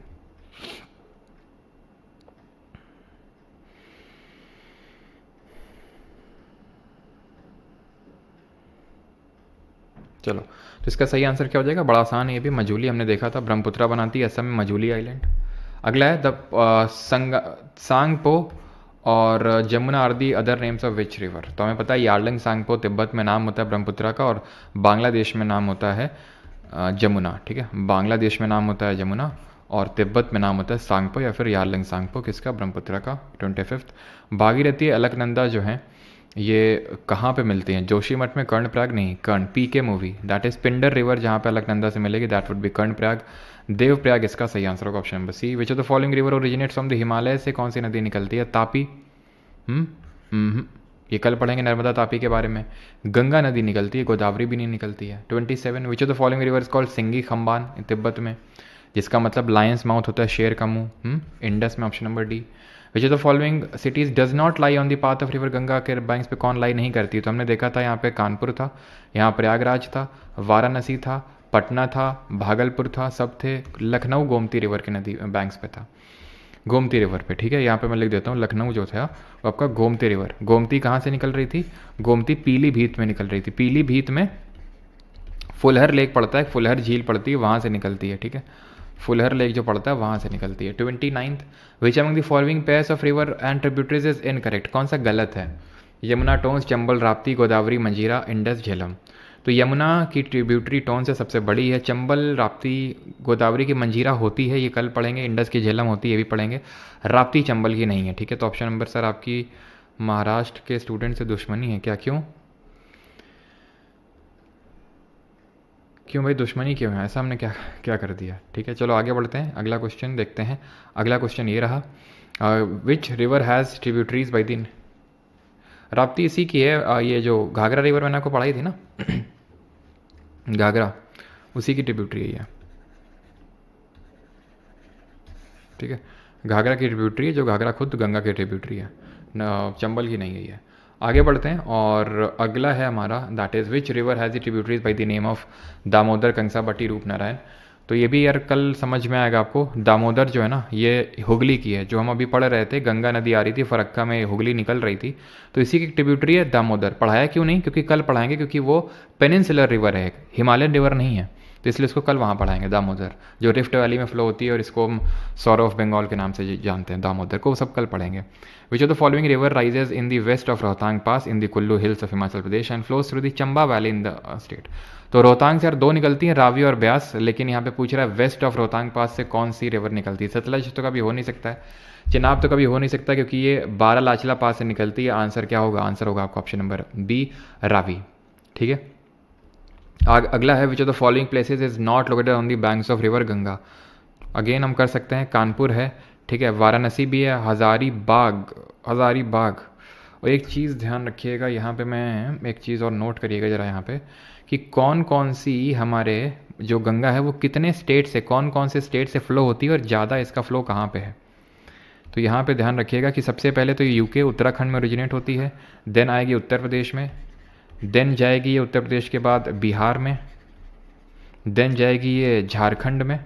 चलो, तो इसका सही आंसर क्या हो जाएगा, बड़ा आसान है ये भी, मजूली हमने देखा था, ब्रह्मपुत्र बनाती है असम में मजूली आइलैंड। अगला है द सांगपो और Jamuna are the other names of which river, तो हमें पता है यार्लंग सांगपो तिब्बत में नाम होता है ब्रह्मपुत्र का, और बांग्लादेश में नाम होता है जमुना। ठीक है, बांग्लादेश में नाम होता है जमुना और तिब्बत में नाम होता है सांगपो या फिर यार्लंग सांगपो, किसका, ब्रह्मपुत्र का। 25th, भागीरथी, अलकनंदा जो है ये कहाँ पे मिलती हैं, जोशीमठ में, कर्णप्रयाग नहीं, Karna, PK movie, that is Pindar river जहाँ पे अलकनंदा से मिलेगी, that would be Karnaprayag. Devprayag इसका सही आंसर होगा, option number C. Which of the following river originates from the Himalaya, से कौन सी नदी निकलती है, तापी, ये कल पढ़ेंगे नर्मदा तापी के बारे में। गंगा नदी निकलती है, गोदावरी भी नहीं निकलती है। 27, which of the following rivers called Singi Khamban, Tibet में, जिसका मतलब लायंस माउथ होता है, शेर का मुंह, इंडस में, option number D. Which of the following cities does not lie on the path of river Ganga, के बैंक्स पे कौन लाई नहीं करती, तो हमने देखा था यहाँ पे कानपुर था, यहाँ प्रयागराज था, वाराणसी था, पटना था, भागलपुर था, सब थे। लखनऊ गोमती रिवर के नदी बैंक्स पे था, गोमती रिवर पे। ठीक है, यहाँ पे मैं लिख देता हूँ, लखनऊ जो था वो आपका गोमती रिवर। गोमती कहाँ से निकल रही थी, गोमती पीलीभीत में निकल रही थी, पीलीभीत में फुलहर लेक पड़ता है, फुलहर झील पड़ती है, वहाँ से निकलती है। ठीक है, फुलहर लेक जो पड़ता है वहाँ से निकलती है। 29th, which among the following pairs of river and tributaries is incorrect, कौन सा गलत है, यमुना, टोंस, चंबल, राप्ती, गोदावरी, मंजीरा, इंडस, झेलम। तो यमुना की ट्रिब्यूटरी टोंस से सबसे बड़ी है, चंबल, राप्ती, गोदावरी की मंजीरा होती है, ये कल पढ़ेंगे, इंडस की झेलम होती है, ये भी पढ़ेंगे, राप्ती चंबल की नहीं है। ठीक है, तो ऑप्शन नंबर सर आपकी महाराष्ट्र के स्टूडेंट से दुश्मनी है क्या, क्यों भाई, दुश्मनी क्यों है, ऐसा हमने क्या क्या कर दिया। ठीक है, चलो आगे बढ़ते हैं, अगला क्वेश्चन देखते हैं। अगला क्वेश्चन ये रहा, विच रिवर हैज़ ट्रिब्यूटरीज बाई दिन, राप्ती इसी की है, ये जो घाघरा रिवर मैंने आपको पढ़ाई थी ना घाघरा, उसी की ट्रिब्यूटरी है। ठीक है, घाघरा की ट्रिब्यूटरी है, जो घाघरा खुद गंगा की ट्रिब्यूटरी है, चंबल की नहीं है ये। आगे बढ़ते हैं, और अगला है हमारा, that is which river has the tributaries by the name of Damodar, Kansa, Batti, Rupnarayan. तो ये भी यार कल समझ में आएगा आपको, दामोदर जो है ना ये हुगली की है, जो हम अभी पढ़ रहे थे, गंगा नदी आ रही थी फरक्का में, हुगली निकल रही थी, तो इसी की ट्रिब्यूटरी है दामोदर। पढ़ाया क्यों नहीं, क्योंकि कल पढ़ाएंगे, क्योंकि वो पेनिनसुलर रिवर है, हिमालयन रिवर नहीं है, तो इसलिए इसको कल वहाँ पढ़ाएंगे, दामोदर, जो रिफ्ट वैली में फ्लो होती है, और इसको हम सौर ऑफ बंगाल के नाम से जानते हैं, दामोदर को, सब कल पढ़ेंगे। Which of the following river rises in the west of Rohtang pass in the Kullu hills of Himachal Pradesh and flows through the Chamba valley in the state. तो रोहतांग से यार दो निकलती हैं, रावी और ब्यास, लेकिन यहाँ पे पूछ रहा है वेस्ट ऑफ रोहतांग पास से कौन सी रिवर निकलती है, सतलज तो कभी हो नहीं सकता है, चिनाब तो कभी हो नहीं सकता क्योंकि ये बारालाचला पास से निकलती है। आंसर क्या होगा? आंसर होगा आपका ऑप्शन नंबर बी, रावी। ठीक है, अगला है which of the following places is not located on the banks of river Ganga. Again हम कर सकते हैं, कानपुर है, ठीक है, वाराणसी भी है, हजारीबाग। और एक चीज़ ध्यान रखिएगा यहाँ पे, मैं एक चीज़ और नोट करिएगा ज़रा यहाँ पे, कि कौन कौन सी हमारे जो गंगा है वो कितने स्टेट से, कौन कौन से स्टेट से फ्लो होती है और ज़्यादा इसका फ्लो कहाँ पे है। तो यहाँ पे ध्यान रखिएगा कि सबसे पहले तो यूके उत्तराखंड में ओरिजिनेट होती है, देन आएगी उत्तर प्रदेश में, देन जाएगी ये उत्तर प्रदेश के बाद बिहार में, देन जाएगी ये झारखंड में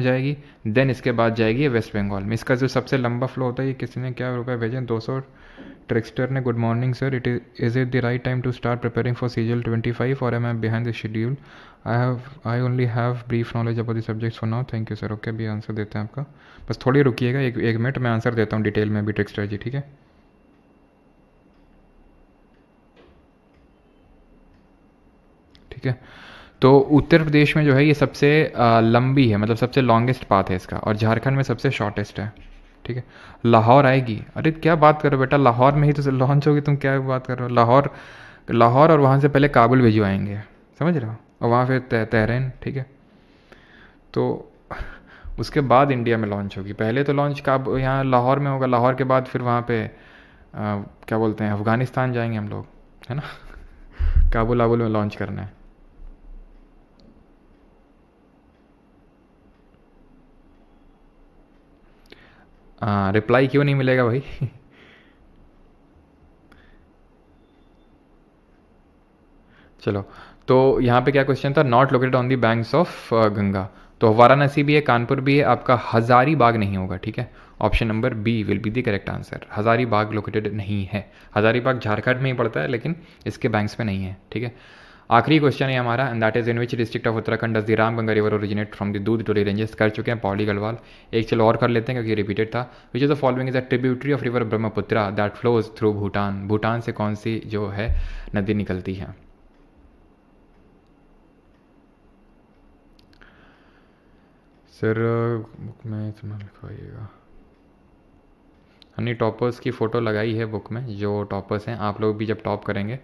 जाएगी, देन इसके बाद जाएगी ये वेस्ट बंगाल में। इसका जो सबसे लंबा फ्लो होता है, ये किसी ने क्या रुपए भेजे? 200। ट्रिक्स्टर ने, good morning sir, is it the right time to start preparing for CGL 25 or am I behind the schedule? I only have brief knowledge about the subjects for now, thank you sir. Okay, अभी आंसर देते हैं आपका, बस थोड़ी रुकिएगा, एक मिनट मैं आंसर देता हूँ डिटेल में अभी ट्रिक्स्टर जी, ठीक है। ठीक है, तो उत्तर प्रदेश में जो है ये सबसे लंबी है, मतलब सबसे लॉन्गेस्ट पाथ है इसका, और झारखंड में सबसे शॉर्टेस्ट है। ठीक है, लाहौर आएगी। अरे क्या बात कर रहे हो बेटा, लाहौर में ही तो लॉन्च होगी, तुम क्या बात कर रहे हो? लाहौर और वहाँ से पहले काबुल भिजवाएंगे, समझ रहे हो, और वहाँ फिर तेहरान। ठीक है, तो उसके बाद इंडिया में लॉन्च होगी। पहले तो लॉन्च यहाँ लाहौर में होगा, लाहौर के बाद फिर वहाँ पे क्या बोलते हैं, अफ़गानिस्तान जाएंगे हम लोग, है ना। काबुल में लॉन्च करना है। रिप्लाई क्यों नहीं मिलेगा भाई? चलो, तो यहाँ पे क्या क्वेश्चन था? Not located on the banks of Ganga. तो वाराणसी भी है, कानपुर भी है, आपका हजारीबाग नहीं होगा। ठीक है, option number B will be the correct answer. Hazaribagh located नहीं है, हजारीबाग झारखंड में ही पड़ता है लेकिन इसके बैंक्स में नहीं है। ठीक है, आखिरी क्वेश्चन है हमारा, and that is in which district of Uttarakhand does the Ramganga river originate from the दूध टोली रेंजेस। कर चुके हैं पौड़ी गढ़वाल। एक चलो और कर लेते हैं क्योंकि रिपीटेड था। Which is the following is a tributary of river Brahmaputra that flows through Bhutan. Bhutan से कौन सी जो है नदी निकलती है? सर बुक में इतना लिखवाइएगा। हमने टॉपर्स की फ़ोटो लगाई है बुक में, जो टॉपर्स हैं, आप लोग भी जब टॉप करेंगे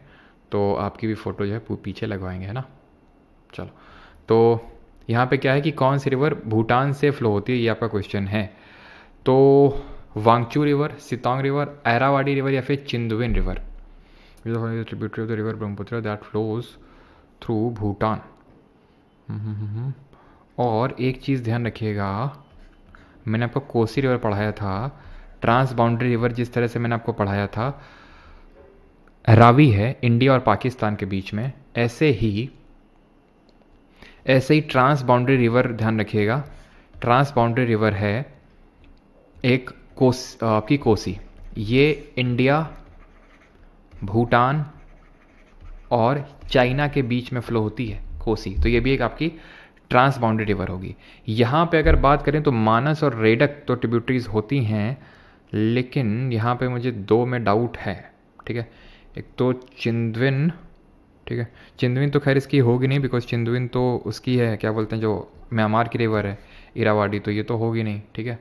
तो आपकी भी फ़ोटो जो है पीछे लगवाएंगे, है ना। चलो, तो यहाँ पे क्या है कि कौन सी रिवर भूटान से फ्लो होती है, ये आपका क्वेश्चन है। तो वांगचू रिवर, सितोंग रिवर, ऐरावाडी रिवर या फिर Chindwin river. Tributary of the river Brahmaputra that flows through Bhutan. और एक चीज़ ध्यान रखिएगा, मैंने आपको कोसी रिवर पढ़ाया था, ट्रांस बाउंड्री रिवर जिस तरह से मैंने आपको पढ़ाया था, रावी है इंडिया और पाकिस्तान के बीच में, ऐसे ही ट्रांस बाउंड्री रिवर ध्यान रखिएगा, ट्रांस बाउंड्री रिवर है एक आपकी कोसी, ये इंडिया, भूटान और चाइना के बीच में फ्लो होती है कोसी, तो ये भी एक आपकी ट्रांस बाउंड्री रिवर होगी। यहाँ पे अगर बात करें तो मानस और रेडक तो ट्रिब्यूटरीज होती हैं, लेकिन यहाँ पे मुझे दो में डाउट है। ठीक है, एक तो चिंदविन, ठीक है, चिंदविन तो खैर इसकी होगी नहीं, बिकॉज चिंदविन तो उसकी है, क्या बोलते हैं, जो म्यांमार की रिवर है, इरावाडी, तो ये तो होगी नहीं। ठीक है,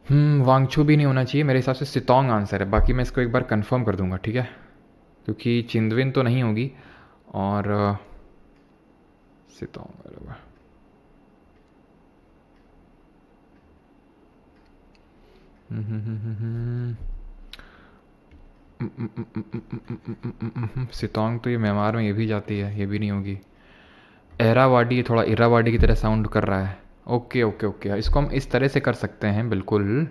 वांगचू भी नहीं होना चाहिए, मेरे हिसाब से सितोंग आंसर है, बाकी मैं इसको एक बार कंफर्म कर दूंगा। ठीक है, क्योंकि चिंदविन तो नहीं होगी और सितोंग बराबर। सितोंग तो ये म्यांमार में ये भी जाती है, ये भी नहीं होगी। एरावाडी थोड़ा इरावाडी की तरह साउंड कर रहा है। ओके ओके ओके, इसको हम इस तरह से कर सकते हैं, बिल्कुल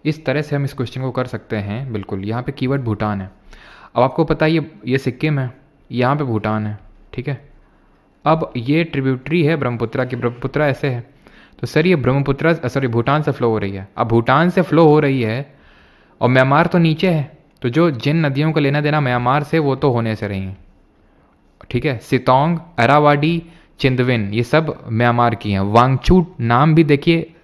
इस तरह से हम इस क्वेश्चन को कर सकते हैं, बिल्कुल। यहाँ पे कीवर्ड भूटान है। अब आपको पता है ये सिक्किम है, यहाँ पे भूटान है। ठीक है, अब ये ट्रिब्यूटरी है ब्रह्मपुत्रा की, ब्रह्मपुत्रा ऐसे है, तो सर ये ब्रह्मपुत्रा सॉरी भूटान से फ्लो हो रही है। अब भूटान से फ्लो हो रही है और म्यांमार तो नीचे है, तो जो जिन नदियों का लेना देना म्यांमार से वो तो होने से रही हैं। ठीक है, सितोंग, अरावाडी, चिंदविन ये सब म्यांमार की हैं। वांगचू नाम भी देखिए,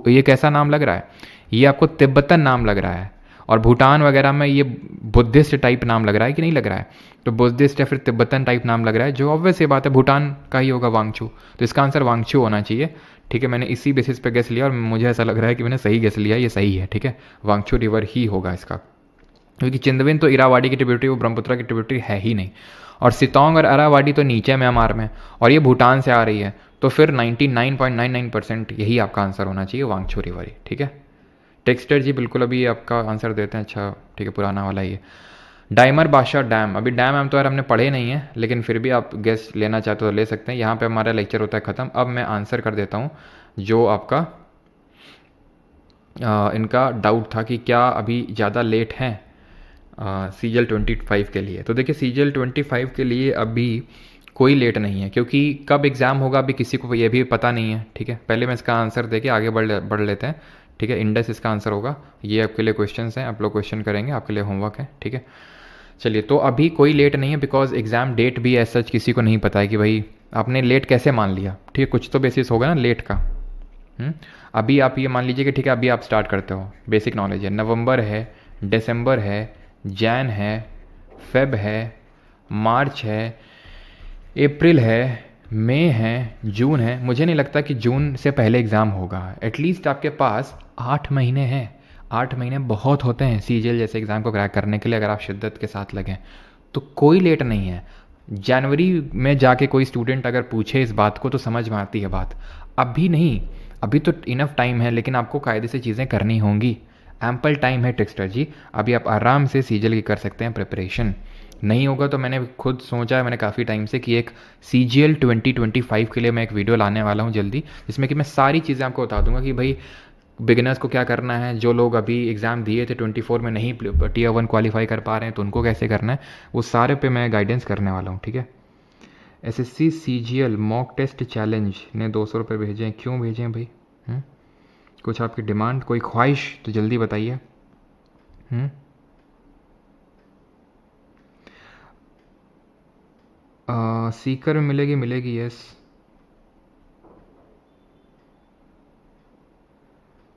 ये कैसा नाम लग रहा है, ये आपको तिब्बतन नाम लग रहा है, और भूटान वगैरह में ये बुद्धिस्ट टाइप नाम लग रहा है कि नहीं लग रहा है। तो बुद्धिस्ट या फिर तिब्बतन टाइप नाम लग रहा है, जो ऑब्वियस ये बात है भूटान का ही होगा वांगचू, तो इसका आंसर वांगचू होना चाहिए। ठीक है, मैंने इसी बेसिस पे गेस लिया और मुझे ऐसा लग रहा है कि मैंने सही गेस लिया, ये सही है। ठीक है, वांगचू रिवर ही होगा इसका, क्योंकि चिंदविन तो इरावाड़ी की ट्रिब्यूटरी, वो ब्रह्मपुत्र की ट्रिब्यूटरी है ही नहीं, और सितोंग और अरावाड़ी तो नीचे म्यांमार में, और ये भूटान से आ रही है, तो फिर 99.99% यही आपका आंसर होना चाहिए, वांगचू रिवर ही। ठीक है, टेक्सटर जी बिल्कुल अभी आपका आंसर देते हैं। अच्छा ठीक है, पुराना वाला ही है। डाइमर बादशाह डैम, अभी डैम हम तो यार हमने पढ़े नहीं है, लेकिन फिर भी आप गेस लेना चाहते हो तो ले सकते हैं। यहाँ पे हमारा लेक्चर होता है ख़त्म। अब मैं आंसर कर देता हूँ जो आपका इनका डाउट था कि क्या अभी ज़्यादा लेट हैं CGL 25 के लिए। तो देखिए CGL 25 के लिए अभी कोई लेट नहीं है, क्योंकि कब एग्ज़ाम होगा अभी किसी को ये भी पता नहीं है। ठीक है, पहले मैं इसका आंसर दे के आगे बढ़ लेते हैं। ठीक है, इंडस इसका आंसर होगा। ये आपके लिए क्वेश्चंस हैं, आप लोग क्वेश्चन करेंगे, आपके लिए होमवर्क है। ठीक है, चलिए, तो अभी कोई लेट नहीं है, बिकॉज एग्ज़ाम डेट भी एज सच किसी को नहीं पता है कि भाई आपने लेट कैसे मान लिया। ठीक है, कुछ तो बेसिस होगा ना लेट का। अभी आप ये मान लीजिए कि ठीक है अभी आप स्टार्ट करते हो, बेसिक नॉलेज है, नवंबर है, दिसंबर है, जैन है, फेब है, मार्च है, अप्रैल है, मई है, जून है। मुझे नहीं लगता कि जून से पहले एग्ज़ाम होगा। एटलीस्ट आपके पास 8 महीने हैं। 8 महीने बहुत होते हैं CGL जैसे एग्ज़ाम को क्रैक करने के लिए, अगर आप शिद्दत के साथ लगें तो कोई लेट नहीं है। जनवरी में जाके कोई स्टूडेंट अगर पूछे इस बात को तो समझ में आती है बात, अभी नहीं, अभी तो इनफ टाइम है, लेकिन आपको कायदे से चीज़ें करनी होंगी। एम्पल टाइम है टेक्स्टर जी, अभी आप आराम से CGL की कर सकते हैं प्रिपरेशन। नहीं होगा तो मैंने खुद सोचा है, मैंने काफ़ी टाइम से, कि एक CGL 2025 के लिए मैं एक वीडियो लाने वाला हूँ जल्दी, जिसमें कि मैं सारी चीज़ें आपको बता दूंगा कि भाई बिगिनर्स को क्या करना है, जो लोग अभी एग्ज़ाम दिए थे 24 में नहीं Tier 1 क्वालिफाई कर पा रहे हैं तो उनको कैसे करना है, वो सारे पे मैं गाइडेंस करने वाला हूँ। ठीक है, SSC CGL mock test challenge ने 200 रुपये भेजे हैं। क्यों भेजे हैं भाई? कुछ आपकी डिमांड, कोई ख्वाहिश तो जल्दी बताइए। सीकर में मिलेगी यस।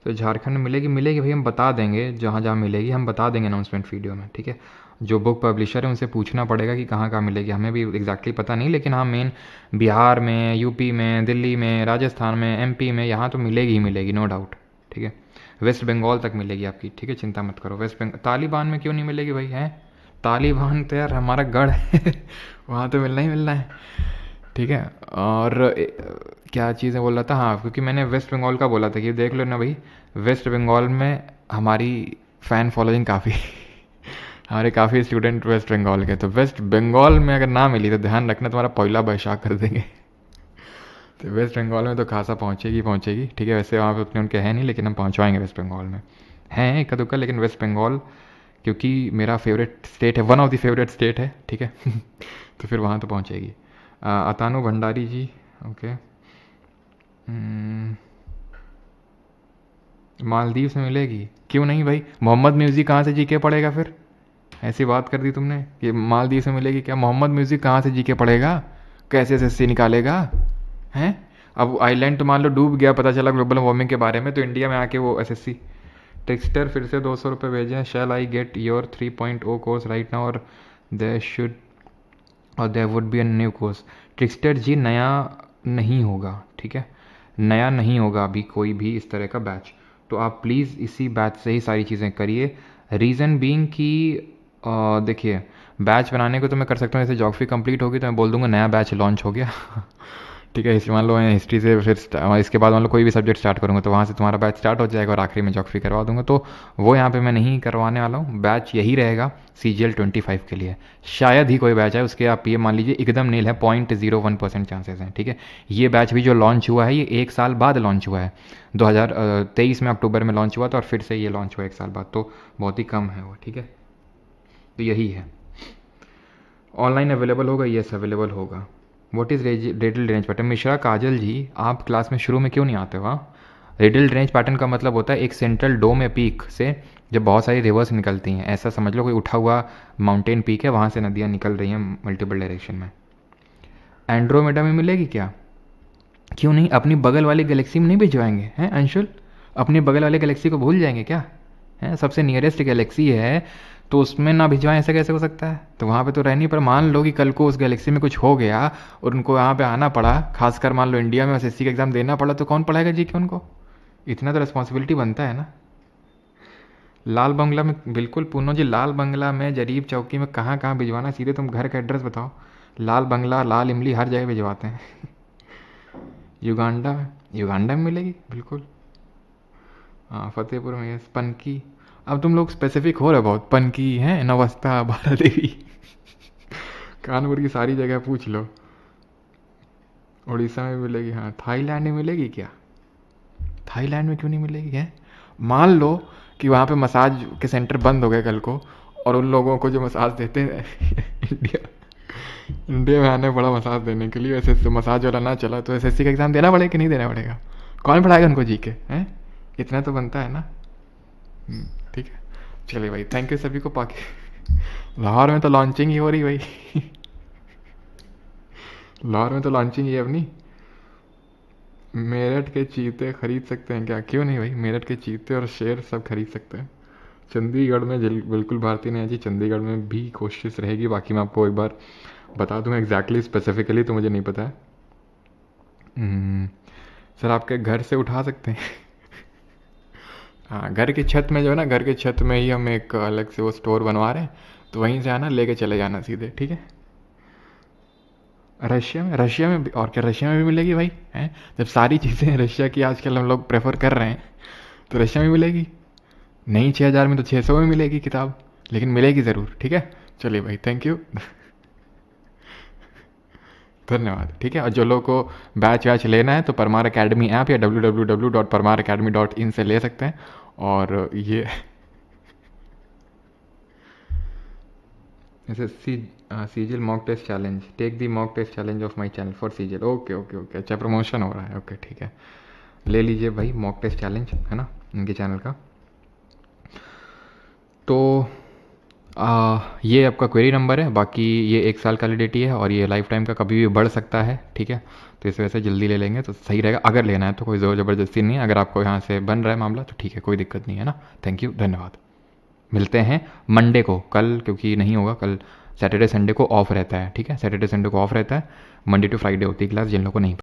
तो झारखंड में मिलेगी भाई, हम बता देंगे, जहाँ जहाँ मिलेगी हम बता देंगे अनाउंसमेंट वीडियो में। ठीक है, जो बुक पब्लिशर है उनसे पूछना पड़ेगा कि कहाँ कहाँ मिलेगी, हमें भी एग्जैक्टली पता नहीं, लेकिन हाँ मेन बिहार में, यूपी में, दिल्ली में, राजस्थान में, MP में, यहाँ तो मिलेगी ही मिलेगी, नो डाउट। ठीक है, वेस्ट बंगाल तक मिलेगी आपकी। ठीक है, चिंता मत करो। तालिबान में क्यों नहीं मिलेगी भाई? है तालिबान तो यार हमारा गढ़ है वहाँ तो मिलना ही मिलना है। ठीक है, और क्या चीज़ें बोल रहा था, हाँ, क्योंकि मैंने वेस्ट बंगाल का बोला था कि देख लो ना भाई, वेस्ट बंगाल में हमारी फ़ैन फॉलोइंग काफ़ी हमारे काफ़ी स्टूडेंट वेस्ट बंगाल के, तो वेस्ट बंगाल में अगर ना मिली तो ध्यान रखना तुम्हारा पहला बैशाख कर देंगे तो वेस्ट बंगाल में तो खासा पहुँचेगी। ठीक है, वैसे वहाँ पे उतने उनके हैं नहीं, लेकिन हम पहुँचवाएंगे वेस्ट बंगाल में। हैं इक्का दुक्का, लेकिन वेस्ट बंगाल क्योंकि मेरा फेवरेट स्टेट है, one of the favourite state है। ठीक है तो फिर वहाँ तो पहुँचेगी। अतानु भंडारी जी, ओके। मालदीव से मिलेगी? क्यों नहीं भाई, मोहम्मद म्यूज़िक कहाँ से GK पढ़ेगा फिर? ऐसी बात कर दी तुमने कि मालदीव से मिलेगी, क्या मोहम्मद म्यूज़िक कहाँ से GK पढ़ेगा? कैसे SSC निकालेगा? हैं, अब आइलैंड तो मान लो डूब गया, पता चला ग्लोबल वार्मिंग के बारे में, तो इंडिया में आके वो SSC। टेक्स्टर फिर से 200 रुपये भेजे हैं। Shall I get your 3.0 course right now और there would be a new course? Trickster ji नया नहीं होगा। ठीक है, नया नहीं होगा अभी कोई भी इस तरह का बैच, तो आप प्लीज़ इसी बैच से ही सारी चीज़ें करिए। रीज़न बीइंग कि देखिए, बैच बनाने को तो मैं कर सकता हूँ, जैसे ज्योग्राफी कंप्लीट होगी तो मैं बोल दूंगा नया बैच लॉन्च हो गया ठीक है, मान लो हिस्ट्री से फिर इसके बाद मान लो कोई भी सब्जेक्ट स्टार्ट करूँगा तो वहाँ से तुम्हारा बैच स्टार्ट हो जाएगा और आखिरी में ज्योग्राफी करवा दूंगा, तो वो यहाँ पे मैं नहीं करवाने वाला हूँ। बैच यही रहेगा CGL 25 के लिए, शायद ही कोई बैच है उसके, आप ये मान लीजिए एकदम नील है, 0.01% चांसेस हैं। ठीक है, ये बैच भी जो लॉन्च हुआ है ये 1 साल बाद लॉन्च हुआ है, 2023 में अक्टूबर में लॉन्च हुआ था, और फिर से ये लॉन्च हुआ 1 साल बाद, तो बहुत ही कम है वो। ठीक है, तो यही है। ऑनलाइन अवेलेबल होगा? येस अवेलेबल होगा। What is riddled range pattern? Mishra Kajal ji, आप क्लास में शुरू में क्यों नहीं आते हो? रिडल्ड रेंज पैटर्न का मतलब होता है एक सेंट्रल डोम या पीक से जब बहुत सारी रिवर्स निकलती हैं, ऐसा समझ लो कोई उठा हुआ माउंटेन पीक है, वहाँ से नदियाँ निकल रही हैं मल्टीपल डायरेक्शन में। एंड्रोमेडा में मिलेगी क्या? क्यों नहीं, अपनी बगल वाली गैलेक्सी में नहीं भिजवाएंगे हैं अंशुल? अपनी बगल वाली गैलेक्सी को भूल जाएंगे क्या? हैं, सबसे नियरेस्ट गैलेक्सी है तो उसमें ना भिजवाएं, ऐसा कैसे हो सकता है? तो वहाँ पे तो रहनी, पर मान लो कि कल को उस गैलेक्सी में कुछ हो गया और उनको यहाँ पे आना पड़ा, खासकर मान लो इंडिया में एसएससी का एग्ज़ाम देना पड़ा, तो कौन पढ़ाएगा जी के उनको? इतना तो रिस्पॉन्सिबिलिटी बनता है ना। लाल बंगला में, बिल्कुल पूनम जी, लाल बंगला में, जरीब चौकी में, कहाँ कहाँ भिजवाना? सीधे तुम घर का एड्रेस बताओ। लाल बंगला, लाल इमली, हर जगह भिजवाते हैं। युगांडा में, युगांडा में मिलेगी बिल्कुल। हाँ, फतेहपुर में, यस। पनकी, अब तुम लोग स्पेसिफिक हो रहे बहुत। पनकी है, नवस्था, बाला देवी। कानपुर की सारी जगह पूछ लो। उड़ीसा में मिलेगी, हाँ। थाईलैंड में मिलेगी क्या? थाईलैंड में क्यों नहीं मिलेगी है? मान लो कि वहाँ पे मसाज के सेंटर बंद हो गए कल को, और उन लोगों को जो मसाज देते हैं इंडिया इंडिया में आने पड़ा मसाज देने के लिए, वैसे तो मसाज वाला ना चला, तो एसएससी का एग्ज़ाम देना पड़ेगा कि नहीं देना पड़ेगा? कौन पढ़ाएगा उनको जी के हैं? इतना तो बनता है ना। ठीक है, चलिए भाई, थैंक यू सभी को। पाके लाहौर में तो लॉन्चिंग ही हो रही भाई। लाहौर में तो लॉन्चिंग ही है अपनी। मेरठ के चीते खरीद सकते हैं क्या? क्यों नहीं भाई, मेरठ के चीते और शेर सब खरीद सकते हैं। चंडीगढ़ में बिल्कुल भारती नहीं है जी, चंडीगढ़ में भी कोशिश रहेगी। बाकी मैं आपको एक बार बता दूँ एग्जैक्टली स्पेसिफिकली तो मुझे नहीं पता है। सर आपके घर से उठा सकते हैं। हाँ, घर की छत में जो है ना, घर की छत में ही हम एक अलग से वो स्टोर बनवा रहे हैं, तो वहीं से आना लेके चले जाना सीधे, ठीक है। रशिया में भी, और क्या रशिया में भी मिलेगी भाई हैं? जब सारी चीज़ें रशिया की आजकल हम लोग प्रेफर कर रहे हैं, तो रशिया में मिलेगी। नहीं 6,000 में तो 600 में मिलेगी किताब, लेकिन मिलेगी ज़रूर, ठीक है। चलिए भाई, थैंक यू। धन्यवाद, ठीक है। और जो लोगों को बैच वैच लेना है तो परमार अकेडमी ऐप या www.parmaracademy.in से ले सकते हैं। और ये ऐसे CGL mock test challenge, take the mock test challenge of my channel for CGL. Okay okay okay, अच्छा प्रमोशन हो रहा है, ओके ठीक है। ले लीजिए भाई मॉक टेस्ट चैलेंज, है ना, इनके चैनल का। तो ये आपका क्वेरी नंबर है। बाकी ये 1 साल का वैलिडिटी है और ये लाइफ टाइम का कभी भी बढ़ सकता है, ठीक है। तो इस वजह से जल्दी ले लेंगे तो सही रहेगा। अगर लेना है तो कोई ज़ोर ज़बरदस्ती नहीं है, अगर आपको यहाँ से बन रहा है मामला तो ठीक है, कोई दिक्कत नहीं है ना। थैंक यू, धन्यवाद। मिलते हैं मंडे को, कल क्योंकि नहीं होगा, कल सैटरडे संडे को ऑफ रहता है, ठीक है। सैटरडे संडे को ऑफ रहता है, मंडे टू फ्राइडे होती है क्लास जिन लोगों को नहीं